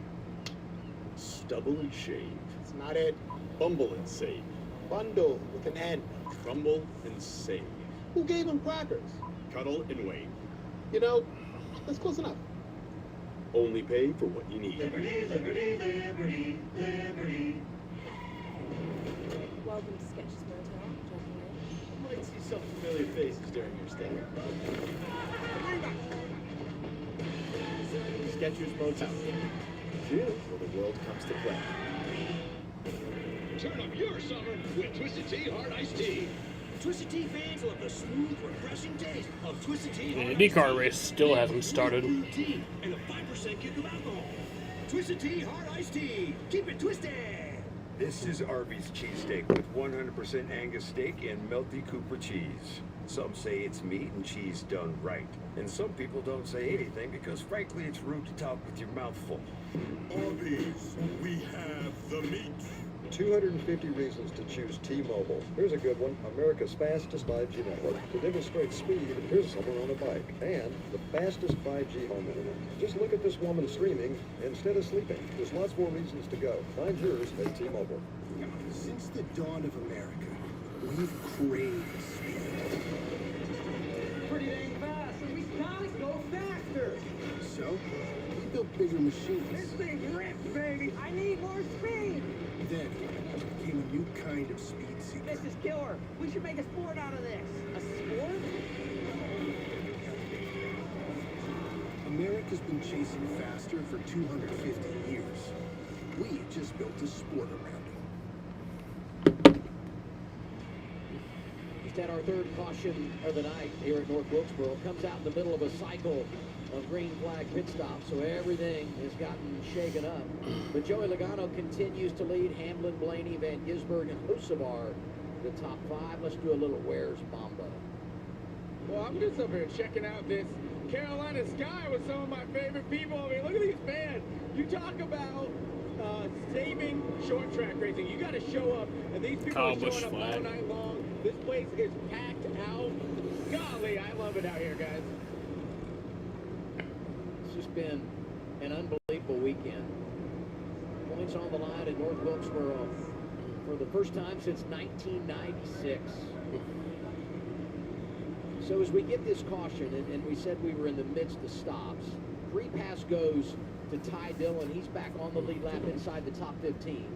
Stubble and shave. It's not it. Bumble and save. Bundle with an N. Crumble and save. Who gave them crackers? Cuddle and wave. You know, that's close enough. Only pay for what you need. Liberty, liberty, liberty, liberty. Welcome to Sketches Motel. I might see some familiar faces during your stay. Sketchers Motel. Cheers where the world comes to play. Turn up your summer with Twisted Tea Hard Iced Tea. Twisted Tea fans love the smooth, refreshing taste of Twisted Tea The Hard IndyCar race still hasn't started. tea and a 5% kick of alcohol. Twisted Tea Hard Iced Tea. Keep it twisted. This is Arby's cheesesteak with 100% Angus steak and melty Cooper cheese. Some say it's meat and cheese done right. And some people don't say anything because frankly it's rude to talk with your mouth full. Arby's, we have the meat. 250 reasons to choose T-Mobile. Here's a good one. America's fastest 5G network. To demonstrate speed, here's someone on a bike. And the fastest 5G home internet. Just look at this woman streaming instead of sleeping. There's lots more reasons to go. Find yours at T-Mobile. Since the dawn of America, we've craved speed. Pretty dang fast, and we gotta go faster. So, we built bigger machines. This thing rips, baby. I need more speed. Then came a new kind of speed seeker. This is killer. We should make a sport out of this. A sport? America's been chasing faster for 250 years. We just built a sport around it. Just had our 3rd caution of the night here at North Wilkesboro. Comes out in the middle of a cycle of green flag pit stop, so everything has gotten shaken up. But Joey Logano continues to lead. Hamlin, Blaney, Van Gisbergen, and Hocevar the top 5. Let's do a little Where's Bomba. Well, I'm just over here checking out this Carolina sky with some of my favorite people. I mean, look at these fans. You talk about saving short track racing. You got to show up, and these people are showing up all night long. This place is packed out. Golly, I love it out here, guys. It's just been an unbelievable weekend. Points on the line in North Wilkesboro for the first time since 1996. So as we get this caution, and we said we were in the midst of stops, free pass goes to Ty Dillon. He's back on the lead lap inside the top 15.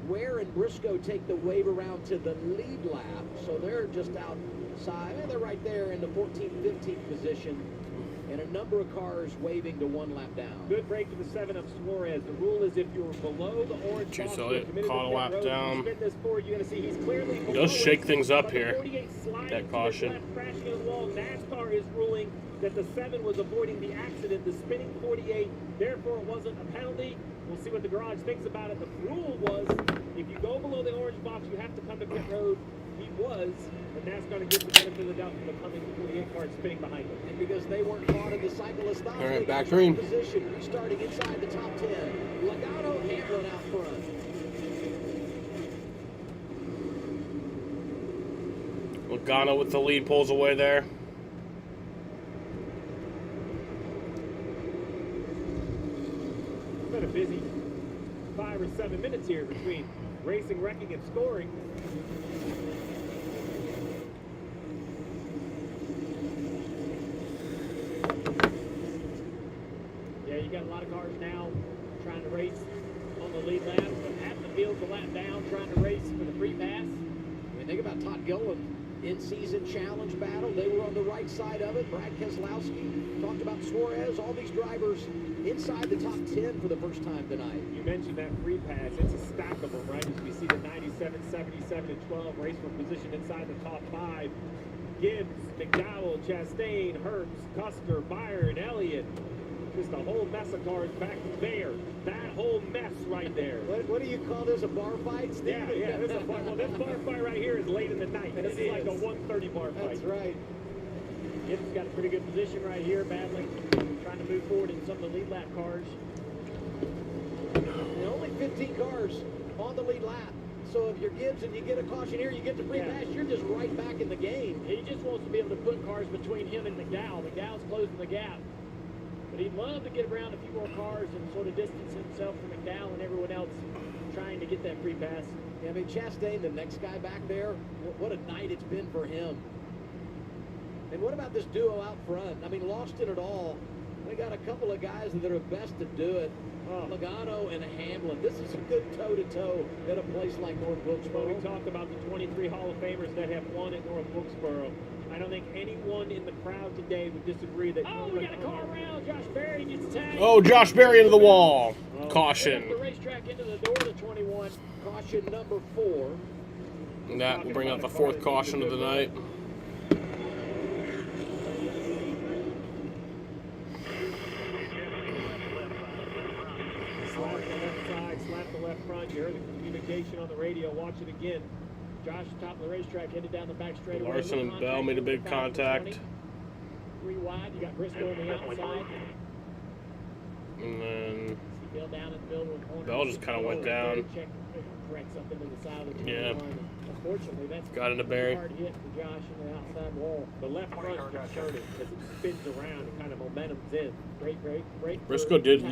Ware and Briscoe take the wave around to the lead lap, so they're just outside. They're right there in the 14th, 15th position. And a number of cars waving to 1 lap down. Good break for the 7 of Suarez. The rule is if you're below the orange box, caught a lap down. Spin this forward, you're going to see he's clearly below. Does shake things up But here. 48 slides That to his caution. left, crashing into the wall. NASCAR is ruling that the 7 was avoiding the accident. The spinning 48, therefore it wasn't a penalty. We'll see what the garage thinks about it. The rule was If you go below the orange box, you have to come to pit road. He was, and that's going to give the benefit of the doubt for the coming 48 cars spinning behind him. And because they weren't caught in the cycle of stops, All right, they back got green. position, restarting inside the top 10. Logano, Hamlin out front. Logano with the lead, pulls away there. It's been a busy 5 or 7 minutes here between racing, wrecking, and scoring. Yeah, you got a lot of cars now trying to race on the lead lap, but at the field's a lap down, trying to race for the free pass. I mean, think about Todd Gilliland. In-season challenge battle. They were on the right side of it. Brad Keselowski talked about Suarez. All these drivers inside the top 10 for the first time tonight. You mentioned that free pass. It's a stack of them, right? As we see the 97, 77, and 12 race for position inside the top 5. Gibbs, McDowell, Chastain, Herbst, Custer, Byron, Elliott. Just a whole mess of cars back there. That whole mess right there. What do you call this, a bar fight, Steve? Yeah, this is a bar. Well, this bar fight right here is late in the night. This is like a 1:30 bar fight. That's right. Gibbs got a pretty good position right here, battling, trying to move forward in some of the lead lap cars. And only 15 cars on the lead lap. So if you're Gibbs and you get a caution here, you get the free pass, you're just right back in the game. He just wants to be able to put cars between him and McDowell. McDowell's closing the gap. But he'd love to get around a few more cars and sort of distance himself from McDowell and everyone else trying to get that free pass. Yeah, I mean, Chastain, the next guy back there, what a night it's been for him. And what about this duo out front? I mean, lost in it all. They got a couple of guys that are best to do it. Logano and Hamlin. This is a good toe-to-toe at a place like North Wilkesboro. We talked about the 23 Hall of Famers that have won at North Wilkesboro. I don't think anyone in the crowd today would disagree that. Oh, we got a car around. Josh Berry gets tagged. Oh, Josh Berry into the wall. Caution. The racetrack into the door to 21. Caution number 4. And that will bring out the 4th caution of the night. Slap the left side, slap the left front. You heard the communication on the radio. Watch it again. Josh, top of the racetrack, headed down the back straightaway. Larson and Bell made a big contact. 3 wide. You got Briscoe on the outside. And then Bell down in the middle of the corner. Bell just kind of went down. Correct something to the side of the Yeah. Unfortunately, that's got into Barry. hard hit for Josh in the outside wall. The left front got started as it spins around and kind of momentum's in. Great. Briscoe did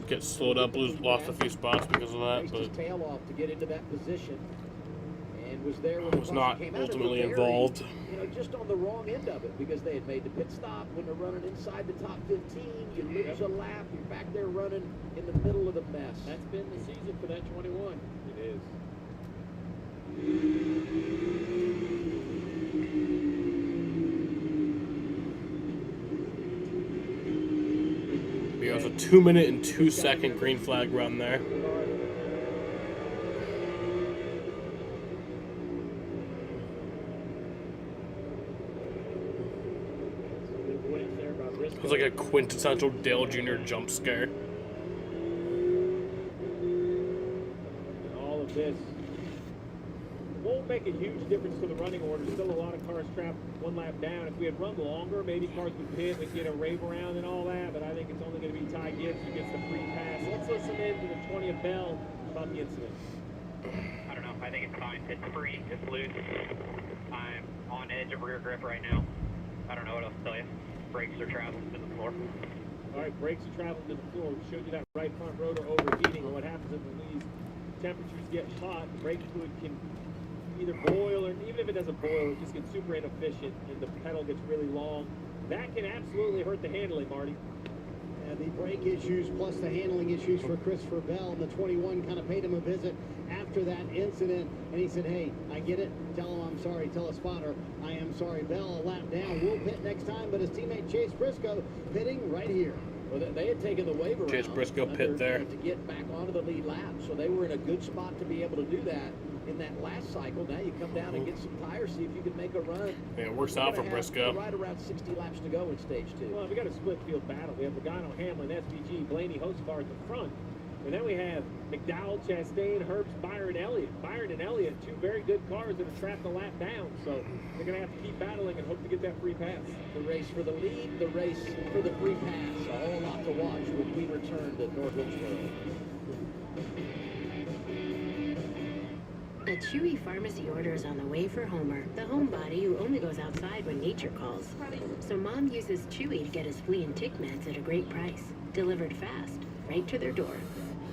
get slowed up, lost a few spots because of that, Raced but his tail off to get into that position. And was there when the was caution not came out. ultimately And Barry, involved. You know, just on the wrong end of it because they had made the pit stop when they're running inside the top 15. You lose a lap, you're back there running in the middle of the mess. That's been the season for that 21. It is. it was a 2-minute and 2-second green flag run there. It was like a quintessential Dale Jr. jump scare. All of this won't make a huge difference to the running order. Still a lot of cars trapped 1 lap down. If we had run longer, maybe cars would pit, we'd get a rave around and all that, but I think it's only going to be Ty Gibbs who gets the free pass. Let's listen in to the 20th bell about the incident. I don't know. I think it's fine. It's free. It's loose. I'm on edge of rear grip right now. I don't know what else to tell you. Brakes are traveling to the floor. All right, brakes are traveling to the floor. We showed you that right front rotor overheating. And what happens is when these temperatures get hot, the brake fluid can either boil, or even if it doesn't boil, it just gets super inefficient and the pedal gets really long. That can absolutely hurt the handling, Marty. And the brake issues plus the handling issues for Christopher Bell. And the 21 kind of paid him a visit after that incident. And he said, hey, I get it. Tell him I'm sorry. Tell a spotter I am sorry. Bell a lap down. Will pit next time. But his teammate Chase Briscoe pitting right here. Well, they had taken the waiver Chase round Briscoe pit there to get back onto the lead lap. So they were in a good spot to be able to do that in that last cycle. Now you come down and get some tires, see if you can make a run. Yeah, it works out for Briscoe. Right around 60 laps to go in stage 2. Well, we got a split field battle. We have Logano, Hamlin, SVG, Blaney, Hocevar at the front. And then we have McDowell, Chastain, Herbst, Byron, Elliott. Byron and Elliott, two very good cars that have trapped the lap down. So they're going to have to keep battling and hope to get that free pass. The race for the lead, the race for the free pass. A whole lot to watch when we return to North Wilkesboro. A Chewy pharmacy order is on the way for Homer, the homebody who only goes outside when nature calls. So Mom uses Chewy to get his flea and tick meds at a great price, delivered fast, right to their door.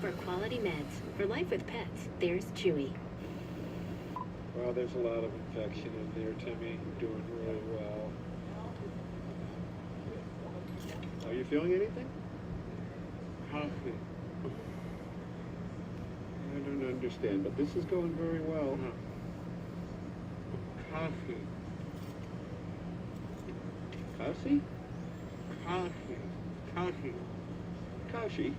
For quality meds, for life with pets, there's Chewy. Well, there's a lot of infection in there, Timmy. Doing really well. Are you feeling anything? Coffee. I don't understand, but this is going very well. Coffee. Kashi? Kashi. Kashi. Kashi?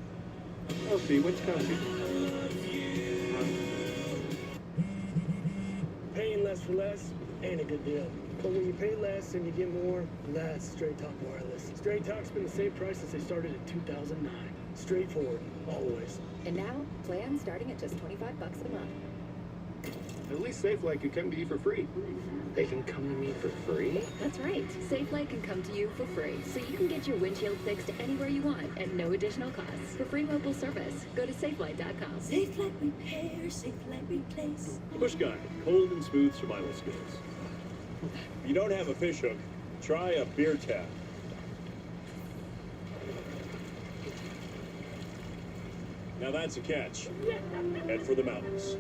Kashi, what's Kashi? Paying less for less ain't a good deal. But when you pay less and you get more, that's Straight Talk Wireless. Straight Talk's been the same price since they started in 2009. Straightforward, always. And now, plans starting at just $25 a month. At least SafeLight could come to you for free. They can come to me for free? That's right. SafeLight can come to you for free, so you can get your windshield fixed anywhere you want at no additional cost. For free local service, go to SafeLight.com. SafeLight Repair, SafeLight Replace. Push Guy, cold and smooth survival skills. If you don't have a fish hook, try a beer tap. Now that's a catch. Head for the mountains.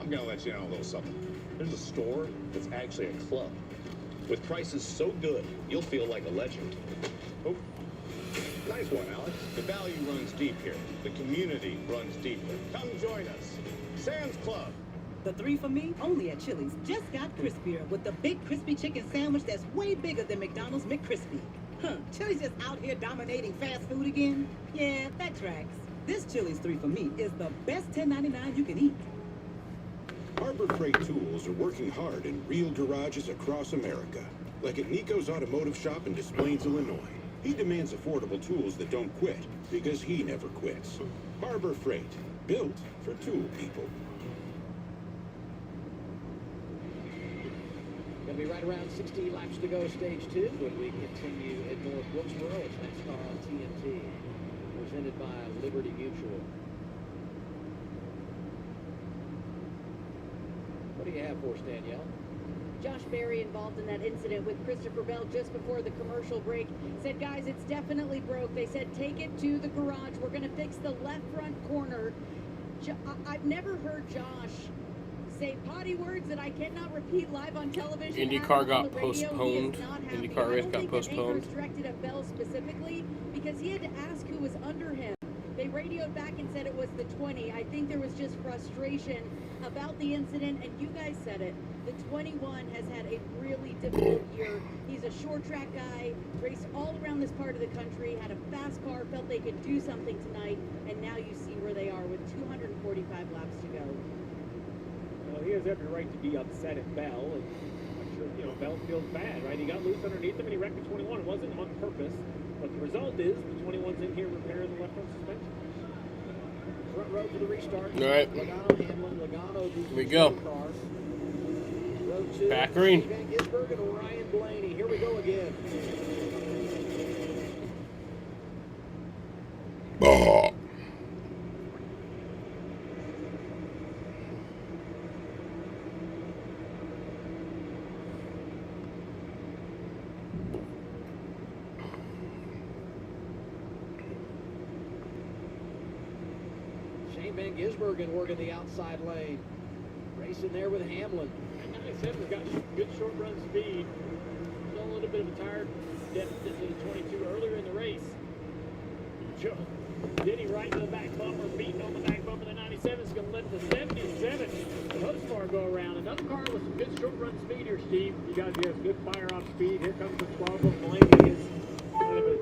I'm gonna let you know a little something. There's a store that's actually a club. With prices so good, you'll feel like a legend. Oh, nice one, Alex. The value runs deep here. The community runs deeper. Come join us. Sam's Club. The 3 for me, only at Chili's, just got crispier with the big crispy chicken sandwich that's way bigger than McDonald's McCrispy. Huh, Chili's just out here dominating fast food again? Yeah, that tracks. This Chili's 3 for me is the best $10.99 you can eat. Harbor Freight Tools are working hard in real garages across America, like at Nico's Automotive Shop in Des Plaines, Illinois. He demands affordable tools that don't quit, because he never quits. Harbor Freight, built for tool people. Gonna be right around 60 laps to go, stage 2, when we continue at North Wilkesboro. It's Nascar on TNT, presented by Liberty Mutual. What do you have for us, Danielle? Josh Berry, involved in that incident with Christopher Bell just before the commercial break, said, guys, it's definitely broke. They said, take it to the garage. We're going to fix the left front corner. I've never heard Josh say potty words that I cannot repeat live on television. IndyCar got postponed. IndyCar race got postponed. Directed at Bell specifically because he had to ask who was under him. They radioed back and said it was the 20. I think there was just frustration about the incident, and you guys said it. The 21 has had a really difficult year. He's a short track guy, raced all around this part of the country, had a fast car, felt they could do something tonight, and now you see where they are with 245 laps to go. Well, he has every right to be upset at Bell, and I'm sure, Bell feels bad, right? He got loose underneath him, and he wrecked the 21. It wasn't on purpose. But the result is the 21's in here repairing the left front suspension. Front row for the restart. All right. Logano, Hamlin, Logano. Here we go. Row 2. Back green. Van Gisbergen and Ryan Blaney. Here we go again. Van Gisbergen working the outside lane. Racing there with Hamlin. And 97's got good short run speed. There's a little bit of a tire deficit to the 22 earlier in the race. Denny right to the back bumper, beating on the back bumper. The 97 is going to let the 77 post-car go around. Another car with some good short run speed here, Steve. You guys have good fire off speed. Here comes the 12 of Blaney. Is kind of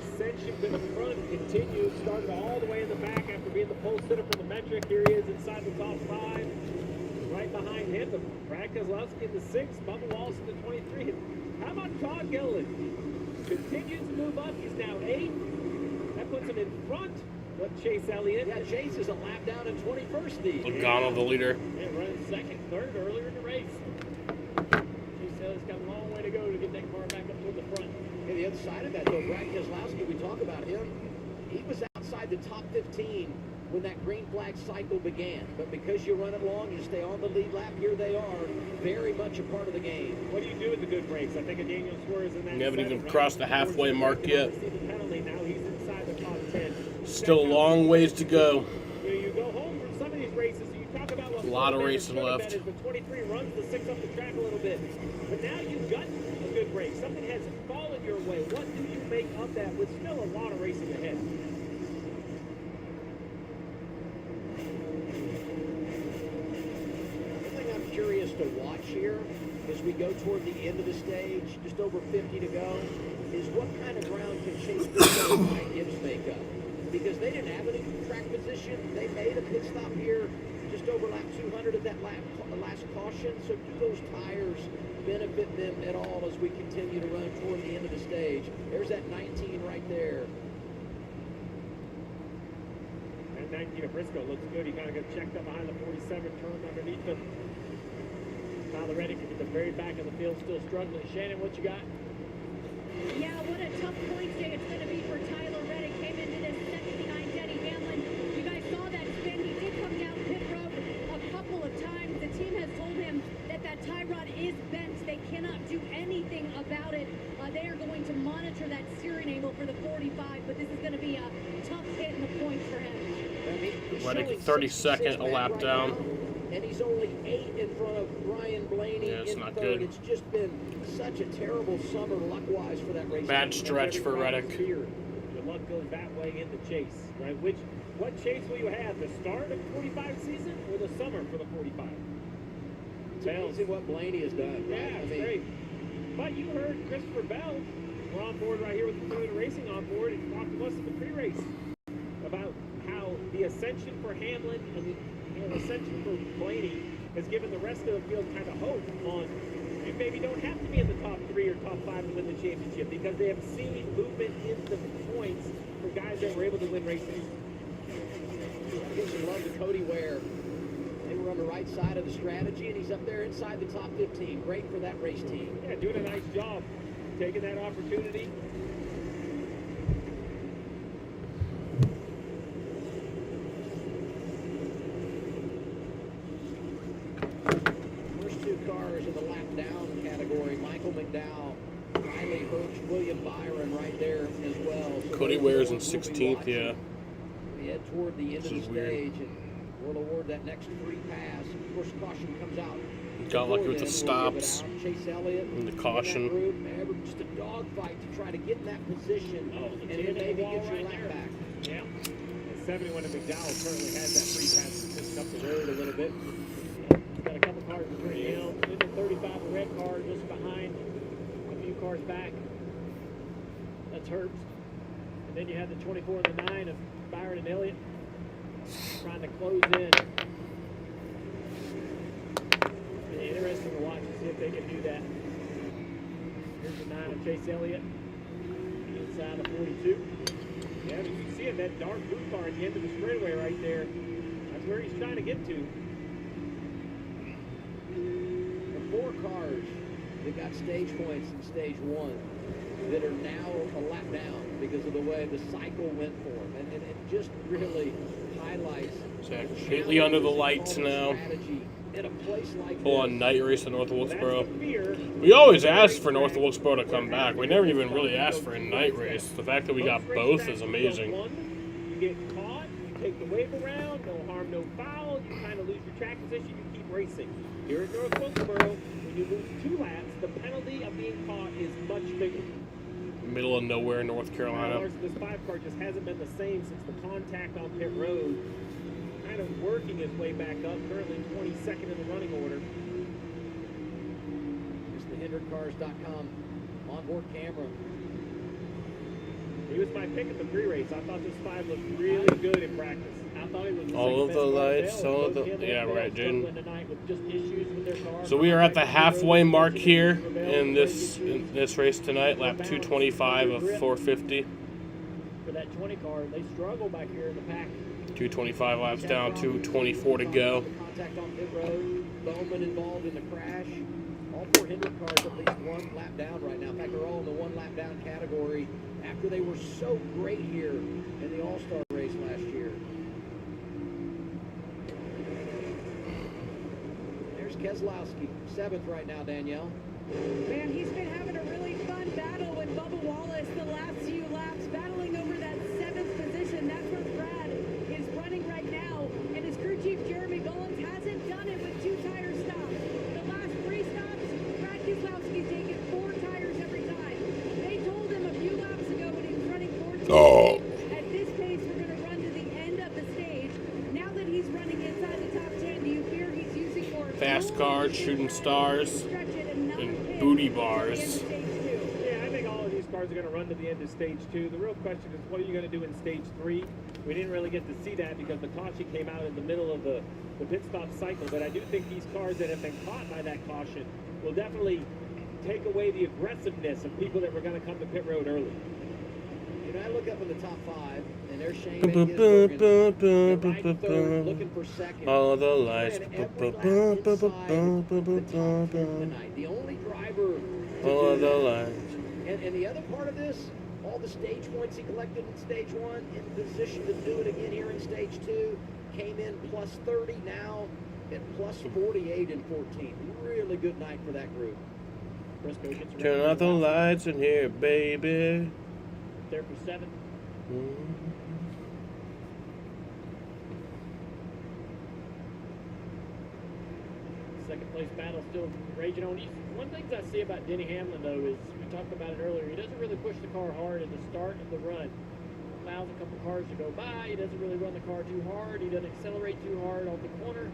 ascension to the front continues. Started all the way in the back after being the pole sitter for the metric. Here he is inside the top 5. Right behind him, the Brad Keselowski in the 6th, Bubba Wallace in the 23. How about Todd Gilliland? Continues to move up. He's now 8th. That puts him in front But Chase Elliott. Yeah, Chase is a lap down in 21st, Steve. Logano, the leader. And running second, third earlier in the race. Chase Elliott's got a long way to go to get that car back up toward the front. Hey, the other side of that, though, Brad Keselowski, we talk about him. He was outside the top 15 when that green flag cycle began. But because you run it long, you stay on the lead lap, here they are, very much a part of the game. What do you do with the good brakes? I think of Daniel Suarez in that. You haven't even crossed the halfway mark yet. Now he's inside the top 10. Still a long ways to go. You go home from some of these races, and you talk about what a lot of racing left. The 23 runs the 6 up the track a little bit. But now you've got a good break. Something has fallen your way. What do you make of that with still a lot of racing ahead? Curious to watch here as we go toward the end of the stage, just over 50 to go, is what kind of ground can Chase Briscoe and Mike Gibbs make up? Because they didn't have any track position. They made a pit stop here just over lap 200 at that last caution. So do those tires benefit them at all as we continue to run toward the end of the stage? There's that 19 right there. And 19 of Briscoe looks good. He kind of got checked up behind the 47, turned underneath him. Tyler Reddick at the very back of the field, still struggling. Shannon, what you got? Yeah, what a tough point day it's going to be for Tyler Reddick. Came into this second behind Denny Hamlin. You guys saw that spin. He did come down pit road a couple of times. The team has told him that tie rod is bent. They cannot do anything about it. They are going to monitor that steering angle for the 45, but this is going to be a tough hit in the points for him. Reddick 32nd, a lap down. And he's only 8 in front of Ryan Blaney in not third. good. It's just been such a terrible summer luck-wise for that race. Bad stretch for Reddick. Your luck goes that way in the chase, right? What chase will you have? The start of the 45 season or the summer for the 45? It's amazing what Blaney has done. Right? Yeah, it's great. But you heard Christopher Bell. We're on board right here with the Toyota Racing on board. He talked to us in the pre-race about how the ascension for Hamlin and the ascension for Blaney has given the rest of the field kind of hope on you maybe don't have to be in the top 3 or top 5 to win the championship because they have seen movement in the points for guys that were able to win races. Gives some love to Cody Ware. They were on the right side of the strategy, and he's up there inside the top 15. Great for that race team. Yeah, doing a nice job taking that opportunity. First 2 cars in the lap down category. Michael McDowell, Riley Hirsch, William Byron right there as well. So Cody Ware's in 16th, yeah. We head toward the end of the stage, and we'll award that next free pass. Of course, caution comes out. Got lucky with the stops Chase Elliott and the caution. Just a dogfight to try to get in that position and then maybe get your lap back. Yeah. 71 and McDowell currently has that free pass just up the road a little bit. Got a couple cars between him. In the 35, a red car just behind, a few cars back. That's Herbst. And then you have the 24 and the 9 of Byron and Elliott trying to close in. Be interesting to watch and see if they can do that. Here's the 9 of Chase Elliott. Inside the 42. Yeah, you can see it, that dark blue car at the end of the straightaway right there. That's where he's trying to get to. The 4 cars that got stage points in stage 1 that are now a lap down because of the way the cycle went for them. And it just really highlights Completely under the lights now. in a place like Full on night race in North Wilkesboro. We always asked for North Wilkesboro to come back. We never even really asked for a night race. The fact that we got both is amazing. You get caught, you take the wave around, no harm, no foul, you kind of lose your track position, you keep racing. Here at North Wilkesboro, when you lose 2 laps, the penalty of being caught is much bigger. Middle of nowhere, North Carolina. This 5 car just hasn't been the same since the contact on pit road. Kind of working his way back up, currently 22nd in the running order. It's the HendrickCars.com onboard camera. He was my pick at the pre-race. I thought this 5 looked really good in practice. I thought it was All of the lights, all of the... Yeah, right, Jaden. So we are at the halfway mark here in this race tonight, lap 225 of 450. for that 20 car. They struggle back here in the pack. 225 laps down, 224 to go. Contact on pit road. Bowman involved in the crash. All 4 Hendrick cars at least 1 lap down right now. In fact, they're all in the 1 lap down category after they were so great here in the All-Star race last year. There's Keselowski, 7th right now, Danielle. Man, he's been having a really fun battle with Bubba Wallace the last few laps, battling over that 7th position. That's where Brad is running right now. And his crew chief, Jeremy Gollins, hasn't done it with 2 tire stops. The last 3 stops, Brad Keselowski's taken 4 tires every time. They told him a few laps ago when he was running 14. At this pace, we're going to run to the end of the stage. Now that he's running inside the top 10, do you fear he's using more Fast cars, shooting stars, and booty bars. Yeah, I think all of these cars are going to run to the end of stage 2. The real question is, what are you going to do in stage 3? We didn't really get to see that because the caution came out in the middle of the pit stop cycle. But I do think these cars that have been caught by that caution will definitely take away the aggressiveness of people that were going to come to pit road early. You know, I look up in the top 5, and there's Shane Gisbergen. They're right third, looking for second. All the lights. The only driver. All the lights. And the other part of this, all the stage points he collected in stage 1, in position to do it again here in stage 2, came in plus 30 now at plus 48 in 14. Really good night for that group. Briscoe gets around. Turn out the lights in here, baby. There for 7th. Second place battle still raging on. One thing I see about Denny Hamlin, though, is we talked about it earlier. He doesn't really push the car hard at the start of the run. Allows a couple cars to go by. He doesn't really run the car too hard. He doesn't accelerate too hard off the corner.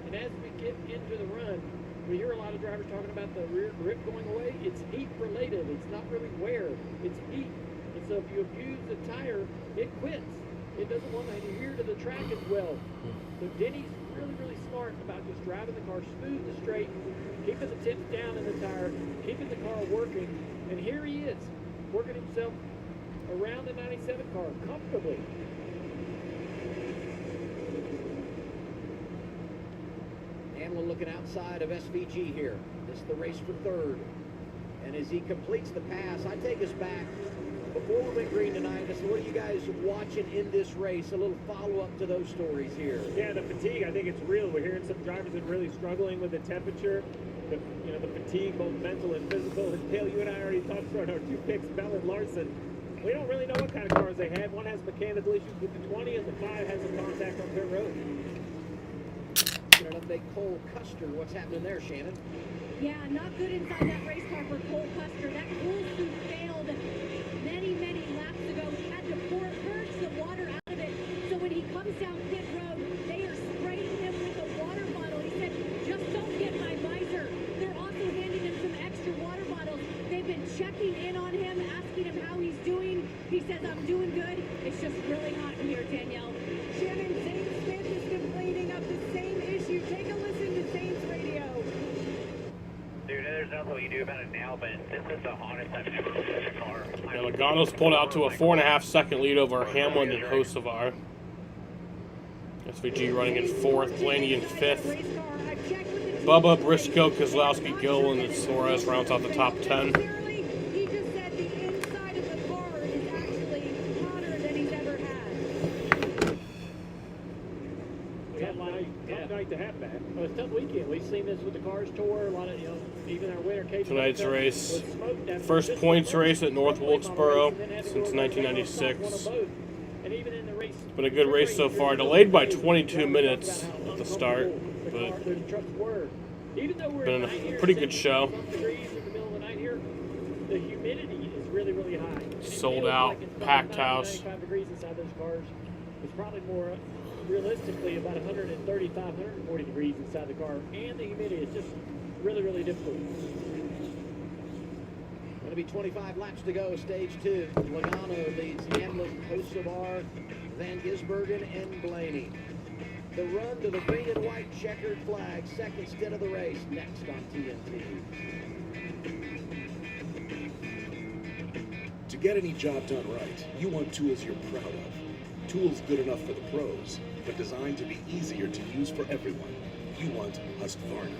And as we get into the run, we hear a lot of drivers talking about the rear grip going away. It's heat related. It's not really wear. It's heat. And so if you abuse the tire, it quits. It doesn't want to adhere to the track as well. So Denny's really, really smart about just driving the car smooth and straight, keeping the tips down in the tire, keeping the car working. And here he is, working himself around the 97 car comfortably. Hamlin looking outside of SVG here. This is the race for 3rd. And as he completes the pass, I take us back. Before we went green tonight, I said, what are you guys watching in this race? A little follow-up to those stories here. Yeah, the fatigue, I think it's real. We're hearing some drivers that are really struggling with the temperature, the fatigue, both mental and physical. And Dale, you and I already talked about our 2 picks, Bell and Larson. We don't really know what kind of cars they have. One has mechanical issues with the 20, and the 5 has some contact on pit road. An update, Cole Custer. What's happening there, Shannon? Yeah, not good inside that race car for Cole Custer. That cool suit failed many, many laps ago. He had to purge the water out of it. So when he comes down pit road, they are spraying him with a water bottle. He said, just don't get my visor. They're also handing him some extra water bottles. They've been checking in on him, asking him how he's doing. He says, I'm doing good. It's just really hot in here, Danielle. Shannon, Zane Smith is complaining of the same issue. Take a listen to Zane's radio. Dude, there's nothing we can do about it now, but this is the hottest I've ever been in a car. Yeah, Logano's pulled out to a 4.5 second lead over Hamlin and Hocevar. SVG running in 4th, Blaney in 5th. Bubba, Briscoe, Keselowski, Gill, and Suarez rounds out the top 10. He just said the inside of the car is actually hotter than he's ever had. Tough night to have that. Well, it's a tough weekend. We've seen this with the cars tour. A lot of, even our winter case. Tonight's race, first points race at North Wilkesboro since 1996. It's been a good race so far. Delayed by 22 minutes at the start, but been a pretty good show. The humidity is really, really high. Sold out, packed house. 95 degrees inside those cars. It's probably more realistically about 135, 140 degrees inside the car, and the humidity is just really, really difficult. Going to be 25 laps to go, stage 2. Logano leads Hamlin, Hocevar, Van Gisbergen, and Blaney. The run to the green and white checkered flag, second stint of the race, next on TNT. To get any job done right, you want tools you're proud of. Tools good enough for the pros, but designed to be easier to use for everyone. You want Husqvarna.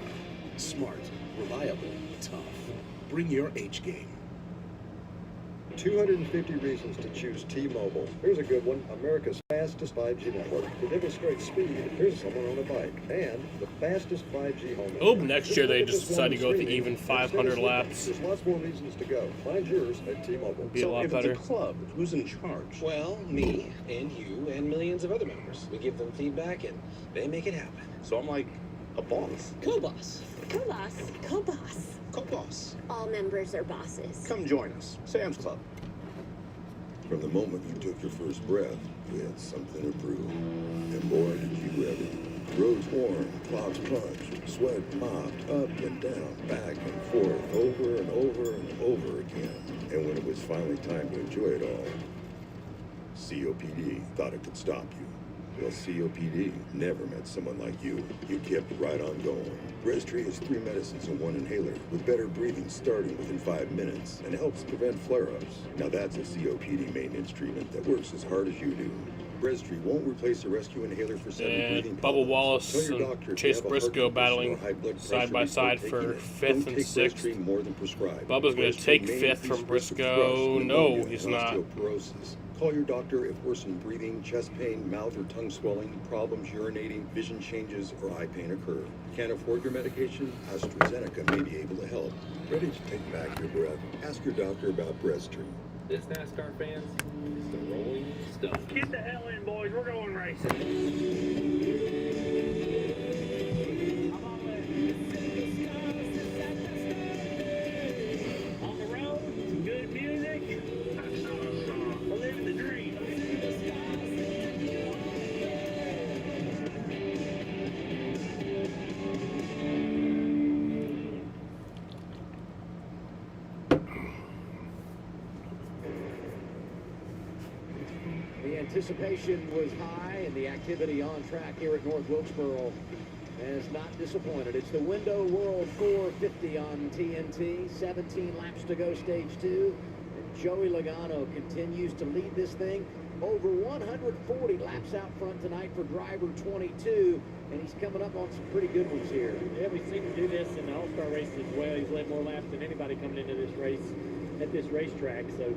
Smart, reliable, tough. Bring your H game. 250 reasons to choose T-Mobile. Here's a good one. America's fastest 5G network. To demonstrate speed, here's someone on a bike. And the fastest 5G home. Oh, next year they just decide to go with the even 500 laps. There's lots more reasons to go. Find yours at T-Mobile. Be a lot better. It's a club, who's in charge? Well, me and you and millions of other members. We give them feedback and they make it happen. So I'm like a boss. Co-boss. Co-boss. Co-boss. Co-boss. All members are bosses. Come join us. Sam's Club. From the moment you took your first breath, you had something to prove. And boy, did you ever. Roads worn, clouds punched, sweat mopped, up and down, back and forth, over and over and over again. And when it was finally time to enjoy it all, COPD thought it could stop you. Well, COPD never met someone like you. You kept right on going. Breztri has 3 medicines and 1 inhaler with better breathing starting within 5 minutes and helps prevent flare-ups. Now that's a COPD maintenance treatment that works as hard as you do. Breztri won't replace a rescue inhaler for sudden breathing Bubba problems. Wallace and Chase Briscoe battling side by side for 5th and 6th. More than prescribed. Bubba's going to take 5th from Briscoe. No, he's not. Osteoporosis. Call your doctor if worsened breathing, chest pain, mouth or tongue swelling, problems urinating, vision changes, or eye pain occur. Can't afford your medication? AstraZeneca may be able to help. Ready to take back your breath? Ask your doctor about Breztri. This NASCAR fans, it's the Rolling Stones. Get the hell in, boys. We're going racing. Anticipation was high, and the activity on track here at North Wilkesboro has not disappointed. It's the Window World 450 on TNT. 17 laps to go, stage 2. And Joey Logano continues to lead this thing. Over 140 laps out front tonight for driver 22, and he's coming up on some pretty good ones here. Yeah, we've seen him do this in the All-Star race as well. He's led more laps than anybody coming into this race at this racetrack. So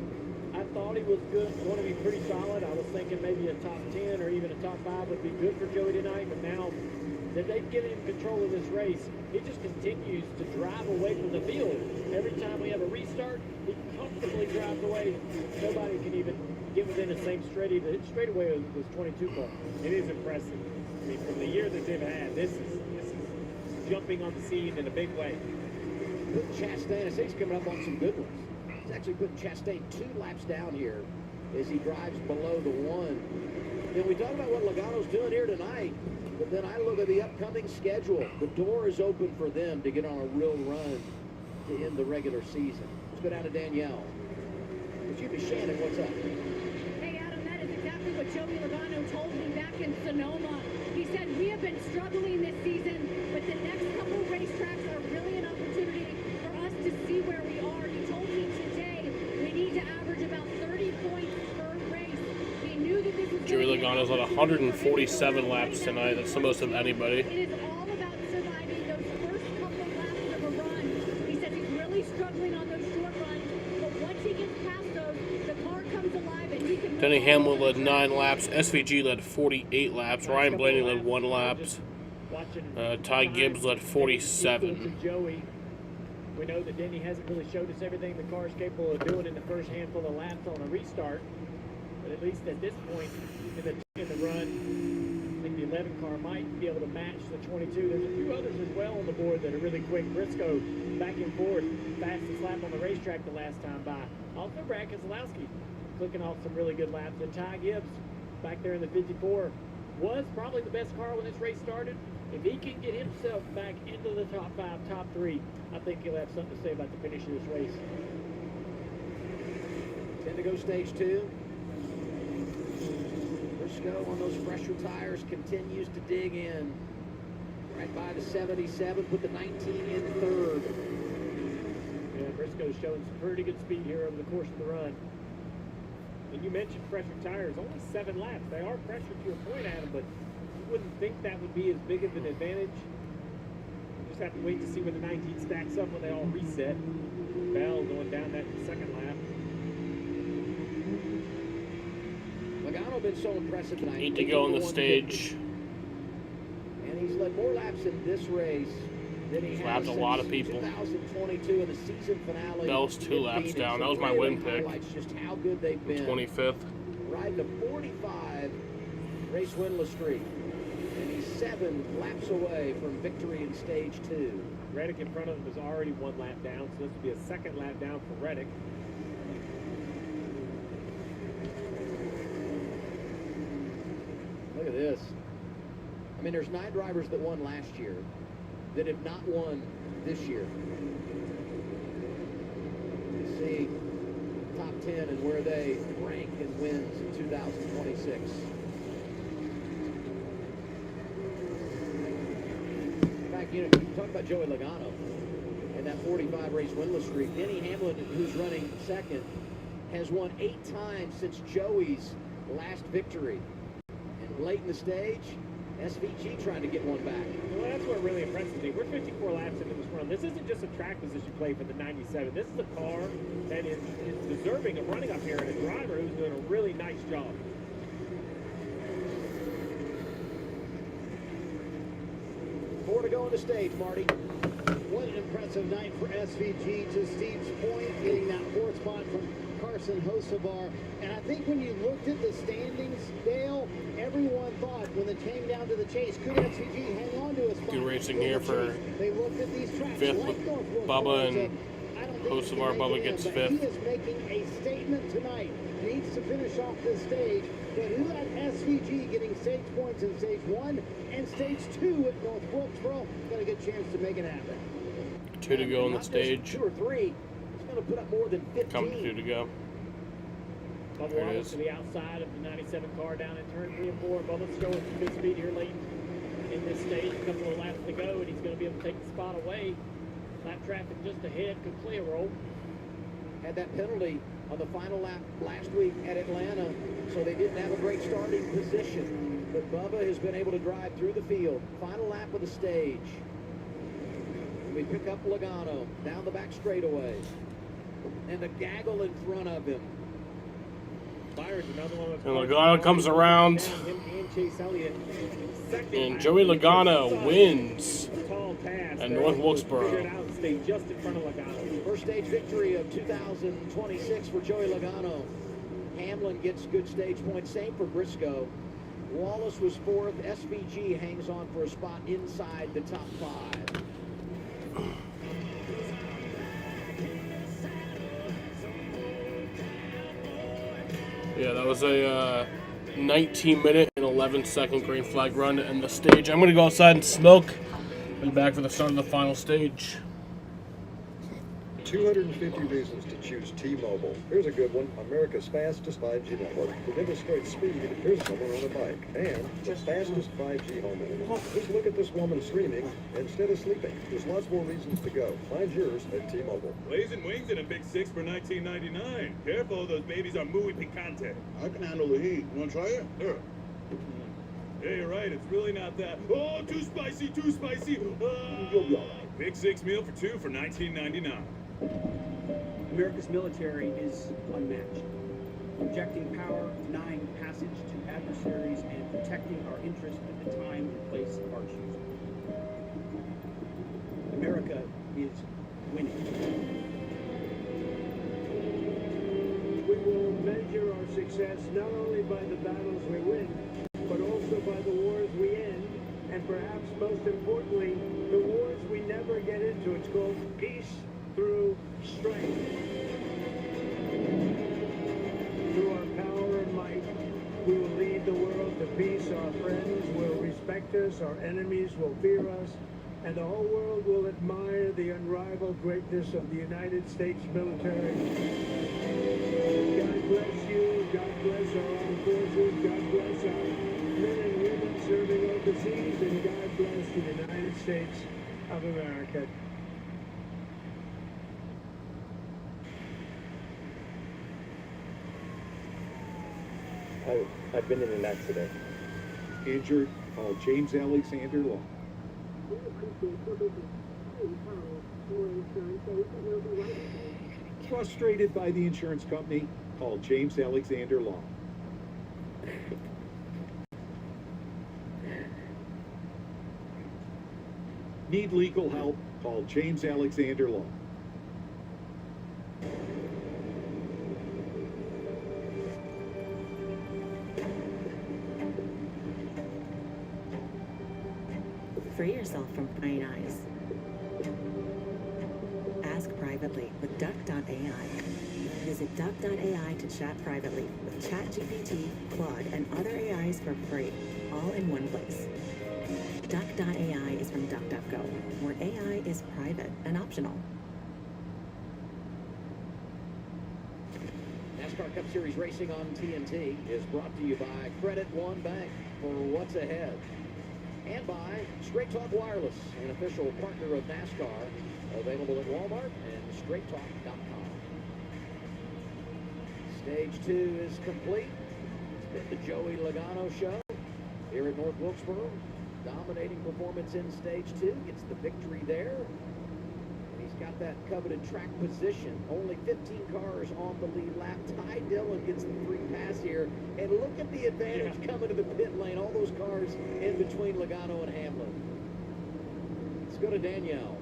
I thought he was good, going to be pretty solid. I was thinking maybe a top 10 or even a top 5 would be good for Joey tonight, but now that they've given him control of this race, he just continues to drive away from the field. Every time we have a restart, he comfortably drives away. Nobody can even get within the same straightaway was 22 car. It is impressive. I mean, from the year that they've had, this is jumping on the scene in a big way. Chastain, I think he's coming up on some good ones. He's actually putting Chastain 2 laps down here as he drives below the 1. You know, we talk about what Logano's doing here tonight, but then I look at the upcoming schedule. The door is open for them to get on a real run to end the regular season. Let's go down to Danielle. Jimmy Shannon, what's up? Hey, Adam, that is exactly what Joey Logano told me back in Sonoma. He said, we have been struggling this season, but the next couple racetracks are really an opportunity for us to see where we are. He told me today we need to average about 30 points per race. He knew that this was Joey Logano's on 147 laps tonight. That's the most of anybody. It is all about surviving those first couple laps of a run. He said he's really struggling on those short runs, but once he gets past those, the car comes alive and he can... Denny Hamlin led 9 laps. SVG led 48 laps. Ryan Blaney led 1 lap. Ty Gibbs led 47. Joey, we know that Denny hasn't really showed us everything the car is capable of doing in the first handful of laps on a restart. But at least at this point in the run, I think the 11 car might be able to match the 22. There's a few others as well on the board that are really quick. Briscoe back and forth, fastest lap on the racetrack the last time by. Also Brad Keselowski clicking off some really good laps. And Ty Gibbs back there in the 54 was probably the best car when this race started. If he can get himself back into the top 5, top 3, I think he'll have something to say about the finish of this race. 10 to go, stage 2. Briscoe on those fresher tires continues to dig in. Right by the 77, put the 19 in 3rd. Yeah, Briscoe's showing some pretty good speed here over the course of the run. And you mentioned pressure tires, only 7 laps. They are pressured to your point, Adam, but you wouldn't think that would be as big of an advantage. You just have to wait to see where the 19 stacks up when they all reset. Bell going down that second lap. Logano been so impressive tonight. 8 to go on the stage. And he's led more laps in this race than he has a lot of people. 2022 in the season finale. Bell's 2 laps down. That was my win pick. Just how good they've been. 25th. Riding a 45 race winless streak. And he's 7 laps away from victory in stage 2. Reddick in front of him is already 1 lap down, so this will be a 2nd lap down for Reddick. Look at this. I mean, there's 9 drivers that won last year that have not won this year. You see top 10 and where they rank in wins in 2026. In fact, you talk about Joey Logano and that 45 race winless streak. Denny Hamlin, who's running 2nd, has won 8 times since Joey's last victory. And late in the stage, SVG trying to get one back. Well, that's what really impresses me. We're 54 laps into this run. This isn't just a track position play for the 97. This is a car that is deserving of running up here and a driver who's doing a really nice job. 4 to go on the stage, Marty. What an impressive night for SVG, to Steve's point, getting that 4th spot from Carson Hocevar. And I think when you looked at the standings, Dale, everyone thought when it came down to the chase, could SVG hang on to a spot? Good racing here for they looked at these tracks, 5th. like Bubba and Hocevar. Bubba gets 5th. He is making a statement tonight. Needs to finish off this stage. But who had SVG getting stage points in stage 1 and stage 2 at North Wilkesboro? Got a good chance to make it happen. 2 to go on the stage. 2 or 3. He's going to put up more than 15. Come to 2 to go. Bubba There it Wallace is. to the outside of the 97 car down in turn 3 and 4. Bubba's showing some good speed here late in this stage. A couple of laps to go, and he's going to be able to take the spot away. Lap traffic just ahead, could clear roll. Had that penalty on the final lap last week at Atlanta, so they didn't have a great starting position. But Bubba has been able to drive through the field. Final lap of the stage. We pick up Logano down the back straightaway. And a gaggle in front of him. Byron's another one of And Logano comes around. him and Chase Elliott. And Joey Logano wins Tall task at there. North Figure it Wilkesboro. out and stay just in front of Logano. First stage victory of 2026 for Joey Logano. Hamlin gets good stage points. Same for Briscoe. Wallace was 4th. SVG hangs on for a spot inside the top 5. Yeah, that was a 19-minute and 11-second green flag run to end the stage. I'm going to go outside and smoke. Be back for the start of the final stage. 250 reasons to choose T-Mobile. Here's a good one. America's fastest 5G network. To demonstrate speed, here's someone on a bike. And the fastest 5G home internet. Just look at this woman streaming instead of sleeping. There's lots more reasons to go. Find yours at T-Mobile. Blazing wings and a big 6 for $19.99. Careful, those babies are muy picante. I can handle the heat. You want to try it? Sure. Yeah, you're right. It's really not that. Oh, too spicy, too spicy. Big 6 meal for 2 for $19.99. America's military is unmatched, projecting power, denying passage to adversaries, and protecting our interests at the time and place of our choosing. America is winning. We will measure our success not only by the battles we win, but also by the wars we end, and perhaps most importantly, the wars we never get into. It's called peace through strength. Through our power and might, we will lead the world to peace. Our friends will respect us, our enemies will fear us, and the whole world will admire the unrivaled greatness of the United States military. God bless you, God bless our armed forces, God bless our men and women serving overseas, and God bless the United States of America. I've been in an accident. Injured? Call James Alexander Law. Frustrated by the insurance company? Call James Alexander Law. Need legal help? Call James Alexander Law. Free yourself from prying eyes. Ask privately with Duck.ai. Visit Duck.ai to chat privately with ChatGPT, Claude, and other AIs for free, all in one place. Duck.ai is from DuckDuckGo, where AI is private and optional. NASCAR Cup Series racing on TNT is brought to you by Credit One Bank for what's ahead. And by Straight Talk Wireless, an official partner of NASCAR, available at Walmart and straighttalk.com. Stage 2 is complete. It's been the Joey Logano show here at North Wilkesboro. Dominating performance in Stage 2, gets the victory there. And he's got that coveted track position. Only 15 cars on the lead lap. Ty Dillon gets the free pass here. And look at the advantage coming to the pit lane. All those cars in between Logano and Hamlin. Let's go to Danielle.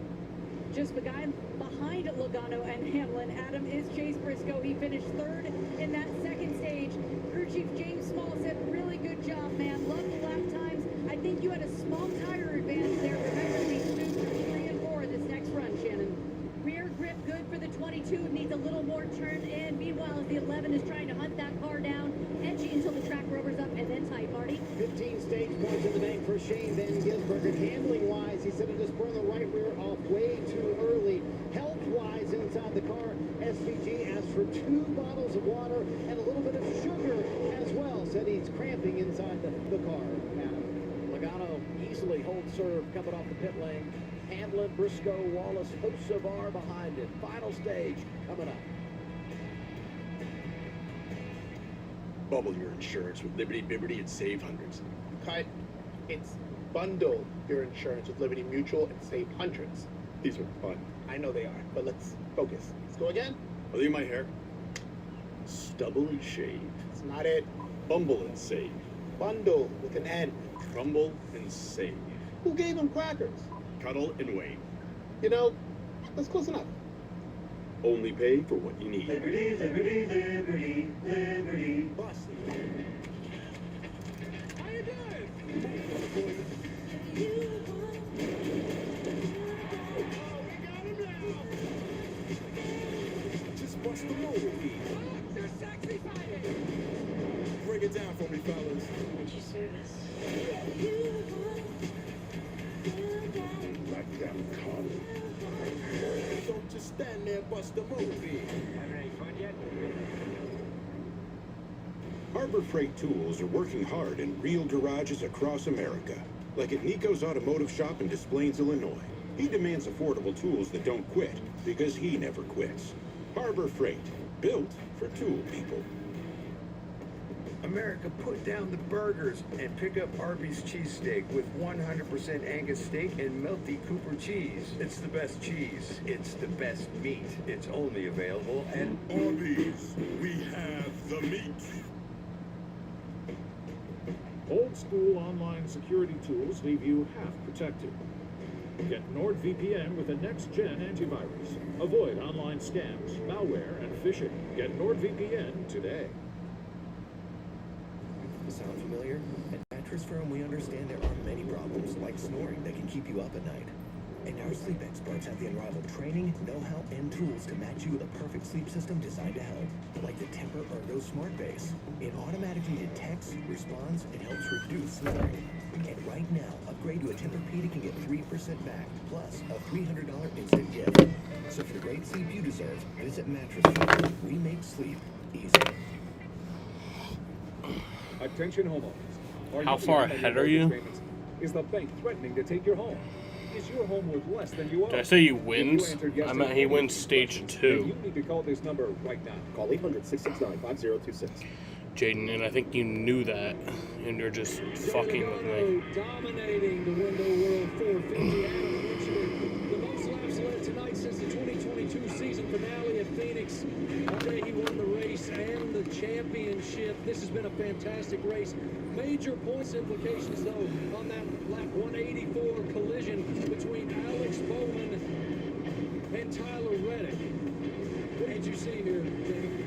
Just behind Logano and Hamlin, Adam, is Chase Briscoe. He finished third in that second stage. Crew Chief James Small said, really good job, man. Love the lap times. I think you had a small tire advantage there. Remember, we moved through 3 and 4 this next run, Shannon. Rear grip good for the 22. Needs a little more turn in. Meanwhile, the 11 is trying to hunt that car down. Edgy until the track rubbers up and then tight, Marty. 15 stage points in the bank for Shane Van Gisbergen. Handling-wise, he said it just burned the right rear off way too early. Health-wise, inside the car, SVG asked for 2 bottles of water and a little bit of sugar as well. Said he's cramping inside the car, Adam. Logano easily holds serve coming off the pit lane. Hamlin, Briscoe, Wallace, Hocevar behind it. Final stage coming up. Bubble your insurance with Liberty Biberty and save hundreds. Cut. It's bundle your insurance with Liberty Mutual and save hundreds. These are fun. I know they are, but let's focus. Let's go again. Oh, look at my hair. Stubble and shave. That's not it. Bumble and save. Bundle with an N. Crumble and save. Who gave them crackers? Cuddle and wait. You know, that's close enough. Only pay for what you need. Liberty, liberty, liberty, liberty. Boss. How you doing? Just bust the movie. They're sexy fighting. Break it down for me, fellas. What'd you service? Like that collar. Don't just stand there, bust the movie. Having any fun yet? Harbor Freight Tools are working hard in real garages across America, like at Nico's Automotive Shop in Des Plaines, Illinois. He demands affordable tools that don't quit, because he never quits. Harbor Freight, built for tool people. America, put down the burgers and pick up Arby's cheesesteak with 100% Angus steak and melty Cooper cheese. It's the best cheese. It's the best meat. It's only available at Arby's. We have the meat. Old school online security tools leave you half protected. Get NordVPN with a next-gen antivirus. Avoid online scams, malware, and phishing. Get NordVPN today. Sound familiar? At Mattress Firm, we understand there are many problems, like snoring, that can keep you up at night. And our sleep experts have the unrivaled training, know-how, and tools to match you with a perfect sleep system designed to help. Like the Temper Ergo Smart Base. It automatically detects, responds, and helps reduce snoring. And right now, upgrade to a Tempur-Pedic and get 3% back, plus a $300 instant gift. So for the great sleep you deserve, visit Mattress Firm. We make sleep easy. Attention homeowners. How far ahead are you? Is the bank threatening to take your home? Is your home worth less than you owe? Did I say he wins? I meant he wins stage 2. You need to call this number right now. Call 800-669-5026. Jaden, and I think you knew that, and you're just fucking with me. Dominating the window world 450. Adam mentioned it. The most laps led tonight since the 2022 season finale at Phoenix. Already he won the race and the championship. This has been a fantastic race. Major points implications, though, on that lap 184 collision between Alex Bowman and Tyler Reddick. What did you see here, Jamie?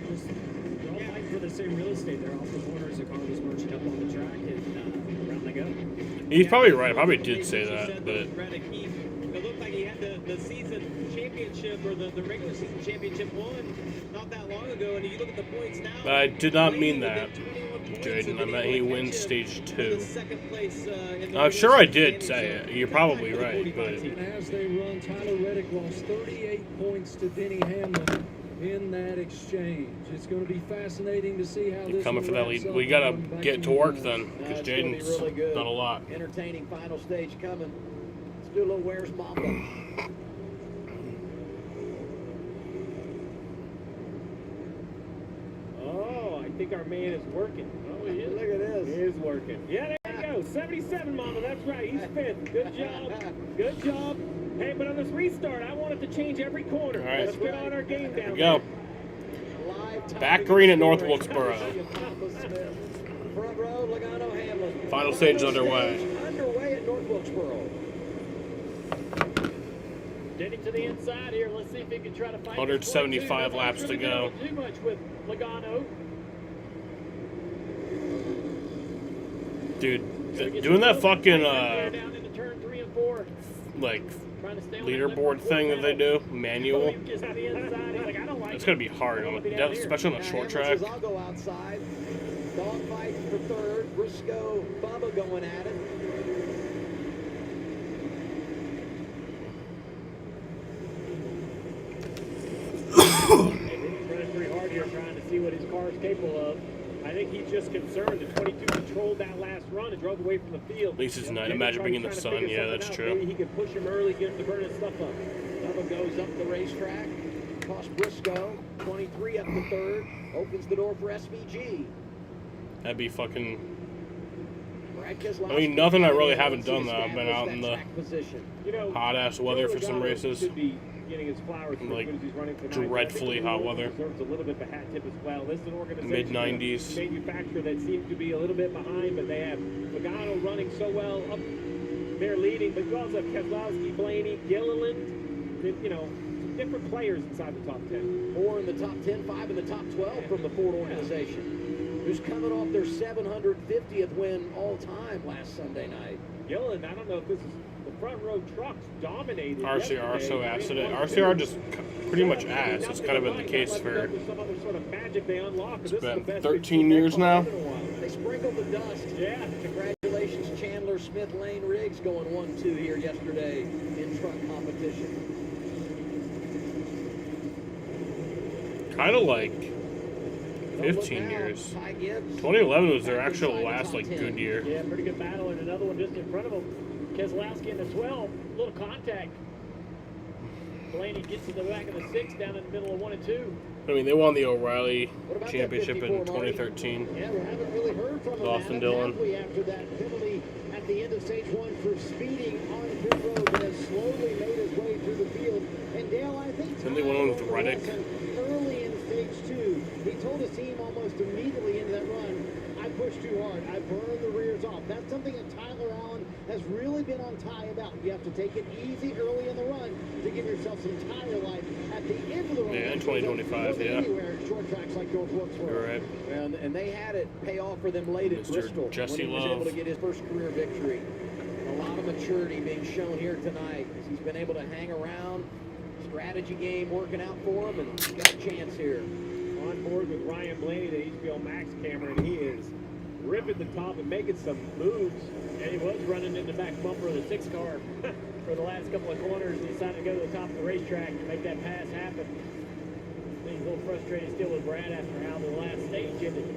They're all fighting for the same real estate. They're off the corners. The car was marching up on the track, and around they go. He's probably right. I probably did say that, but It looked like he had the season championship or the regular season championship won not that long ago, and you look at the points now. I did not mean that, Jaden. I meant he wins stage 2. I'm sure I did say it. You're probably right, but As they run, Tyler Reddick lost 38 points to Denny Hamlin in that exchange. It's going to be fascinating to see how this coming for that lead. We gotta get to work then, because Jaden's done a lot. Entertaining final stage coming. Let's do a little Where's Mamba. Oh, I think our man is working. Oh, he is. Look at this. He is working. Yeah, there you go. 77, Mama. That's right. He's 5th. Good job. Good job. Hey, but on this restart, I wanted to change every corner. All right. Let's get on our game down. Here we go. Back green at North Wilkesboro. Front row, Logano, Hamlin. Final stage is underway. Underway at North Wilkesboro. Getting to the inside here. Let's see if he can try to fight. 175 laps to go. Too much with Logano. Dude, doing that fucking down into turn 3 and 4. like leaderboard thing that they do, manual. It's gonna be hard, especially on the short track. I'll go outside. Dogfight for third. Briscoe, Bubba going at it. He's running pretty hard here, trying to see what his car is capable of. I think he's just concerned. The 22 controlled that last run and drove away from the field. At least it's not. Imagine being in the sun. Yeah, that's true. Maybe he can push him early, get him to burn his stuff up. Bubba goes up the racetrack. Cost Briscoe. 23 up to third. Opens the door for SVG. That'd be fucking. I mean, nothing I really haven't done though. I've been out in the hot ass weather for some races. Getting his flowers like as he's running dreadfully hot weather. Deserves a little bit of a hat tip as well. This is an organization, mid-90s manufacturer that seems to be a little bit behind, but they have Logano running so well up there leading. But you also have Keselowski, Blaney, Gilliland, you know, different players inside the top 10. 4 in the top 10, 5 in the top 12 from the Ford organization, who's coming off their 750th win all time last Sunday night. Gilliland, I don't know if this is the front row trucks dominated. RCR so ass today. RCR just pretty much ass. It's kind of been the case for. It's been 13 years now. They sprinkled the dust. Yeah. Congratulations, Chandler, Smith, Lane, Riggs going 1-2 here yesterday in truck competition. Kind of like 15 years. 2011 was their actual last like good year. Yeah, pretty good battle, and another one just in front of him. Keselowski in the 12, little contact. Blaney gets to the back of the 6 down in the middle of 1 and 2. I mean, they won the O'Reilly Championship in 2013. Yeah, we haven't really heard from him. Austin Dillon. After that penalty at the end of stage 1 for speeding on pit road, but has slowly made his way through the field. And Dale, I think then they went on with Reddick. Early in stage 2, he told his team almost immediately into that run, I pushed too hard. I burned the rears off. That's something that Tyler Allen has really been on tie about. You have to take it easy early in the run to give yourself some tire life at the end of the run. Yeah, in 2025, yeah. Anywhere short tracks like North Wilkesboro. You're right. And they had it pay off for them late at Bristol Jesse when he was able to get his first career victory. And a lot of maturity being shown here tonight as he's been able to hang around. Strategy game working out for him, and he's got a chance here. On board with Ryan Blaney, the HBO Max camera, and he is ripping the top and making some moves. And he was running in the back bumper of the 6 car for the last couple of corners. He decided to go to the top of the racetrack and make that pass happen. I think he's a little frustrated still with Brad after how the last stage ended.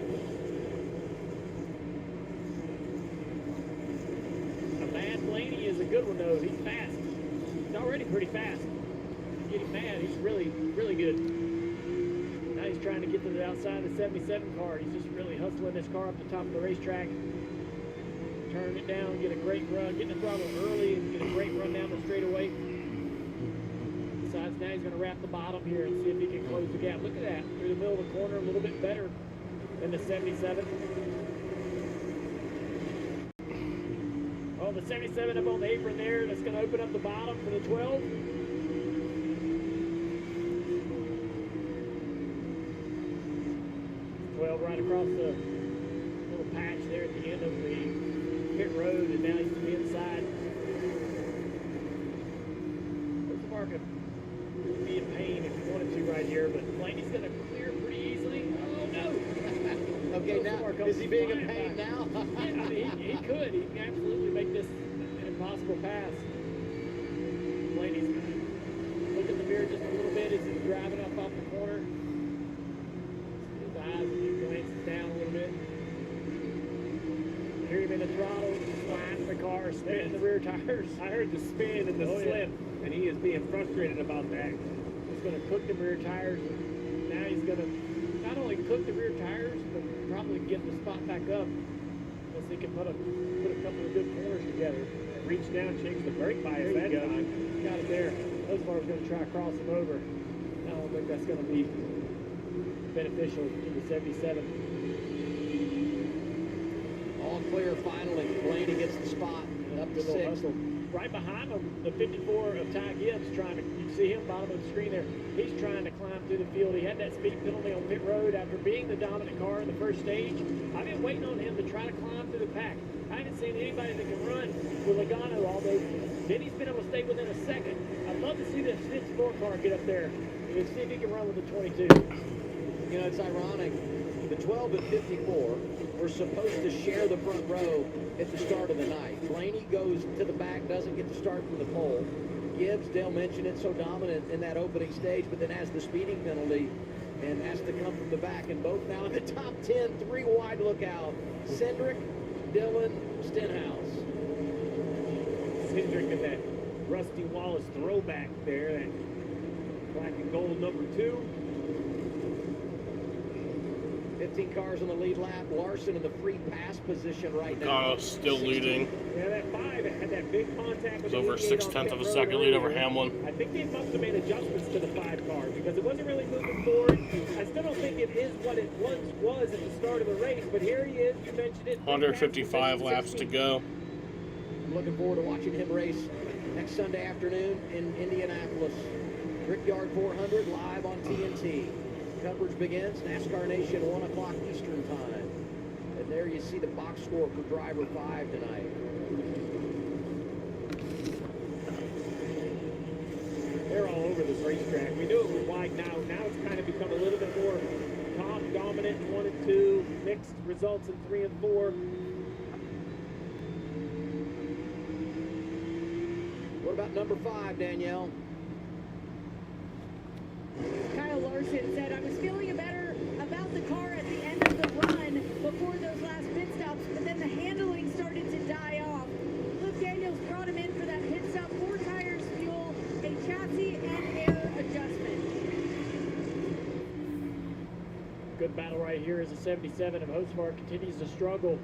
A Mad Blaney is a good one, though. He's fast. He's already pretty fast. Getting mad, he's really, really good. Now he's trying to to get to the outside of the 77 car. He's just really hustling this car up the top of the racetrack. Turn it down, get a great run, get the throttle early and get a great run down the straightaway. Decides now he's going to wrap the bottom here and see if he can close the gap. Look at that, through the middle of the corner, a little bit better than the 77. Oh, the 77 up on the apron there. That's going to open up the bottom for the 12. Right across the little patch there at the end of the pit road, and now he's to the inside. Wilkesboro could be in pain if he wanted to right here, but Blaney's going to clear pretty easily. Oh no! Okay, now is he being a pain now? Yeah, I mean, he could. He can absolutely make this an impossible pass. Blaney's going to look in the mirror just a little bit as he's driving up off the corner. His eyes, he glances down a little bit. Hear him in the throttle, sliding the car, spinning the rear tires. I heard the spin and the slip, and he is being frustrated about that. He's going to cook the rear tires. Now he's going to not only cook the rear tires, but probably get the spot back up unless he can put a couple of good corners together. Reach down, change the brake bias that time. Got it there. Wilkesboro's going to try to cross him over. I don't think that's going to be beneficial to the 77. All clear finally. Blaney gets the spot up to 6. Right behind him, the 54 of Ty Gibbs trying to, you see him bottom of the screen there. He's trying to climb through the field. He had that speed penalty on pit road after being the dominant car in the first stage. I've been waiting on him to try to climb through the pack. I haven't seen anybody that can run with Logano, although Denny's been able to stay within a second. I'd love to see this 54 car get up there and see if he can run with the 22. You know, it's ironic. The 12 and 54 were supposed to share the front row at the start of the night. Blaney goes to the back, doesn't get to start from the pole. Gibbs, Dale mentioned it, so dominant in that opening stage, but then has the speeding penalty and has to come from the back. And both now in the top 10, 3 wide lookout. Cindric, Dillon, Stenhouse. Cindric in that Rusty Wallace throwback there, that black and gold number 2. 15 cars on the lead lap. Larson in the free pass position right now. Still leading. Yeah, that 5 had that big contact. It's over 6/10 of a second lead over Hamlin. I think they must have made adjustments to the 5 car because it wasn't really moving forward. I still don't think it is what it once was at the start of the race, but here he is. You mentioned it. 155 laps to go. I'm looking forward to watching him race next Sunday afternoon in Indianapolis. Brickyard 400 live on TNT. Coverage begins, NASCAR Nation, 1 o'clock Eastern time. And there you see the box score for driver 5 tonight. They're all over this racetrack. We knew it was wide now. Now it's kind of become a little bit more top dominant in 1 and 2, mixed results in 3 and 4. What about number 5, Danielle? Kyle Larson said, I was feeling better about the car at the end of the run before those last pit stops, but then the handling started to die off. Luke Daniels brought him in for that pit stop, 4 tires, fuel, a chassis, and air adjustment. Good battle right here as the 77 of Wilkesboro continues to struggle.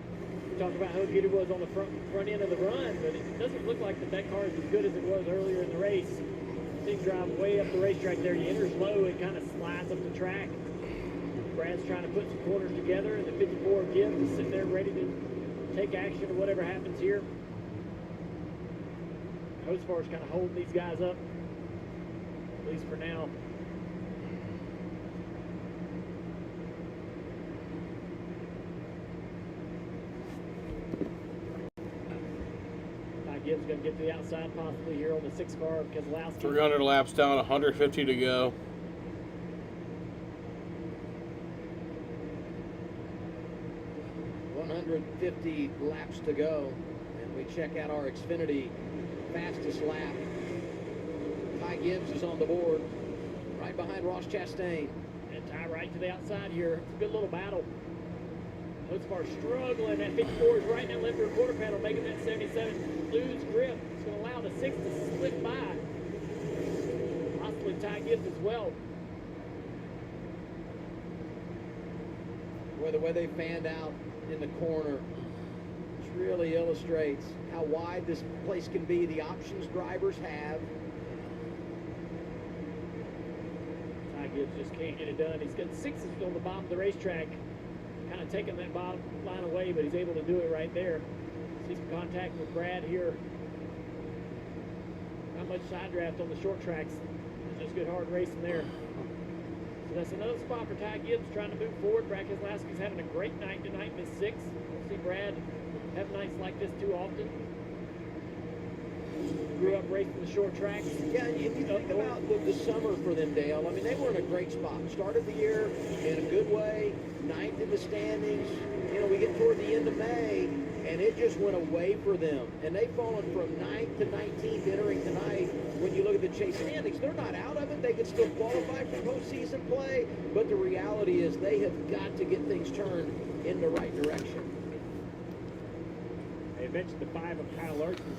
We talked about how good it was on the front end of the run, but it doesn't look like that car is as good as it was earlier in the race. Big drive way up the racetrack there. He enters low and kind of slides up the track. Brad's trying to put some corners together, and the 54 Gibbs is sitting there ready to take action or whatever happens here. Wilkesboro's kind of holding these guys up, at least for now. Gibbs going to get to the outside possibly here on the 6 car of Keselowski. 300 laps down, 150 to go. $150 laps to go, and we check out our Xfinity fastest lap. Ty Gibbs is on the board, right behind Ross Chastain. And Ty right to the outside here. It's a good little battle. Wilkesboro struggling. That 54 is right now left rear quarter panel, making that 77 lose grip. It's going to allow the 6 to slip by. Possibly Ty Gibbs as well. Boy, the way they fanned out in the corner just really illustrates how wide this place can be. The options drivers have. Ty Gibbs just can't get it done. He's got sixes on the bottom of the racetrack, kind of taking that bottom line away, but he's able to do it right there. See some contact with Brad here. Not much side draft on the short tracks. Just good hard racing there. So that's another spot for Ty Gibbs trying to move forward. Brad Keselowski's having a great night tonight, missed 6. We'll see Brad have nights like this too often. Grew up racing the short tracks. Yeah, and if you think about the summer for them, Dale, I mean, they were in a great spot. Started the year in a good way, 9th in the standings. You know, we get toward the end of May, and it just went away for them. And they've fallen from 9th to 19th entering tonight. When you look at the chase standings, they're not out of it. They can still qualify for postseason play. But the reality is they have got to get things turned in the right direction. They mentioned the 5 of Kyle Larson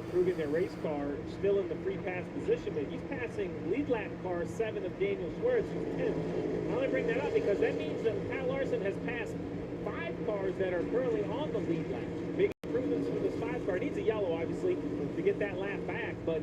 improving their race car, still in the free pass position, but he's passing lead lap car 7 of Daniel Suarez, who's 10th. I only bring that up because that means that Kyle Larson has passed 5 cars that are currently on the lead lap. Big improvements for this 5 car. It needs a yellow, obviously, to get that lap back, but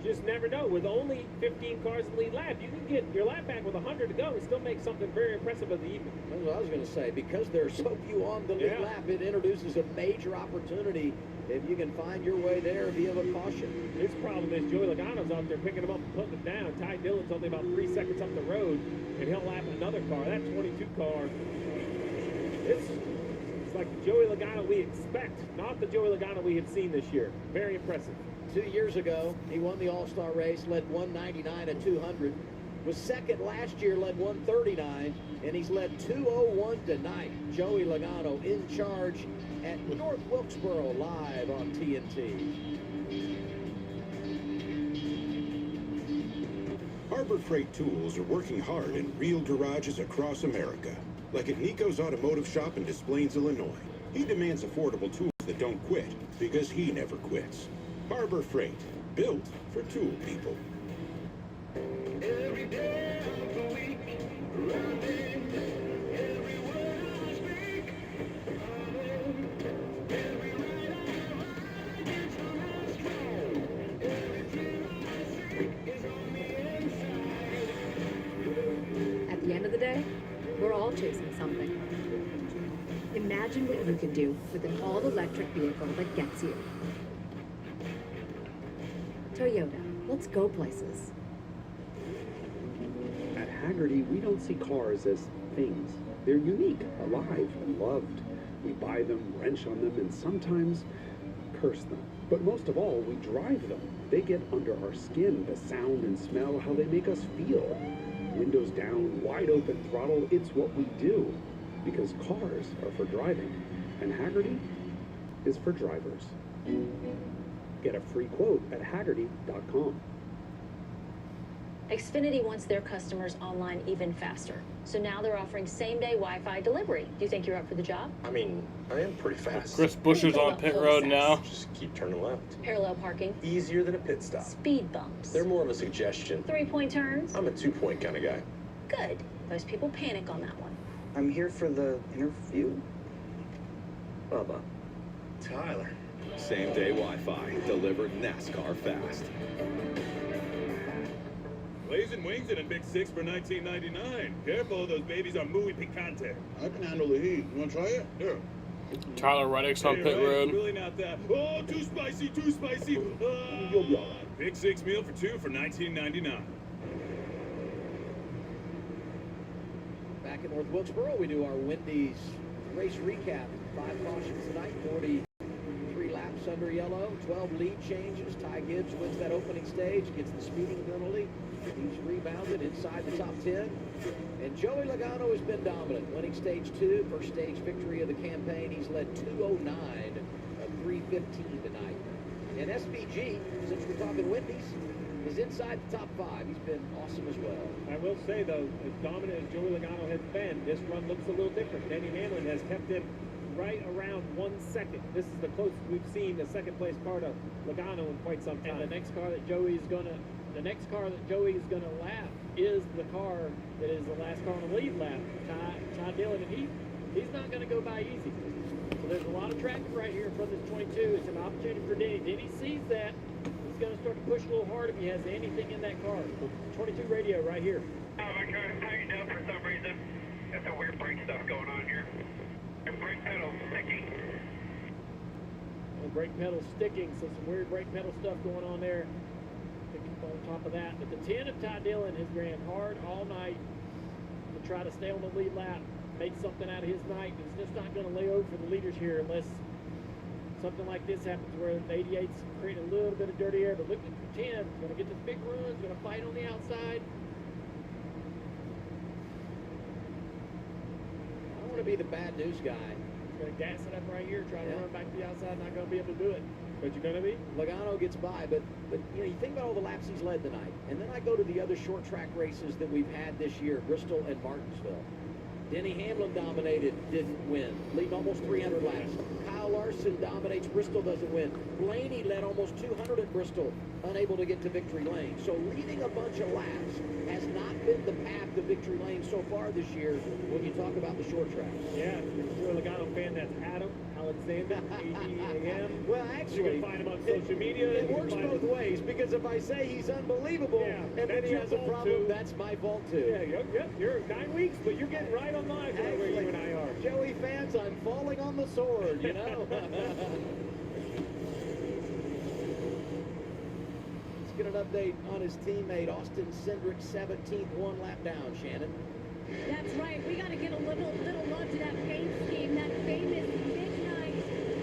you just never know. With only 15 cars in the lead lap, you can get your lap back with 100 to go and still make something very impressive of the evening. That's what I was going to say. Because there are so few on the lead lap, it introduces a major opportunity if you can find your way there and be able to caution. His problem is Joey Logano's out there picking him up and putting him down. Ty Dillon's only about 3 seconds up the road, and he'll lap another car. That 22 car, it's like the Joey Logano we expect, not the Joey Logano we have seen this year. Very impressive. 2 years ago, he won the All-Star race, led 199 at 200. Was second last year, led 139, and he's led 201 tonight. Joey Logano in charge at North Wilkesboro live on TNT. Harbor Freight Tools are working hard in real garages across America, like at Nico's Automotive Shop in Des Plaines, Illinois. He demands affordable tools that don't quit because he never quits. Harbor Freight, built for tool people. Every day of the week, running, every word I speak, every ride I ride gets a Nascar. Everything I see is on the inside. At the end of the day, we're all chasing something. Imagine what you could do with an all-electric vehicle that gets you. Toyota, let's go places. At Haggerty, we don't see cars as things. They're unique, alive, and loved. We buy them, wrench on them, and sometimes curse them. But most of all, we drive them. They get under our skin, the sound and smell, how they make us feel. Windows down, wide open throttle, it's what we do. Because cars are for driving, and Haggerty is for drivers. Get a free quote at Haggerty.com. Xfinity wants their customers online even faster. So now they're offering same-day Wi-Fi delivery. Do you think you're up for the job? I mean, I am pretty fast. Chris Buescher's on pit road now. Just keep turning left. Parallel parking. Easier than a pit stop. Speed bumps. They're more of a suggestion. 3-point turns. I'm a 2-point kind of guy. Good. Most people panic on that one. I'm here for the interview. Bubba. Tyler. Same-day Wi-Fi. Delivered NASCAR fast. Blazing wings and a big 6 for $19.99. Careful, those babies are muy picante. I can handle the heat. You want to try it? Here. Tyler Reddick's on pit road. It's really not that. Oh, too spicy, too spicy. Big 6 meal for 2 for $19.99. Back at North Wilkesboro, we do our Wendy's race recap. 5 cautions tonight, 43 laps under yellow, 12 lead changes. Ty Gibbs wins that opening stage, gets the speeding penalty. He's rebounded inside the top 10. And Joey Logano has been dominant, winning stage 2, first stage victory of the campaign. He's led 209 of 315 tonight. And SVG, since we're talking Wendy's, is inside the top 5. He's been awesome as well. I will say, though, as dominant as Joey Logano has been, this run looks a little different. Denny Hamlin has kept him right around 1 second. This is the closest we've seen the second-place car to Logano in quite some time. And the next car that Joey's going to the next car that Joey is going to lap is the car that is the last car on the lead lap, Ty Dillon, and he's not going to go by easy. So there's a lot of traffic right here in front of this 22. It's an opportunity for Denny. Denny sees that. He's going to start to push a little hard if he has anything in that car. 22 radio right here. My car's tightened up for some reason. Got some weird brake stuff going on here. The brake pedal's sticky. The brake pedal sticking, so some weird brake pedal stuff going on there. On top of that, but the 10 of Ty Dillon has ran hard all night to try to stay on the lead lap, make something out of his night. He's just not going to lay over for the leaders here unless something like this happens where the 88's creating a little bit of dirty air. But look at the 10, he's going to get this big run, he's going to fight on the outside. I don't want to be the bad news guy. He's going to gas it up right here, try to run back to the outside, not going to be able to do it. But you're going to be? Logano gets by, but you know, you think about all the laps he's led tonight, and then I go to the other short track races that we've had this year, Bristol and Martinsville. Denny Hamlin dominated, didn't win, leading almost 300 laps. Kyle Larson dominates, Bristol doesn't win. Blaney led almost 200 at Bristol, unable to get to victory lane. So leading a bunch of laps has not been the path to victory lane so far this year when you talk about the short tracks. Yeah, if you're a Logano fan, that's Adam Alexander, ADAM. Well, actually, you can find him on social media. It works both ways, because if I say he's unbelievable and then he has a problem, that's my fault too. Yeah, you're 9 weeks, but you're getting right on line where you and I are. Joey fans, I'm falling on the sword, you know? Let's get an update on his teammate, Austin Cindric, 17th, one lap down, Shannon. That's right. We got to get a little love to that paint scheme, that famous midnight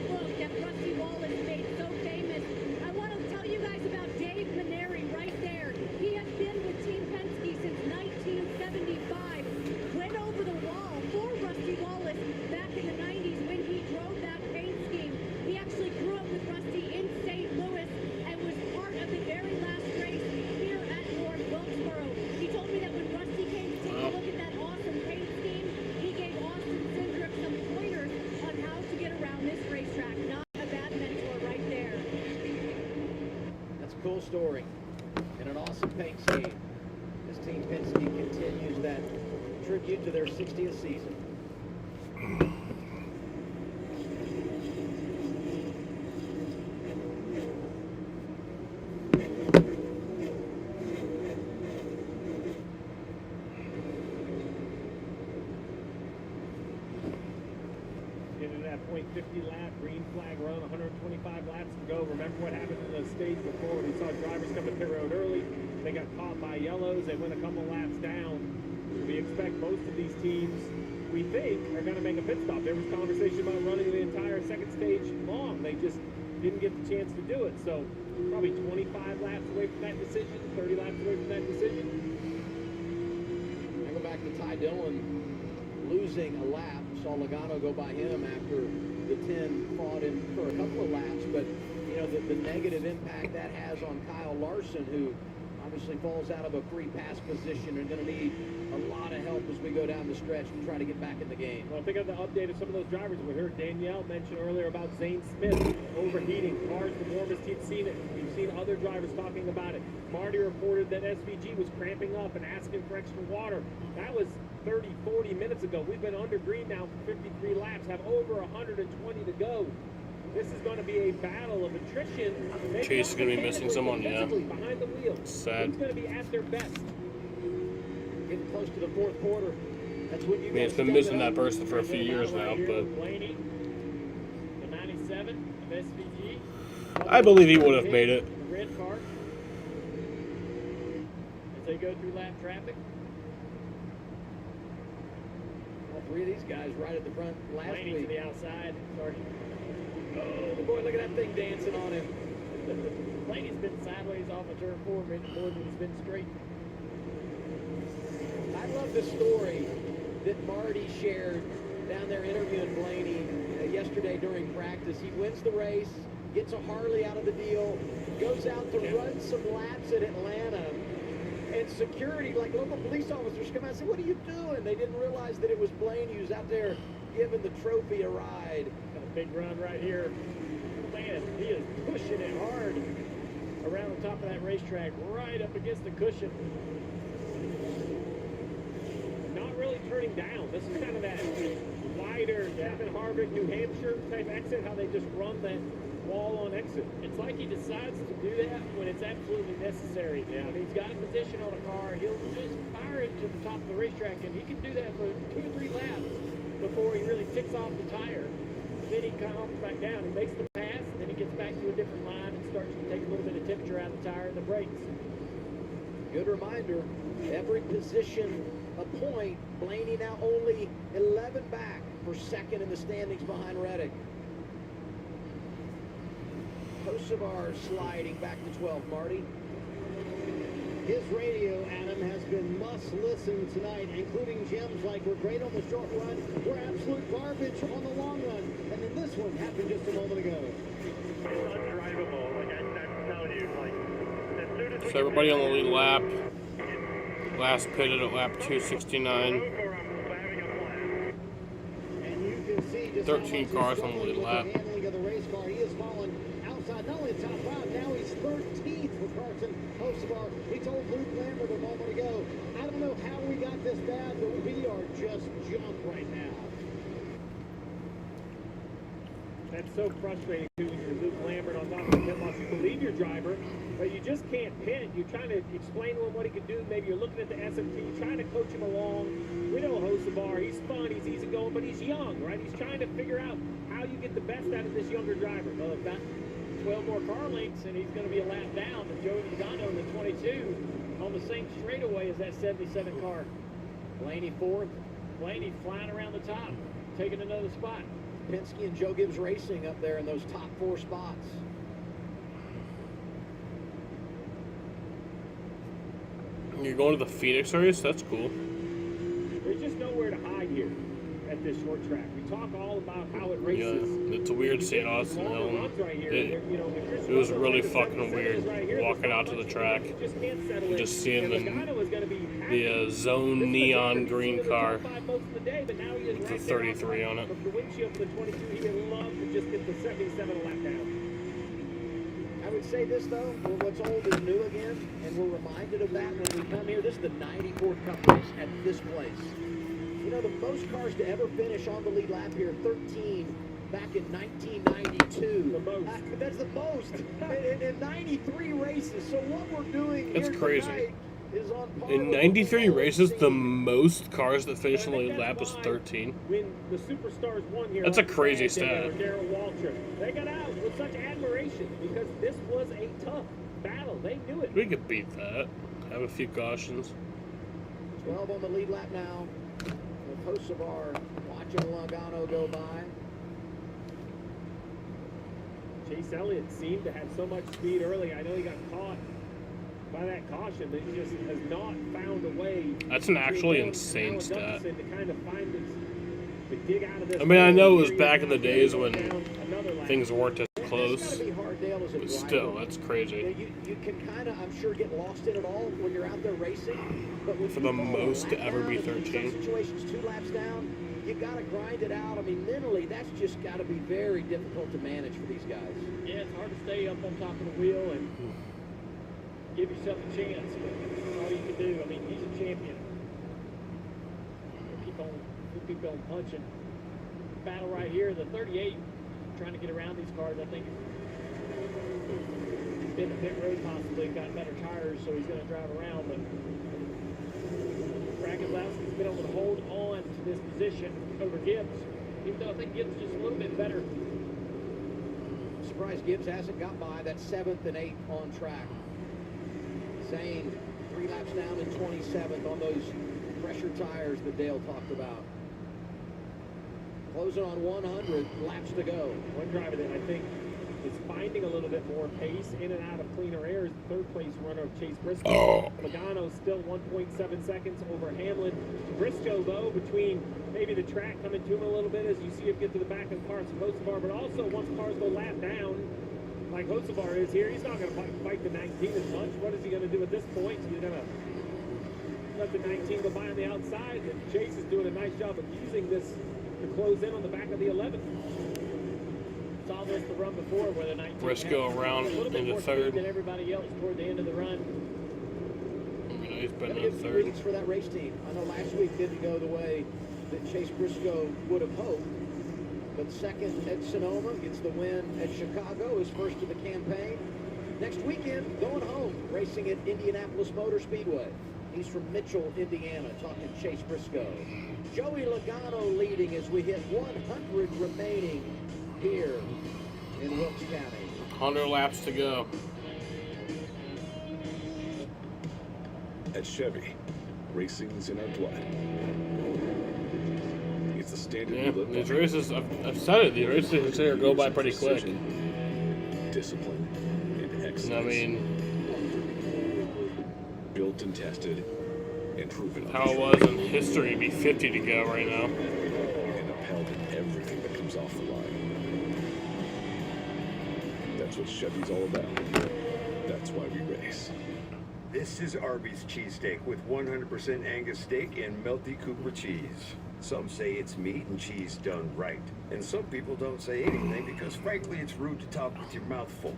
look that Rusty Wallace made so famous. I want to tell you guys about Dave Maneri right there. He has been with Team Penske since 1975. Went over the wall for Rusty Wallace back in the 90s when he drove that paint scheme. He actually grew up with Rusty in St. Louis and was part of the very last race here at North Wilkesboro. He told me that when Rusty came to take a look at that awesome paint scheme, he gave Austin Cindric some pointers on how to get around this racetrack. Not a bad mentor right there. That's a cool story and an awesome paint scheme. This Team Penske continues that tribute to their 60th season. Into that .50 lap, green flag run, 125 laps to go. Remember what happened in the stage before when we saw drivers come to pit road early. They got caught by yellows. They went a couple laps down. We expect most of these teams, we think, are going to make a pit stop. There was conversation about running the entire second stage long. They just didn't get the chance to do it. So probably 25 laps away from that decision, 30 laps away from that decision. I go back to Ty Dillon losing a lap. Saw Logano go by him after the 10 fought him for a couple of laps. But, you know, the negative impact that has on Kyle Larson, who obviously falls out of a free pass position and going to need a lot of help as we go down the stretch and try to get back in the game. Well, think of the update of some of those drivers. We heard Danielle mention earlier about Zane Smith overheating. Cars the warmest he'd seen it. We've seen other drivers talking about it. Marty reported that SVG was cramping up and asking for extra water. That was 30, 40 minutes ago. We've been under green now for 53 laps, have over 120 to go. This is going to be a battle of attrition. Chase is going to be missing someone, yeah. Behind the wheel. Sad. Who's going to be at their best? Getting close to the fourth quarter. That's what you it's been missing that person for a few years now, but Blaney, the 97 of SVG. I believe he would have made it. The red car. As they go through lap traffic. All three of these guys right at the front last Blaney week. to the outside. Sorry. Oh, boy, look at that thing dancing on him. Blaney's been sideways off of turn 4 more than he's been straight. I love the story that Marty shared down there interviewing Blaney yesterday during practice. He wins the race, gets a Harley out of the deal, goes out to run some laps at Atlanta, and security, like local police officers, come out and say, "What are you doing?" They didn't realize that it was Blaney who's out there giving the trophy a ride. Got a big run right here. Man, he is pushing it hard. around the top of that racetrack, right up against the cushion. Not really turning down. This is kind of that wider Kevin Harvick, New Hampshire type exit, how they just run that wall on exit. It's like he decides to do that when it's absolutely necessary. Yeah. When he's got a position on a car, he'll just fire it to the top of the racetrack, and he can do that for 2 or 3 laps before he really ticks off the tire. Then he comes back down. He makes the pass, and then he gets back to a different line and starts to take a little bit of temperature out of the tire and the brakes. Good reminder, every position a point. Blaney now only 11 back for second in the standings behind Reddick. Kosovar sliding back to 12, Marty. His radio, Adam, has been must-listen tonight, including gems like "We're great on the short run, we're absolute garbage on the long run," and then this one happened just a moment ago. It's undrivable, like I'm telling you, like, as soon as we So everybody on the lead lap. Last pitted at lap 269. And you can see just 13 cars on the lead lap. The handling of the race car. He has fallen outside, not only the top 5, now he's 13th for Carson Kosovar. He told Luke Lambert a moment ago, "I don't know how we got this bad, but we are just junk right now." That's so frustrating too when you're Luke Lambert on top of the pit box. You believe your driver, but you just can't pit. You're trying to explain to him what he can do. Maybe you're looking at the SMT, trying to coach him along. We know Kosovar, he's fun, he's easygoing, but he's young, right? He's trying to figure out how you get the best out of this younger driver. Well, they've got 12 more car lengths, and he's going to be a lap down. And Joey Logano in the 22 on the same straightaway as that 77 car. Blaney fourth. Blaney flying around the top, taking another spot. Penske and Joe Gibbs Racing up there in those top 4 spots. You're going to the Phoenix race? That's cool. There's just nowhere to hide here at this short track. We talk all about how it races. Yeah, it's a weird St. Austin Hill. It was really fucking weird walking out to the track and just seeing the zone neon green car with the 33 on it. The windshield for the 22, he would love to just get the 77 lap down. I would say this, though, what's old is new again, and we're reminded of that when we come here. This is the 94th Cup race at this place. You know, the most cars to ever finish on the lead lap here, 13 back in 1992. The most. That's the most in 93 races. So what we're doing That's here crazy. tonight is on par In 93 races, the most cars that finished on the lead lap was 13. When the superstars won here, That's a crazy stat. Darrell Waltrip, they got out with such admiration because this was a tough battle. They knew it. We could beat that. Have a few cautions. 12 on the lead lap now. Kosovar watching Logano go by. Chase Elliott seemed to have so much speed early. I know he got caught by that caution, but he just has not found a way. That's an actually insane stat. To kind of find this, to dig out of this. I mean, I know it was back in the days when things weren't as close, but still, that's crazy. You can kind of, I'm sure, get lost in it all when you're out there racing. But when For the most to ever be 13. Situations 2 laps down, you got to grind it out. I mean, mentally, that's just got to be very difficult to manage for these guys. Yeah, it's hard to stay up on top of the wheel and give yourself a chance, but that's all you can do. I mean, he's a champion. We'll keep on punching. Battle right here, the 38, trying to get around these cars. I think he's been to pit road possibly, got better tires, so he's going to drive around. But Brad Keselowski's been able to hold on to this position over Gibbs, even though I think Gibbs is just a little bit better. Surprised Gibbs hasn't got by that 7th and 8th on track. Zane 3 laps down in 27th on those pressure tires that Dale talked about. Closing on 100 laps to go. One driver that I think is finding a little bit more pace in and out of cleaner air is the 3rd place runner of Chase Briscoe. Logano still 1.7 seconds over Hamlin. Briscoe, though, between maybe the track coming to him a little bit as you see him get to the back of the car, Kosovar, but also once cars go lap down, like Kosovar is here, he's not going to fight the 19 as much. What is he going to do at this point? He's going to let the 19 go by on the outside, and Chase is doing a nice job of using this to close in on the back of the 11. saw this the run before where the 19 Briscoe had around a little bit into more third. speed than everybody else toward the end of the run. He's been Got a in good few third. weeks for that race team. I know last week didn't go the way that Chase Briscoe would have hoped, but second at Sonoma, gets the win at Chicago, his first of the campaign. Next weekend, going home, racing at Indianapolis Motor Speedway. He's from Mitchell, Indiana, talking Chase Briscoe. Joey Logano leading as we hit 100 remaining here in Wilkes County. 100 laps to go. At Chevy, racing's in our blood. It's the standard Yeah, we live these by. races, I've said it, these races here go by pretty quick. Discipline and excellence. I mean, built and tested and proven how it was in history, it'd be 50 to go right now. and upheld in everything that comes off the line. That's what Chevy's all about. That's why we race. This is Arby's cheesesteak with 100% Angus steak and melty Cooper cheese. Some say it's meat and cheese done right. And some people don't say anything because frankly it's rude to talk with your mouth full.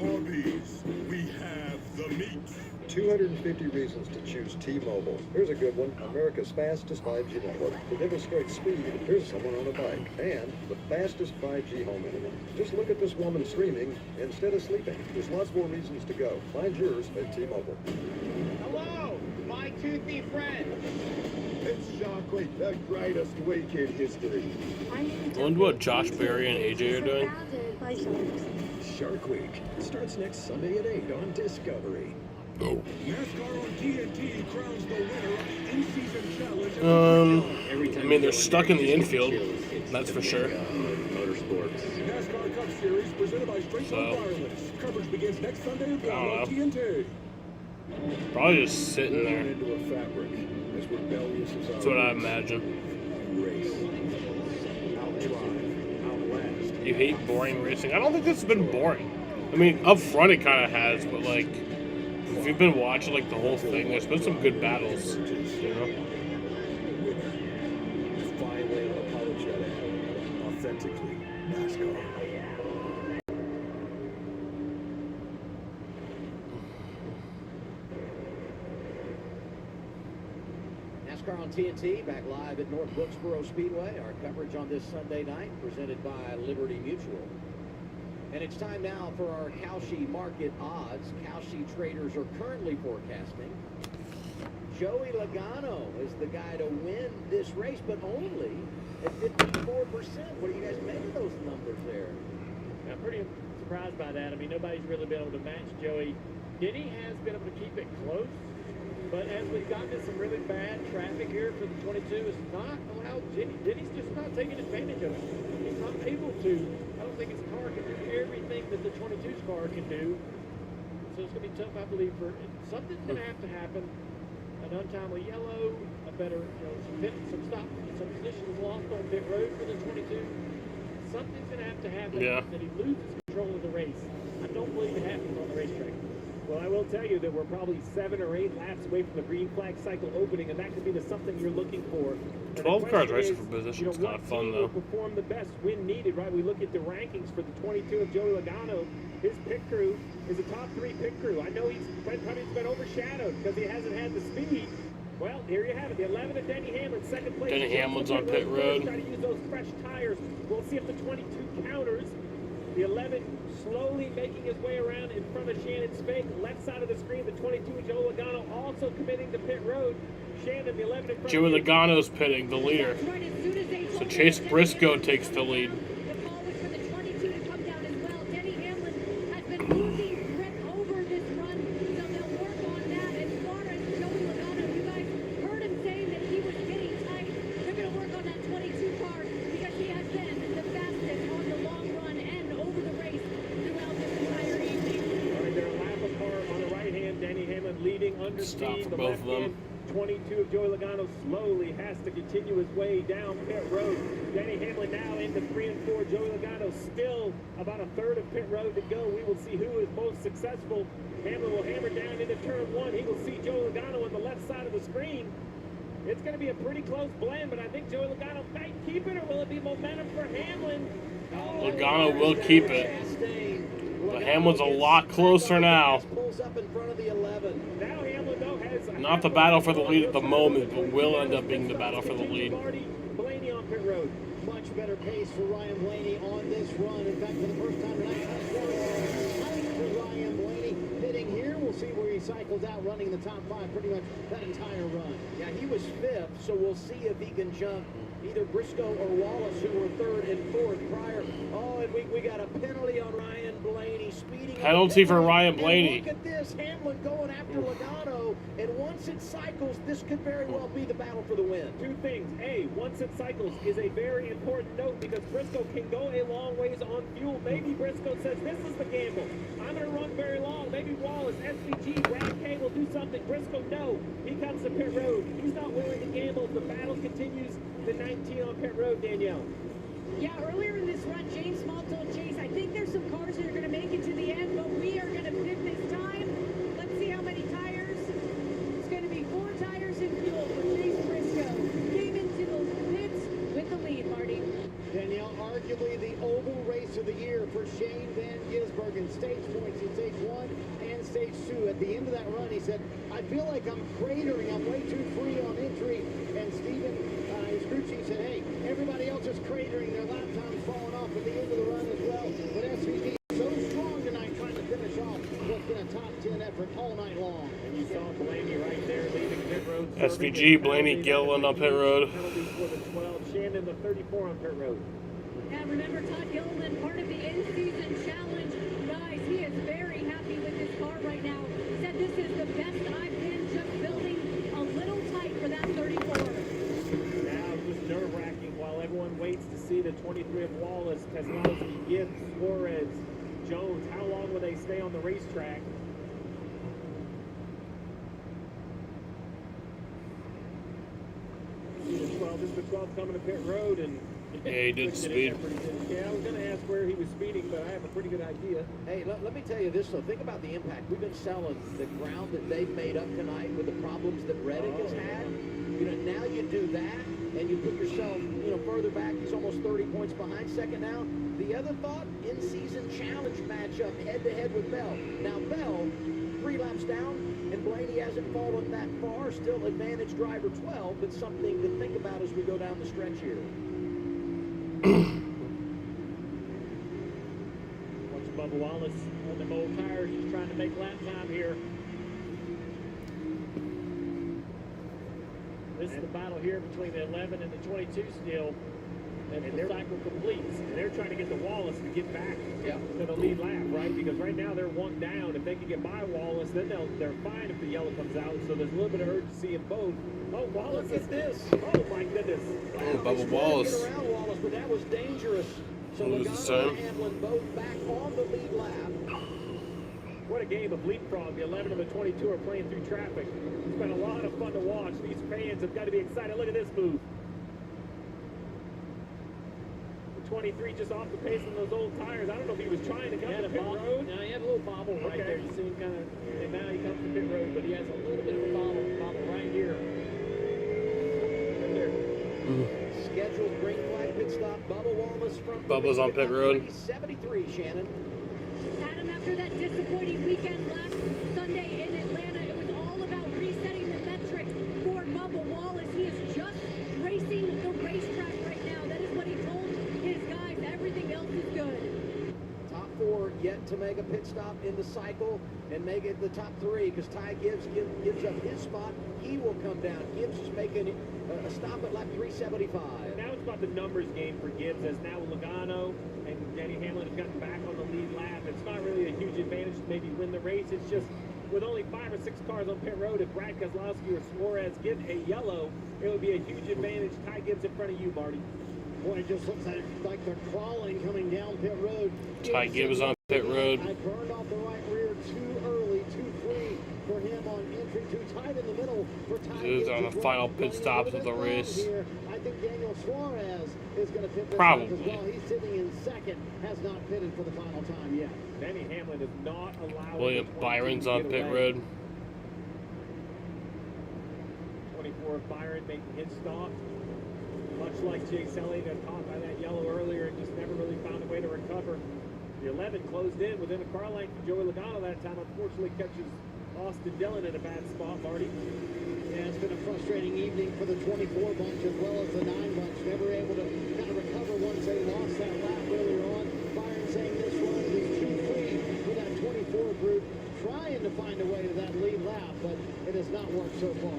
Arby's, we have the meat. 250 reasons to choose T-Mobile. Here's a good one. America's fastest 5G network. To demonstrate speed, here's someone on a bike. And the fastest 5G home internet. Just look at this woman streaming instead of sleeping. There's lots more reasons to go. Find yours at T-Mobile. Hello, my toothy friend. It's Shockley, the greatest week in history. I wonder what Josh Berry and AJ are doing. Shark Week starts next Sunday at 8 on Discovery. NASCAR on TNT crowns the winner of the in-season challenge. I mean, they're stuck in the infield, that's for sure. Motorsports. NASCAR Cup Series presented by Straight Line Wireless. Coverage begins next Sunday at 1 on TNT. Probably just sitting there. Into a fabric as rebellious as That's what I imagine. race. Outdrive, outlast. You hate boring racing. I don't think this has been boring. I mean, up front it kind of has, but like, if you've been watching like the whole thing, there's been some good battles, you know? Finally unapologetic. Authentically NASCAR. NASCAR on TNT, back live at North Wilkesboro Speedway. Our coverage on this Sunday night, presented by Liberty Mutual. And it's time now for our Cowshe market odds. Cowshe traders are currently forecasting Joey Logano is the guy to win this race, but only at 54%. What do you guys make of those numbers there? I'm pretty surprised by that. I mean, nobody's really been able to match Joey. Denny has been able to keep it close, but as we've gotten into some really bad traffic here for the 22, it's not allowed Denny's just not taking advantage of it. He's not able to. I don't think his car can do everything that the 22's car can do. So it's going to be tough, I believe, for something's going to have to happen. An untimely yellow, a better, some stops, some positions lost on pit road for the 22. Something's going to have to happen that he loses control of the race. I don't believe it happens on the racetrack. Well, I will tell you that we're probably 7 or 8 laps away from the green flag cycle opening, and that could be the something you're looking for. 12 cars racing for position is kind of fun, though. Will perform the best when needed, right? We look at the rankings for the 22 of Joey Logano. His pit crew is a top 3 pit crew. I know he's probably been overshadowed because he hasn't had the speed. Well, here you have it. The 11 of Denny Hamlin, second place. Denny Hamlin's on pit road. Try to use those fresh tires. We'll see if the 22 counters. The 11 slowly making his way around in front of Shannon Spake. Left side of the screen, the 22 Joe Logano also committing to pit road. Shannon, the 11 in front. Joey Logano's pitting, the leader. So Chase Briscoe takes the lead. Stop for both of them. 22 of Joey Logano slowly has to continue his way down pit road. Denny Hamlin now into 3 and 4. Joey Logano still about a third of pit road to go. We will see who is most successful. Hamlin will hammer down into turn 1. He will see Joey Logano on the left side of the screen. It's going to be a pretty close blend, but I think Joey Logano might keep it, or will it be momentum for Hamlin? Logano will keep it. But Hamlin's a lot closer now. Pulls up in front of the 11. Now Hamlin, though, has Not the battle for the lead at the moment, but will end up being the battle for the lead. Blaney on pit road. Much better pace for Ryan Blaney on this run. In fact, for the first time tonight, tight for Ryan Blaney. Pitting here, we'll see where he cycles out, running the top 5 pretty much that entire run. Yeah, he was 5th, so we'll see if he can jump either Briscoe or Wallace, who were 3rd and 4th prior. Oh, and we got a penalty on Ryan Blaney, speeding. Penalty for Ryan Blaney. And look at this, Hamlin going after Logano, and once it cycles, this could very well be the battle for the win. Two things. A, once it cycles is a very important note because Briscoe can go a long ways on fuel. Maybe Briscoe says, this is the gamble. I'm going to run very long. Maybe Wallace, SVG, Brad K will do something. Briscoe, no. He comes to pit road. He's not willing to gamble. If the battle continues, the 19 on pit road, Danielle. Yeah, earlier in this run, James Small told Chase, I think there's some cars that are going to make it to the end, but we are going to pit this time. Let's see how many tires. It's going to be 4 tires and fuel for Chase Briscoe. Came into the pits with the lead, Marty. Danielle, arguably the oval race of the year for Shane Van Gisbergen. Stage points in stage 1 and stage 2. At the end of that run, he said, I feel like I'm cratering. I'm way too free on entry. And Steven, his crew chief, said, hey, everybody else is cratering. Their lap time's falling off at the end of the run as well. But SVG so strong tonight trying to finish off what's been a top 10 effort all night long. And you saw Blaney right there leaving pit road. SVG, Blaney, Gilliland on pit road. Penalties for the 12. Shannon, the 34 on pit road. And remember, Todd Gilliland, part of the in-season challenge. Guys, he is very happy with his car right now. He said, this is the best I've been, just building a little tight for that 34. Now just nerve-wracking while everyone waits to see the 23 of Wallace, Keselowski, Gibbs, Suarez, Jones. How long will they stay on the racetrack? This is the 12 coming to pit road, and yeah, he did speed. Yeah, I was going to ask where he was speeding, but I have a pretty good idea. Hey, let me tell you this, though. Think about the impact. We've been selling the ground that they've made up tonight with the problems that Reddick has had. You know, now you do that, and you put yourself, further back. He's almost 30 points behind second now. The other thought, in-season challenge matchup, head-to-head with Bell. Now, Bell, 3 laps down, and Blaney hasn't fallen that far. Still advantage driver 12, but something to think about as we go down the stretch here. Watch Bubba Wallace on the old tires, just trying to make lap time here. This is the battle here between the 11 and the 22 still. And the cycle completes. And they're trying to get the Wallace to get back to the lead lap, right? Because right now they're 1 down. If they can get by Wallace, then they're fine if the yellow comes out. So there's a little bit of urgency in both. Oh, Wallace is this. Oh, my goodness. Oh, Bubba Wallace. Get around Wallace, but that was dangerous. So Logano and Hamlin both back on the lead lap. What a game of leapfrog. The 11 and the 22 are playing through traffic. It's been a lot of fun to watch. These fans have got to be excited. Look at this move. 23 just off the pace on those old tires. I don't know if he was trying to come to pit road. Now he had a little bobble right there. You see him kind of, and now he comes to pit road, but he has a little bit of a bobble right here. Right there. Scheduled green flag pit stop. Bubba Wallace from Bubba's on pit road. 73, Shannon. Adam, after that disappointing weekend last Sunday in Atlanta, it was all about resetting the metric for Bubba Wallace. He is just racing the racetrack right now. That is what he told his guys. Everything else is good. Top 4 yet to make a pit stop in the cycle and make it the top 3 because Ty Gibbs gives up his spot. He will come down. Gibbs is making a stop at lap 375. Now it's about the numbers game for Gibbs as now Logano and Denny Hamlin have gotten back on the lead lap. It's not really a huge advantage to maybe win the race. It's just with only 5 or 6 cars on pit road, if Brad Keselowski or Suarez get a yellow, it would be a huge advantage. Ty Gibbs in front of you, Marty. Boy, it just looks like they're crawling coming down pit road. Ty Gibbs on pit road. I burned off the right rear too early, too free for him on entry, too tight in the middle for Ty Gibbs. These are the final pit stops of the race. Here. I think Daniel Suarez is going to pit this Probably. as well. He's sitting in second, has not pitted for the final time yet. Denny Hamlin is not allowed. William Byron's on pit road. 24 for Byron making his stop. Much like Chase Elliott, got caught by that yellow earlier and just never really found a way to recover. The 11 closed in within a car length of Joey Logano that time. Unfortunately, catches Austin Dillon in a bad spot, Marty. Yeah, it's been a frustrating evening for the 24 bunch as well as the 9 bunch. Never able to kind of recover once they lost that lap earlier on. Byron saying this run is too free for that 24 group, trying to find a way to that lead lap, but it has not worked so far.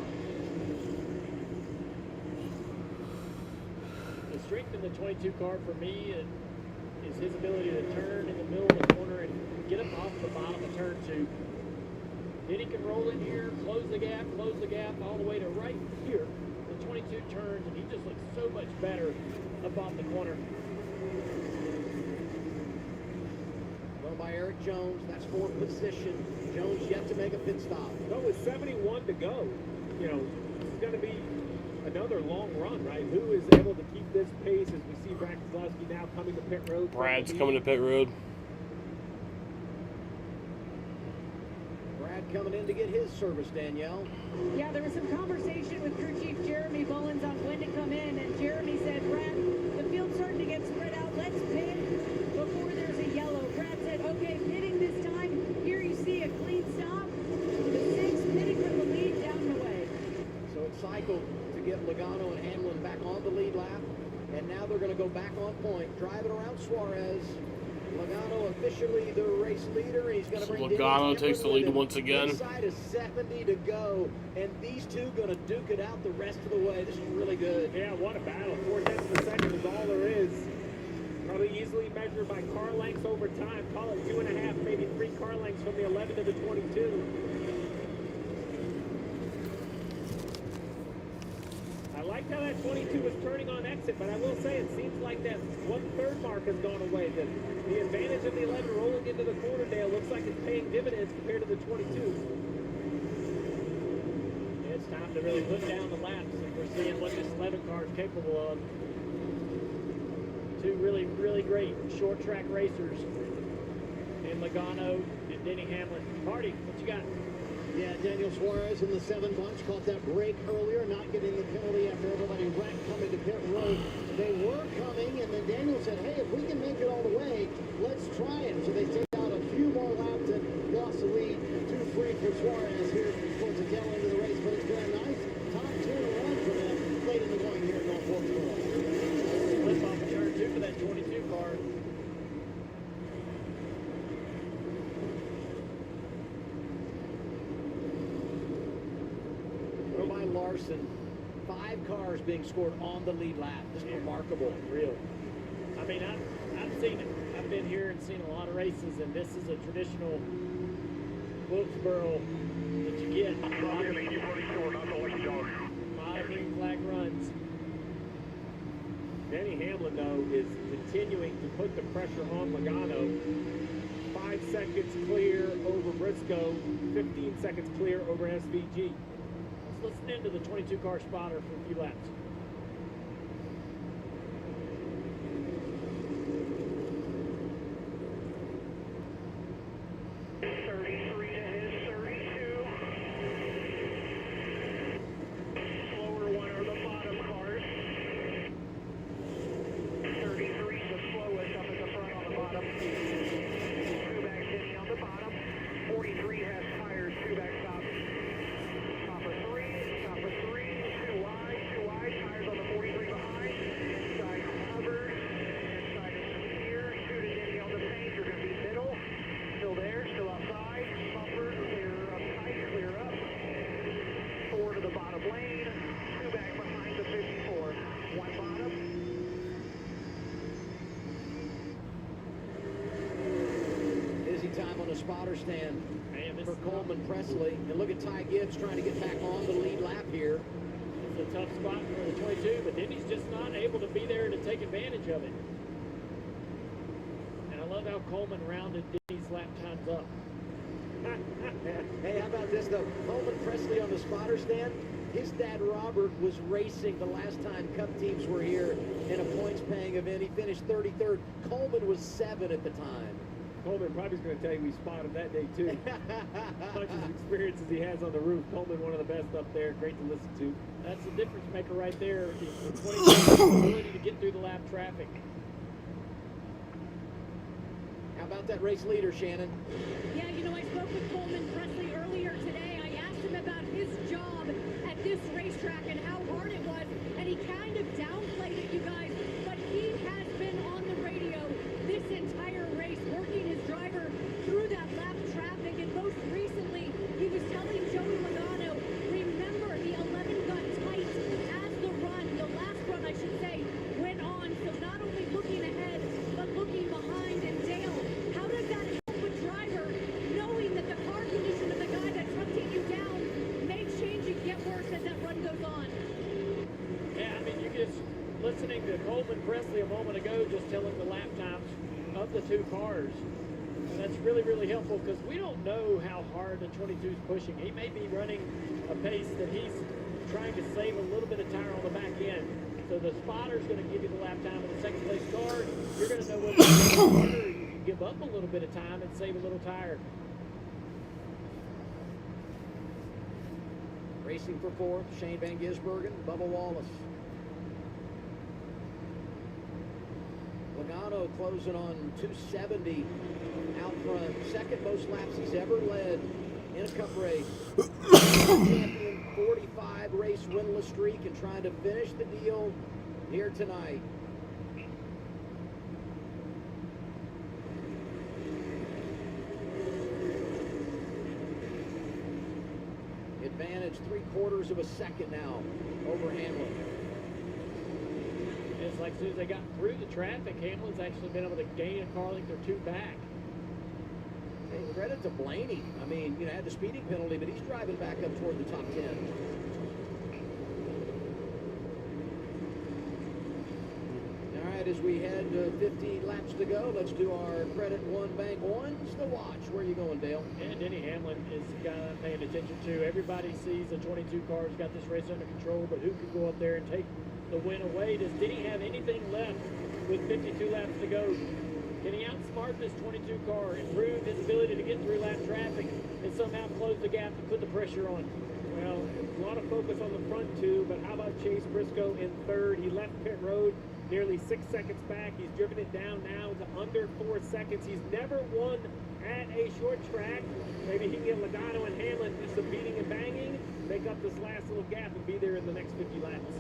The strength in the 22 car for me is his ability to turn in the middle of the corner and get him off the bottom of turn 2. Then he can roll in here, close the gap all the way to right here. The 22 turns, and he just looks so much better up off the corner. Run by Eric Jones. That's fourth position. Jones yet to make a pit stop. But with 71 to go, you know, it's going to be another long run, right? Who is able to keep this pace as we see Brad Keselowski now coming to pit road? Brad's coming to pit road. Brad coming in to get his service, Danielle. Yeah, there was some conversation with crew chief Jeremy Mullins on when to come in, and Jeremy said, Brad, the field's starting to get spread out. Let's pit before there's a yellow. Brad said, okay, pitting this time. Here you see a clean stop. The 6 pitting from the lead down the way. So it cycled to get Logano and Hamlin back on the lead lap, and now they're going to go back on point, driving around Suarez. Logano officially the race leader. He's going to bring Logano takes the lead once again. Inside is 70 to go, and these two going to duke it out the rest of the way. This is really good. Yeah, what a battle. 4/10 of a second is all there is. Probably easily measured by car lengths over time. Call it 2.5, maybe 3 car lengths from the 11 to the 22. I like how that 22 is turning on exit, but I will say it seems like that 1/3 mark has gone away. The advantage of the 11 rolling into the corner, Dale, looks like it's paying dividends compared to the 22. It's time to really put down the laps, and we're seeing what this 11 car is capable of. Two really, really great short track racers in Logano and Denny Hamlin. Marty, what you got? Yeah, Daniel Suarez in the 7 bunch caught that break earlier, not getting the penalty after everybody wrecked coming to pit road. They were coming, and then Daniel said, hey, if we can make it all the way, let's try it. So they take out a few more laps and lost the lead. 2-3 for Suarez here towards the tail end of the race, but it's been a nice top 2 run for them late in the going here at North Wilkesboro. Flip off of turn 2 for that 22 car. Larson, 5 cars being scored on the lead lap. Just remarkable. Real. I mean, I've seen it. I've been here and seen a lot of races, and this is a traditional Wilkesboro that you get. A lot of green flag runs. Denny Hamlin, though, is continuing to put the pressure on Logano. 5 seconds clear over Briscoe, 15 seconds clear over SVG. Let's listen into the 22 car spotter for a few laps. Spotter stand for Coleman Presley. And look at Ty Gibbs trying to get back on the lead lap here. It's a tough spot for the 22, but then he's just not able to be there to take advantage of it. And I love how Coleman rounded Denny's lap times up. Hey, how about this though? Coleman Presley on the spotter stand. His dad Robert was racing the last time Cup teams were here in a points-paying event. He finished 33rd. Coleman was 7 at the time. Coleman probably is going to tell you we spotted that day too. As much as experience as he has on the roof, Coleman one of the best up there. Great to listen to. That's the difference maker right there. The 20 ability to get through the lap traffic. How about that race leader, Shannon? Yeah, you know, I spoke with Coleman Presley earlier today. I asked him about his job at this racetrack and how hard it was, and he kind of downplayed it, you guys, but he has been on the radio this entire race, working his driver through that lap traffic, and most recently, he was telling Joey Logano, remember, the 11 got tight as the last run, I should say, went on, so not only looking ahead, but looking behind, and Dale, how does that help a driver, knowing that the car condition of the guy that's hunting you down may change and get worse as that run goes on? Yeah, I mean, you just listening to Coleman Presley a moment ago, just telling the lap times of the two cars. And that's really, really helpful because we don't know how hard the 22 is pushing. He may be running a pace that he's trying to save a little bit of tire on the back end. So the spotter's going to give you the lap time of the second place car. You're going to know whether you can give up a little bit of time and save a little tire. Racing for fourth, Shane Van Gisbergen, Bubba Wallace. Logano closing on 270 out front. Second most laps he's ever led in a cup race. Champion, 45 race winless streak, and trying to finish the deal here tonight. Advantage 3/4 of a second now over Hamlin. It's like as soon as they got through the traffic, Hamlin's actually been able to gain a car length or two back. Hey, credit to Blaney. I mean, you know, had the speeding penalty, but he's driving back up toward the top 10. All right, as we head 50 laps to go, let's do our credit one bank ones to watch. Where are you going, Dale? And Denny Hamlin is the guy I'm paying attention to. Everybody sees the 22 cars got this race under control, but who could go up there and take the win away? Does Denny have anything left with 52 laps to go? Can he outsmart this 22 car, improve his ability to get through lap traffic, and somehow close the gap and put the pressure on? Well, a lot of focus on the front two, but how about Chase Briscoe in third? He left pit road nearly 6 seconds back. He's driven it down now to under 4 seconds. He's never won at a short track. Maybe he can get Logano and Hamlin do some beating and banging, make up this last little gap, and be there in the next 50 laps.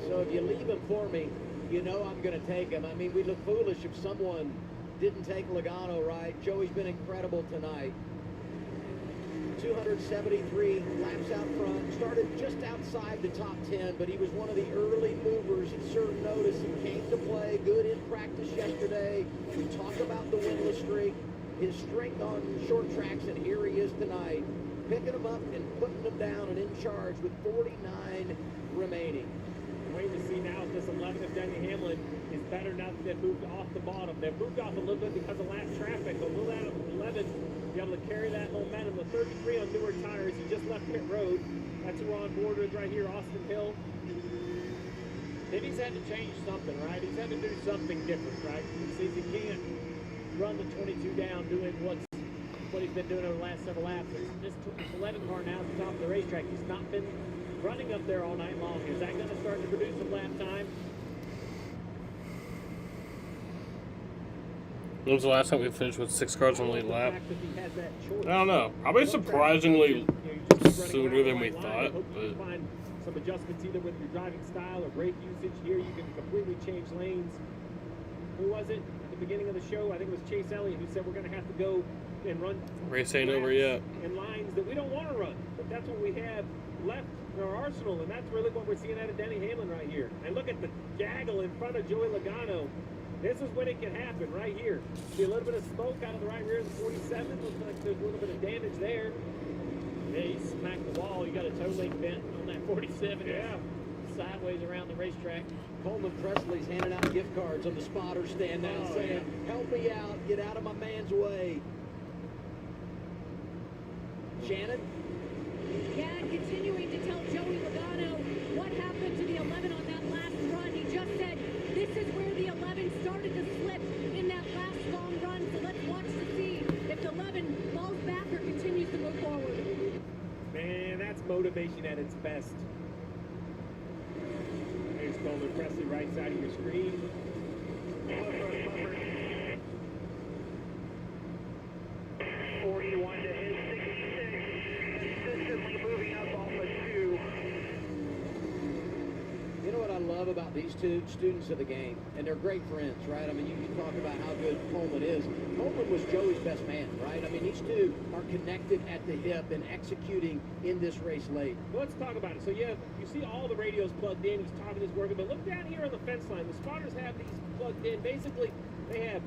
So if you leave him for me, you know I'm going to take him. I mean, we look foolish if someone didn't take Logano, right? Joey's been incredible tonight. 273 laps out front. Started just outside the top 10, but he was one of the early movers at certain notice. He came to play good in practice yesterday. We talk about the winless streak, his strength on short tracks, and here he is tonight, picking them up and putting them down and in charge with 49 remaining. Waiting to see now if this 11 of Denny Hamlin is better now that they've moved off the bottom. They've moved off a little bit because of lap traffic. But will that 11 be able to carry that momentum? The 33 on newer tires. He just left pit road. That's who we're on board with right here, Austin Hill. Then he's had to change something, right? He's had to do something different, right? He sees he can't run the 22 down doing what he's been doing over the last several laps. This 11 car now at the top of the racetrack. He's not been running up there all night long. Is that going to start to produce some lap time? When was the last time we finished with 6 cars on the lead lap? I don't know. Probably surprisingly sooner than we thought. But Find some adjustments either with your driving style or brake usage. Here you can completely change lanes. Who was it at the beginning of the show? I think it was Chase Elliott who said we're going to have to go and run race ain't over yet. in lines that we don't want to run. But that's what we have left in our arsenal, and that's really what we're seeing out of Denny Hamlin right here. And look at the gaggle in front of Joey Logano. This is when it can happen right here. See a little bit of smoke out of the right rear of the 47. Looks like there's a little bit of damage there. Yeah, he smacked the wall. You got a toe link bent on that 47. Yeah. Sideways around the racetrack. Coleman Presley's handing out gift cards on the spotter stand now, saying, help me out, get out of my man's way. Shannon? Yeah, continuing to tell Joey Logano what happened to the 11 on that last run. He just said this is where the 11 started to slip in that last long run. So let's watch to see innovation at its best. Here's Coleman Presley, right side of your screen. 41 to his 66. Consistently moving up off of 2. You know what I love about these two students of the game, and they're great friends, right? I mean, you talk about how good Coleman is. Coleman was Joey's best man, right? I mean, these two are connected at the hip and executing in this race late. Well, let's talk about it. So, yeah, you see all the radios plugged in. He's talking, he's working. But look down here on the fence line. The spotters have these plugged in. Basically, they have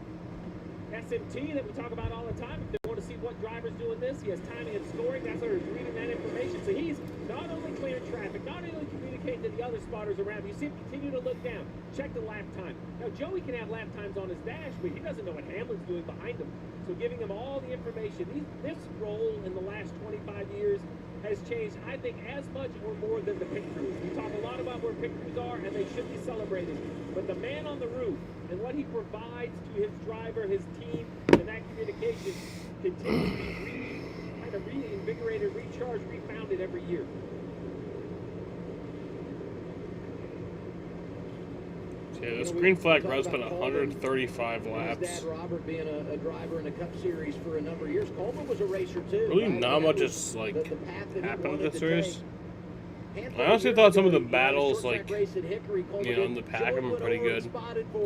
SMT that we talk about all the time. If they want to see what driver's doing this, he has timing and scoring. That's how he's reading that information. So he's not only clearing traffic, not only communicating to the other spotters around. You see him continue to look down, check the lap time. Now, Joey can have lap times on his dash, but he doesn't know what Hamlin's doing behind him. So giving him all the information. This role in the last 25 years has changed, I think, as much or more than the pit crews. We talk a lot about where pit crews are, and they should be celebrated. But the man on the roof and what he provides to his driver, his team, and that communication continues to be kind of reinvigorated, recharged, refounded every year. Yeah, this green flag road's been 135 laps. His dad Robert being a driver in the Cup Series for a number of years. Coleman was a racer too. Really, right? not much has like happened this race. I honestly thought some of the battles, like, you know, in the pack have been pretty good.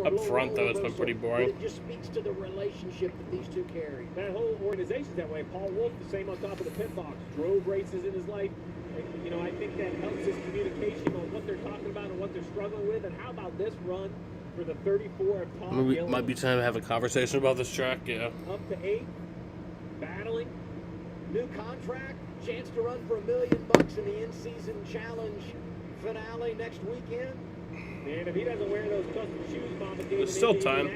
Up front, though, it's been pretty boring. It just speaks to the relationship that these two carry. That whole organization's that way. Paul Wolf, the same on top of the pit box, drove races in his life. And, you know, I think that helps his communication on what they're talking about and what they're struggling with. And how about this run for the 34 of Tom Gillen? Might be time to have a conversation about this track, yeah. Up to 8, battling. New contract, chance to run for $1 million in the in-season challenge finale next weekend. And if he doesn't wear those custom shoes, Mama gave There's still time.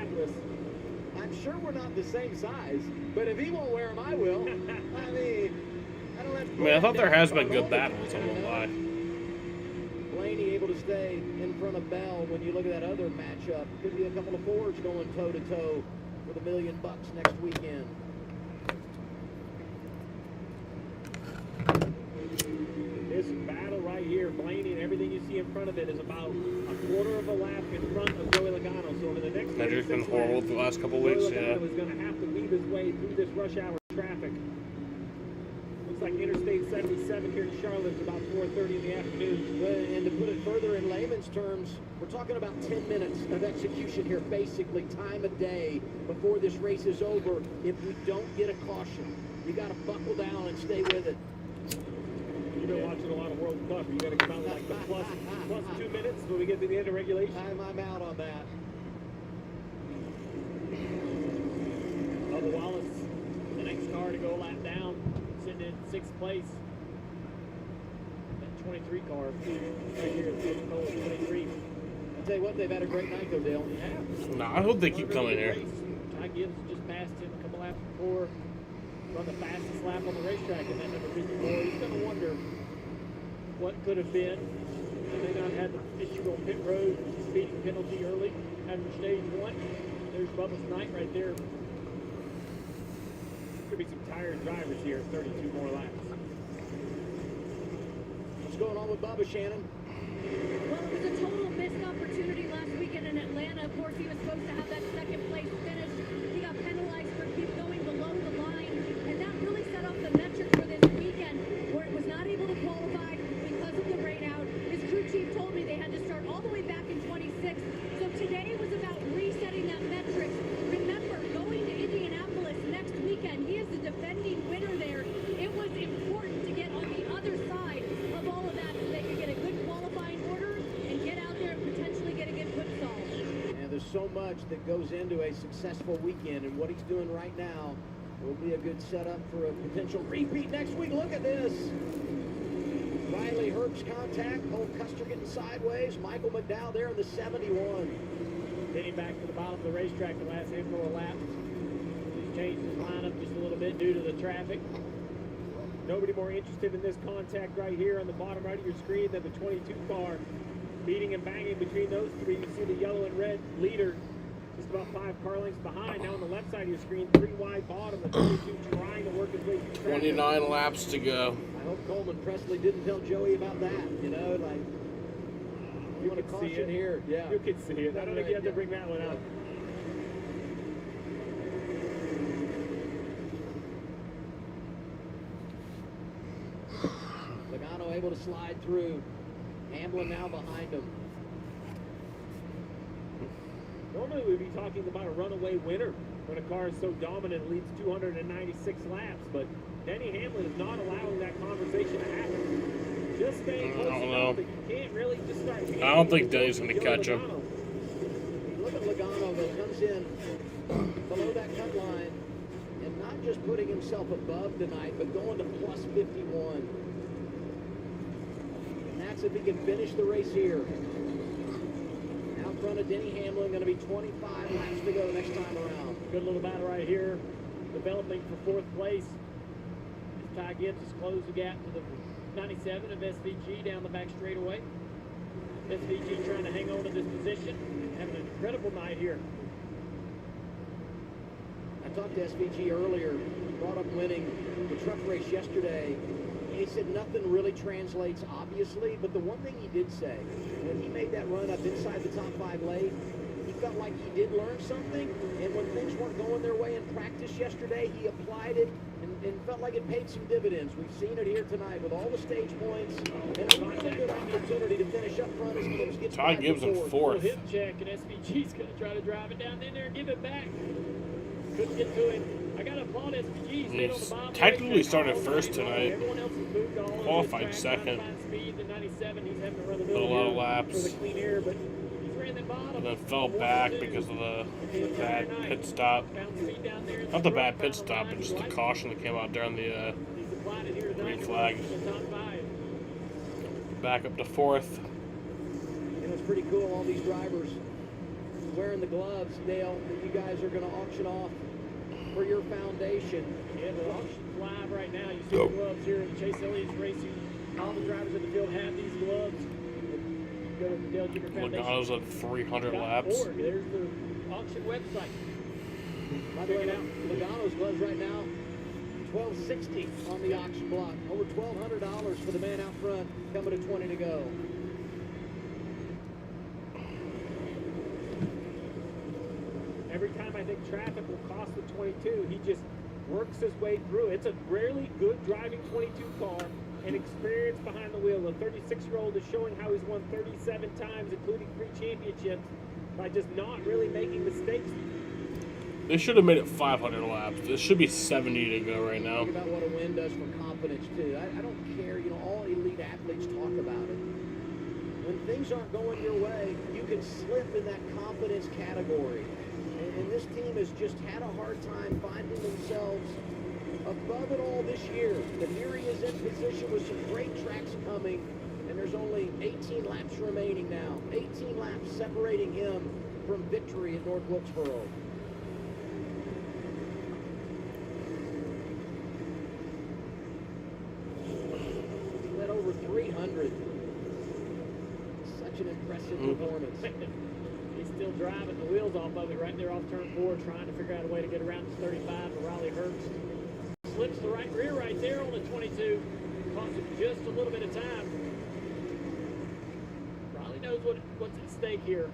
I'm sure we're not the same size, but if he won't wear them, I will. I mean, I thought there has been good battles, I won't lie. Blaney able to stay in front of Bell when you look at that other matchup. Could be a couple of Fords going toe-to-toe for the $1 million next weekend. This battle right here, Blaney and everything you see in front of it is about a quarter of a lap in front of Joey Logano. So over the next Medric's been horrible the last couple of weeks, yeah. Joey Logano is going to have to weave his way through this rush hour traffic. Looks like Interstate 77 here in Charlotte is about 4:30 in the afternoon. And to put it further in layman's terms, we're talking about 10 minutes of execution here, basically time of day before this race is over. If we don't get a caution, you got to buckle down and stay with it. You've been watching a lot of World Cup. You got to come out like the plus 2 minutes when we get to the end of regulation. I'm out on that. Bubba Wallace, the next car to go lap down, sitting in 6th place. That 23 car, right here at Wilkesboro, 23. I'll tell you what, they've had a great night though, Dale. Yeah. Nah, I hope they keep coming here. Ty Gibbs just passed him a couple laps before. Run the fastest lap on the racetrack in that number 54. He's going to wonder what could have been. They may not have had the issue on pit road speeding penalty early after stage 1. There's Bubba's night right there. Could be some tired drivers here at 32 more laps. What's going on with Bubba, Shannon? Well, it was a total missed opportunity last weekend in Atlanta. Of course, he was supposed to have that second place finish. He got penalized for keep going below the line, and that really set off the metrics for this weekend, where it was not able to qualify because of the rain out. His crew chief told me they had to start all the way back in 26. So today was about resetting that metric. Remember, going to Indianapolis next weekend, he is the defending winner there. It was important to get on the other side of all of that so they could get a good qualifying order and get out there and potentially get a good foot stall. And there's so much that goes into a successful weekend, and what he's doing right now will be a good setup for a potential repeat next week. Look at this. Riley Herbst contact, Cole Custer getting sideways, Michael McDowell there in the 71. Getting back to the bottom of the racetrack the last handful of laps. He's changed his lineup just a little bit due to the traffic. Nobody more interested in this contact right here on the bottom right of your screen than the 22 car. Beating and banging between those three. You see the yellow and red leader just about 5 car lengths behind. Now on the left side of your screen, 3 wide bottom, the 22 trying to work his way through traffic. 29 laps to go. I hope Coleman Presley didn't tell Joey about that. You know, like, you want to caution here. Yeah. You can see it. I don't think you have to bring that one up. Logano able to slide through. Hamlin now behind him. Normally we'd be talking about a runaway winner when a car is so dominant it leads 296 laps, but Denny Hamlin is not allowing that conversation to happen. Just staying close enough that you can't really just start. I don't think Denny's going to catch him. Look at Logano though, comes in below that cut line and not just putting himself above tonight, but going to plus 51. And that's if he can finish the race here. Out front of Denny Hamlin, going to be 25 laps to go next time around. Good little battle right here, developing for 4th place. As Ty Gibbs has closed the gap to the 97 of SVG down the back straightaway. SVG trying to hang on to this position, having an incredible night here. I talked to SVG earlier, brought up winning the truck race yesterday, and he said nothing really translates, obviously, but the one thing he did say, when he made that run up inside the top 5 late, he felt like he did learn something, and when things weren't going their way in practice yesterday, he applied it and felt like it paid some dividends. We've seen it here tonight with all the stage points, and a really good opportunity to finish up front as Gibbs gets Ty Gibbs in 4th. Hip check, and SVG's going to try to drive it down in there and give it back. Couldn't get to him. I got to applaud SVG. He's technically started first tonight. Qualified 2nd. Did a lot of laps. And then fell back because of the bad pit stop. Not the bad pit stop, but just the caution that came out during the green flag. Back up to 4th. And it's pretty cool, all these drivers wearing the gloves, Dale, that you guys are going to auction off for your foundation. Yeah, the auction's live right now. You see the gloves here at Chase Elliott's Racing. All the drivers in the field have these gloves. Go to the Dale Jr. Foundation. Logano's at 300 laps. There's the auction website. By the way, Logano's gloves right now, $1,260 on the auction block. Over $1,200 for the man out front, coming to 20 to go. Every time I think traffic will cost the 22, he just works his way through. It's a rarely good driving 22 car and experience behind the wheel. The 36-year-old is showing how he's won 37 times, including 3 championships, by just not really making mistakes. They should have made it 500 laps. This should be 70 to go right now. Think about what a win does for confidence, too. I don't care. You know, all elite athletes talk about it. When things aren't going your way, you can slip in that confidence category. And this team has just had a hard time finding themselves above it all this year. But here he is in position with some great tracks coming, and there's only 18 laps remaining now. 18 laps separating him from victory at North Wilkesboro. Led over 300. Such an impressive performance. He's still driving the wheels off of it right there off turn 4, trying to figure out a way to get around to 35, but Riley Herbst slips the right rear right there on the 22. Cost him just a little bit of time. Riley knows what's at stake here.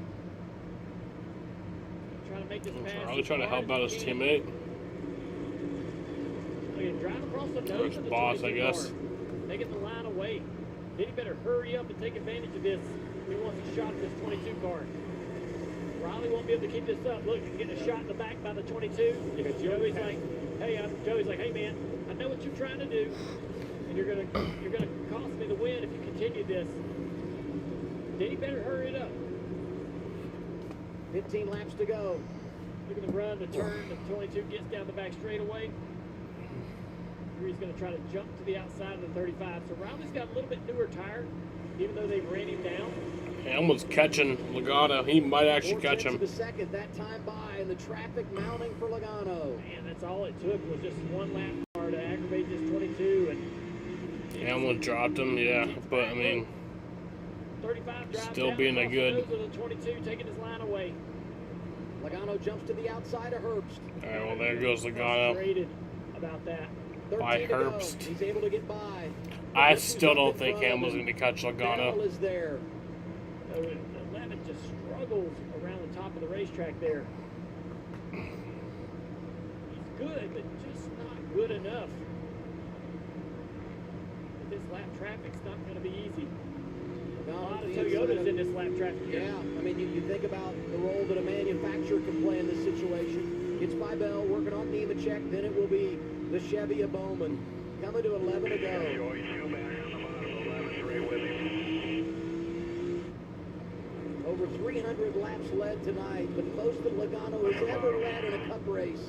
Trying to make this pass. Riley trying to help out his teammate. Drive across the nose There's of the boss, I 22 guess. car. Taking the line away. Then he better hurry up and take advantage of this if he wants a shot at this 22 car. Riley won't be able to keep this up. Look, he's getting a shot in the back by the 22. Yeah, Joey's like, hey man, I know what you're trying to do, and you're gonna cost me the win if you continue this. Then he better hurry it up. 15 laps to go. Look at the run, the turn, the 22 gets down the back straightaway. He's going to try to jump to the outside of the 35. So Riley's got a little bit newer tire, even though they ran him down. Hamlin's catching Logano. He might actually catch him. The second, that time by, and the traffic mounting for Logano. Man, that's all it took was just one lap car to aggravate this 22. And Hamlin dropped him, yeah. But, I mean, 35 drives still down being a across good... the nose of the 22, taking his line away. Logano jumps to the outside of Herbst. All right, well, there goes Logano. Frustrated about that. By Herbst. He's able to get by. I still don't think Hamlin's going to catch Logano. Bell is there. 11 just struggles around the top of the racetrack there. He's good, but just not good enough. But this lap traffic's not going to be easy. A lot of Toyotas in this lap traffic. Yeah, I mean, you think about the role that a manufacturer can play in this situation. It's by Bell working on Nemechek, then it will be the Chevy of Bowman. Coming to 11 to go. Over 300 laps led tonight, the most that Logano has ever led in a Cup race.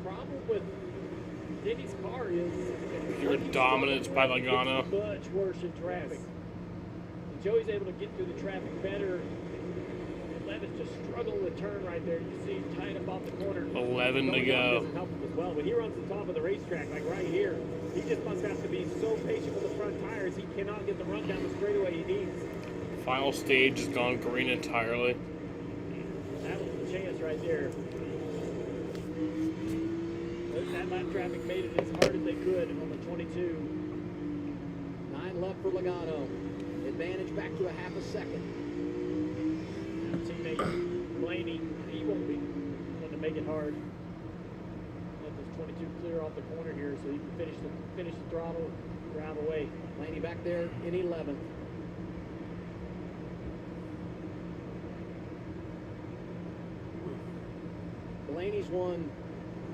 Problem with Denny's car is Pure dominance by Logano. Much worse in traffic. And Joey's able to get through the traffic better. 11's just struggling to turn right there. You see him tied up off the corner. 11 to go. Doesn't help him as well. When he runs the top of the racetrack, like right here, he just must have to be so patient with the front tires. He cannot get the run down the straightaway he needs. Final stage has gone green entirely. That was the chance right there. That lap traffic made it as hard as they could on the 22. 9 left for Logano. Advantage back to a half a second. Now, teammate Blaney, he won't be going to make it hard. Let this 22 clear off the corner here so he can finish the throttle, drive away. Blaney back there in 11th. Blaney's won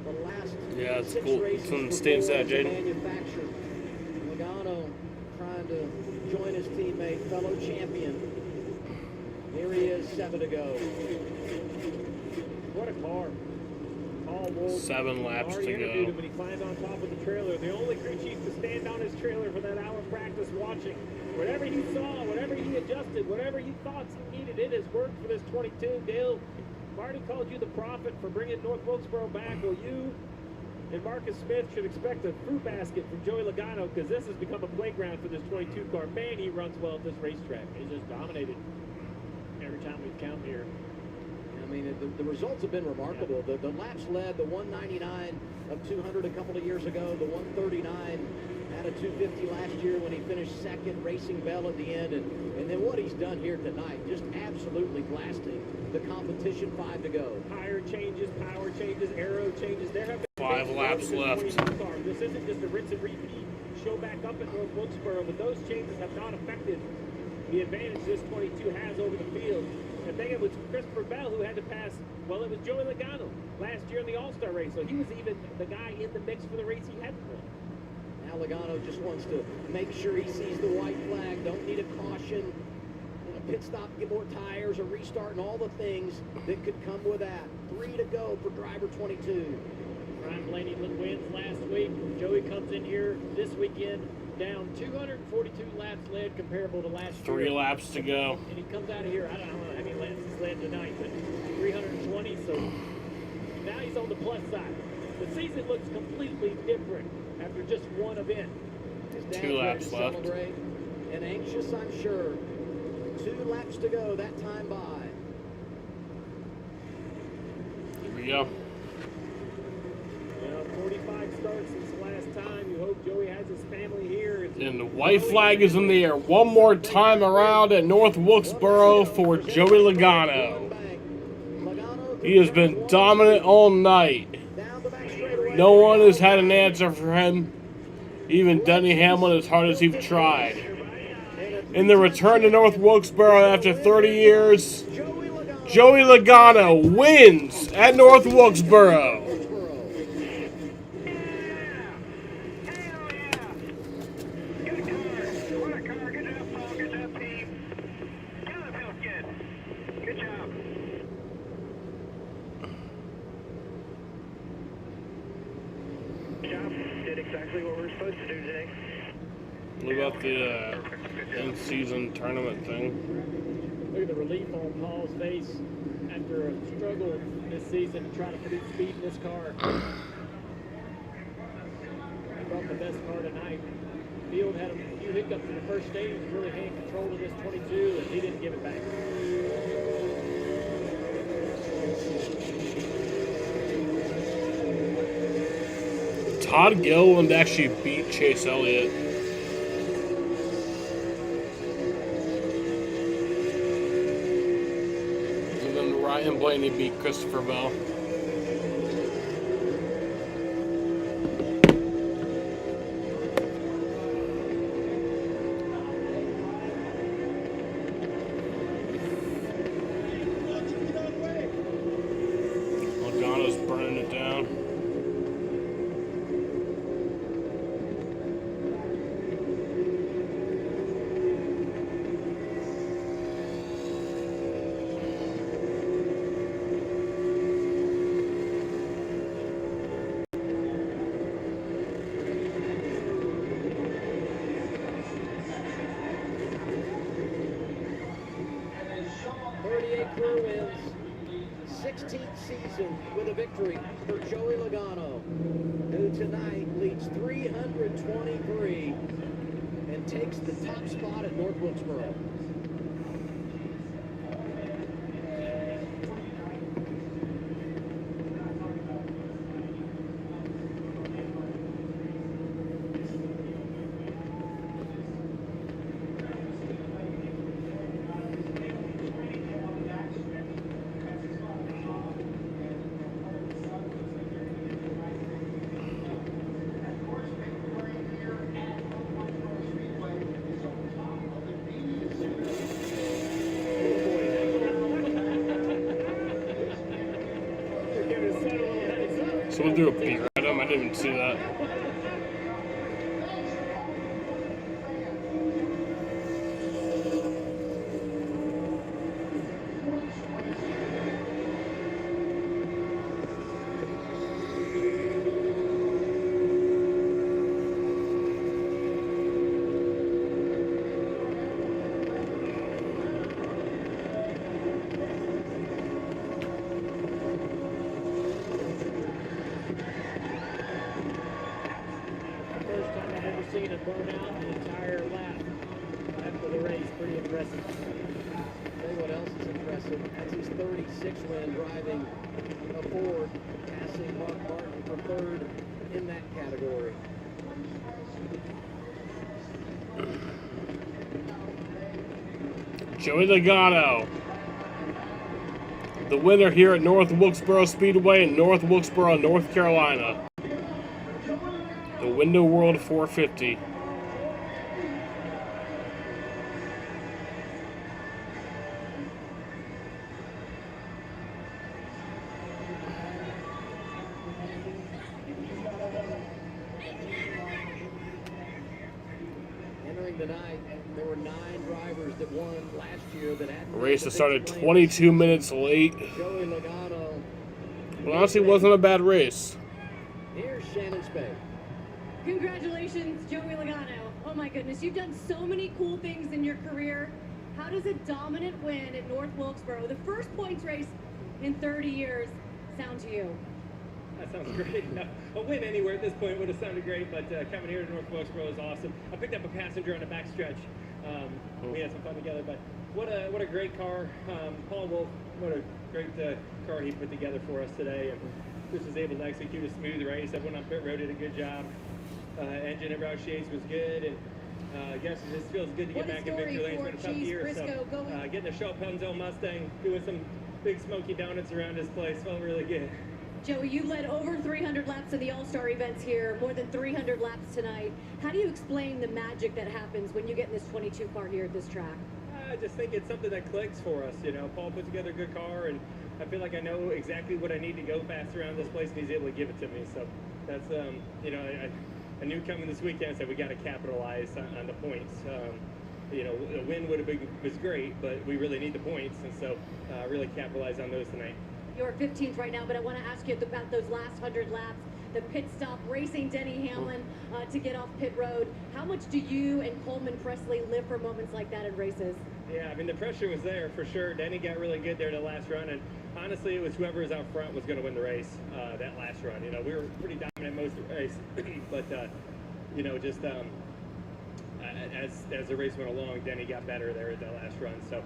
the last it's 6 cool. races Some for stains Ford that, as a Jaden. manufacturer. Logano trying to join his teammate, fellow champion. Here he is, 7 to go. What a car. All Wolf 7 laps already to interviewed go. him when he climbed on top of the trailer. The only crew chief to stand on his trailer for that hour practice watching. Whatever he saw, whatever he adjusted, whatever he thought he needed, it has worked for this 22. Dale, Marty called you the prophet for bringing North Wilkesboro back. Well, you and Marcus Smith should expect a fruit basket from Joey Logano because this has become a playground for this 22 car. Man, he runs well at this racetrack. He's just dominated every time we've come here. I mean, the results have been remarkable. The laps led, the 199 of 200 a couple of years ago, the 139 out of 250 last year when he finished second, racing Bell at the end. And then what he's done here tonight, just absolutely blasting the competition. 5 to go. Tire changes, power changes, aero changes. There have been 5 laps left. This isn't just a rinse and repeat show back up at North Wilkesboro, but those changes have not affected the advantage this 22 has over the field. And then it was Christopher Bell who had to pass, well, it was Joey Logano last year in the All-Star race. So he was even the guy in the mix for the race he hadn't won. Now Logano just wants to make sure he sees the white flag. Don't need a caution, a pit stop, get more tires, a restart, and all the things that could come with that. 3 to go for driver 22. Ryan Blaney wins last week. Joey comes in here this weekend down 242 laps led comparable to last year. 3 laps to go. And he comes out of here, I don't know how many laps he's led tonight, but 320, so now he's on the plus side. The season looks completely different after just one event. His dad's 2 ready laps to left. celebrate, and anxious, I'm sure. 2 laps to go, that time by. Here we go. 45 starts since the last time. You hope Joey has his family here. And the white flag is in the air one more time around at North Wilkesboro for Joey Logano. He has been dominant all night. No one has had an answer for him. Even Denny Hamlin, as hard as he's tried. In the return to North Wilkesboro after 30 years, Joey Logano wins at North Wilkesboro. What about the in-season tournament thing? Look at the relief on Paul's face after a struggle this season to try to produce speed in this car. He brought the best car tonight. Field had a few hiccups in the first stage, really had control of this 22, and he didn't give it back. Todd Gilliland actually beat Chase Elliott. And then Ryan Blaney beat Christopher Bell. Logano's burning it down. Career wins, 16th season with a victory for Joey Logano, who tonight leads 323 and takes the top spot at North Wilkesboro. Someone threw a beer at him. I didn't even see that. Seen it burn out the entire lap after the race. Pretty impressive. Tell you what else is impressive. That's his 36th win driving a Ford, passing Mark Martin for third in that category. Joey Logano, the winner here at North Wilkesboro Speedway in North Wilkesboro, North Carolina. The Window World 450. Entering the night, there were 9 drivers that won last year that had A race that started 22 minutes late. Joey Logano. But honestly, it wasn't a bad race. Here's Shannon Spade. Congratulations, Joey Logano. Oh my goodness, you've done so many cool things in your career. How does a dominant win at North Wilkesboro, the first points race in 30 years, sound to you? That sounds great. A win anywhere at this point would have sounded great, but coming here to North Wilkesboro is awesome. I picked up a passenger on the backstretch. We had some fun together, but what a great car. Paul Wolf, what a great car he put together for us today. And just was able to execute a smooth race. Everyone on pit road did a good job. Engine and route shades was good, and I guess it just feels good to get back in victory lane. It's been a tough year, so getting a Shell Penzo Mustang, doing some big smoky donuts around this place felt really good. Joey, you led over 300 laps in the All-Star events here, more than 300 laps tonight. How do you explain the magic that happens when you get in this 22 car here at this track? I just think it's something that clicks for us. You know, Paul put together a good car, and I feel like I know exactly what I need to go fast around this place, and he's able to give it to me. So that's, you know, I knew coming this weekend, I said we got to capitalize on the points. You know, a win would have been was great, but we really need the points, and so really capitalize on those tonight. You're 15th right now, but I want to ask you about those last 100 laps, the pit stop, racing Denny Hamlin to get off pit road. How much do you and Coleman Presley live for moments like that in races? Yeah, I mean, the pressure was there for sure. Denny got really good there the last run, and honestly, it was whoever was out front was going to win the race that last run. You know, we were pretty dominant most of the race, but, you know, just as the race went along, Denny got better there at that last run. So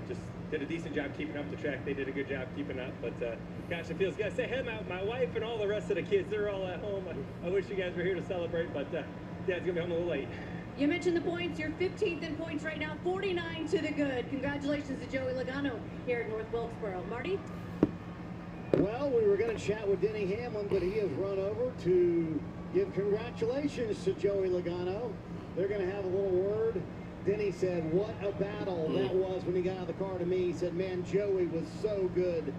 just did a decent job keeping up the track. They did a good job keeping up. But gosh, it feels good. I say, hey, my wife and all the rest of the kids, they're all at home. I wish you guys were here to celebrate, but Dad's gonna be home a little late. You mentioned the points. You're 15th in points right now, 49 to the good. Congratulations to Joey Logano here at North Wilkesboro. Marty? Well, we were going to chat with Denny Hamlin, but he has run over to give congratulations to Joey Logano. They're going to have a little word. Denny said, what a battle that was when he got out of the car to me. He said, man, Joey was so good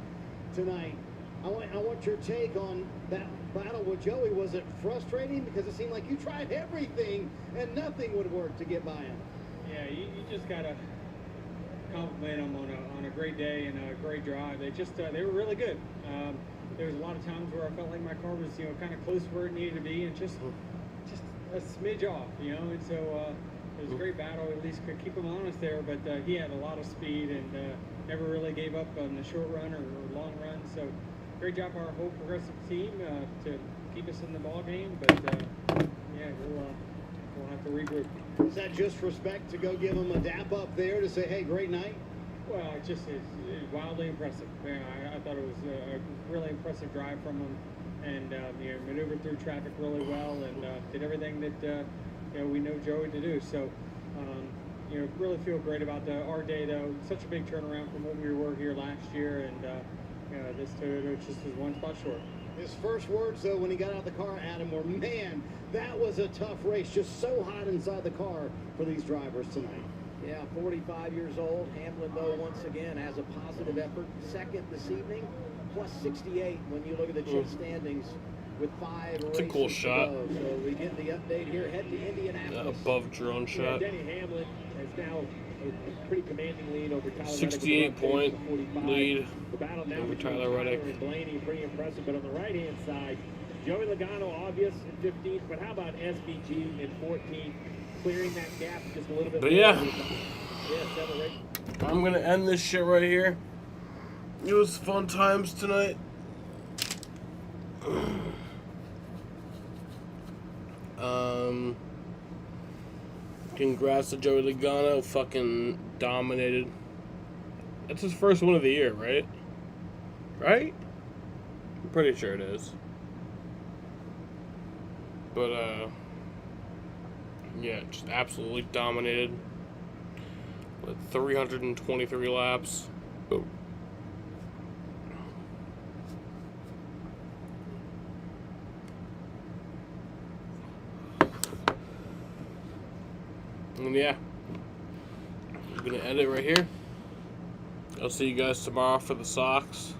tonight. I want your take on that battle with Joey. Was it frustrating? Because it seemed like you tried everything and nothing would work to get by him. Yeah, you just got to compliment them on a great day and a great drive. They were really good. There was a lot of times where I felt like my car was, kind of close where it needed to be and just a smidge off, and so it was a great battle. At least could keep him honest there, but he had a lot of speed and never really gave up on the short run or long run. So great job our whole progressive team to keep us in the ball game. But yeah, we'll have to regroup. Is that just respect to go give him a dap up there to say, hey, great night? Well, it's wildly impressive. I thought it was a really impressive drive from him, and maneuvered through traffic really well, and did everything that we know Joey to do. So, really feel great about our day, though. Such a big turnaround from what we were here last year, and this Toyota just is one spot short. His first words, though, when he got out of the car, Adam, were, man, that was a tough race. Just so hot inside the car for these drivers tonight. Yeah, 45 years old. Hamlin, though, once again has a positive effort. Second this evening, plus 68 when you look at the chip standings with 5 It's a cool shot. to go. So we get the update here. Head to Indianapolis. Above drone shot. Denny Hamlin has now a pretty commanding lead over Tyler 68-point lead the battle now over between Tyler Reddick. and Blaney, pretty impressive. But on the right-hand side, Joey Logano, obvious in 15th. But how about SVG in 14th? Clearing that gap just a little bit. But yeah, I'm gonna end this shit right here. It was fun times tonight. Congrats to Joey Logano. Fucking dominated. That's his first one of the year, right? Right? I'm pretty sure it is. But yeah, just absolutely dominated with 323 laps. Oh. And yeah, I'm gonna end it right here. I'll see you guys tomorrow for the Sox.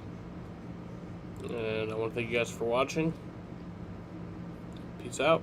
And I want to thank you guys for watching. Peace out.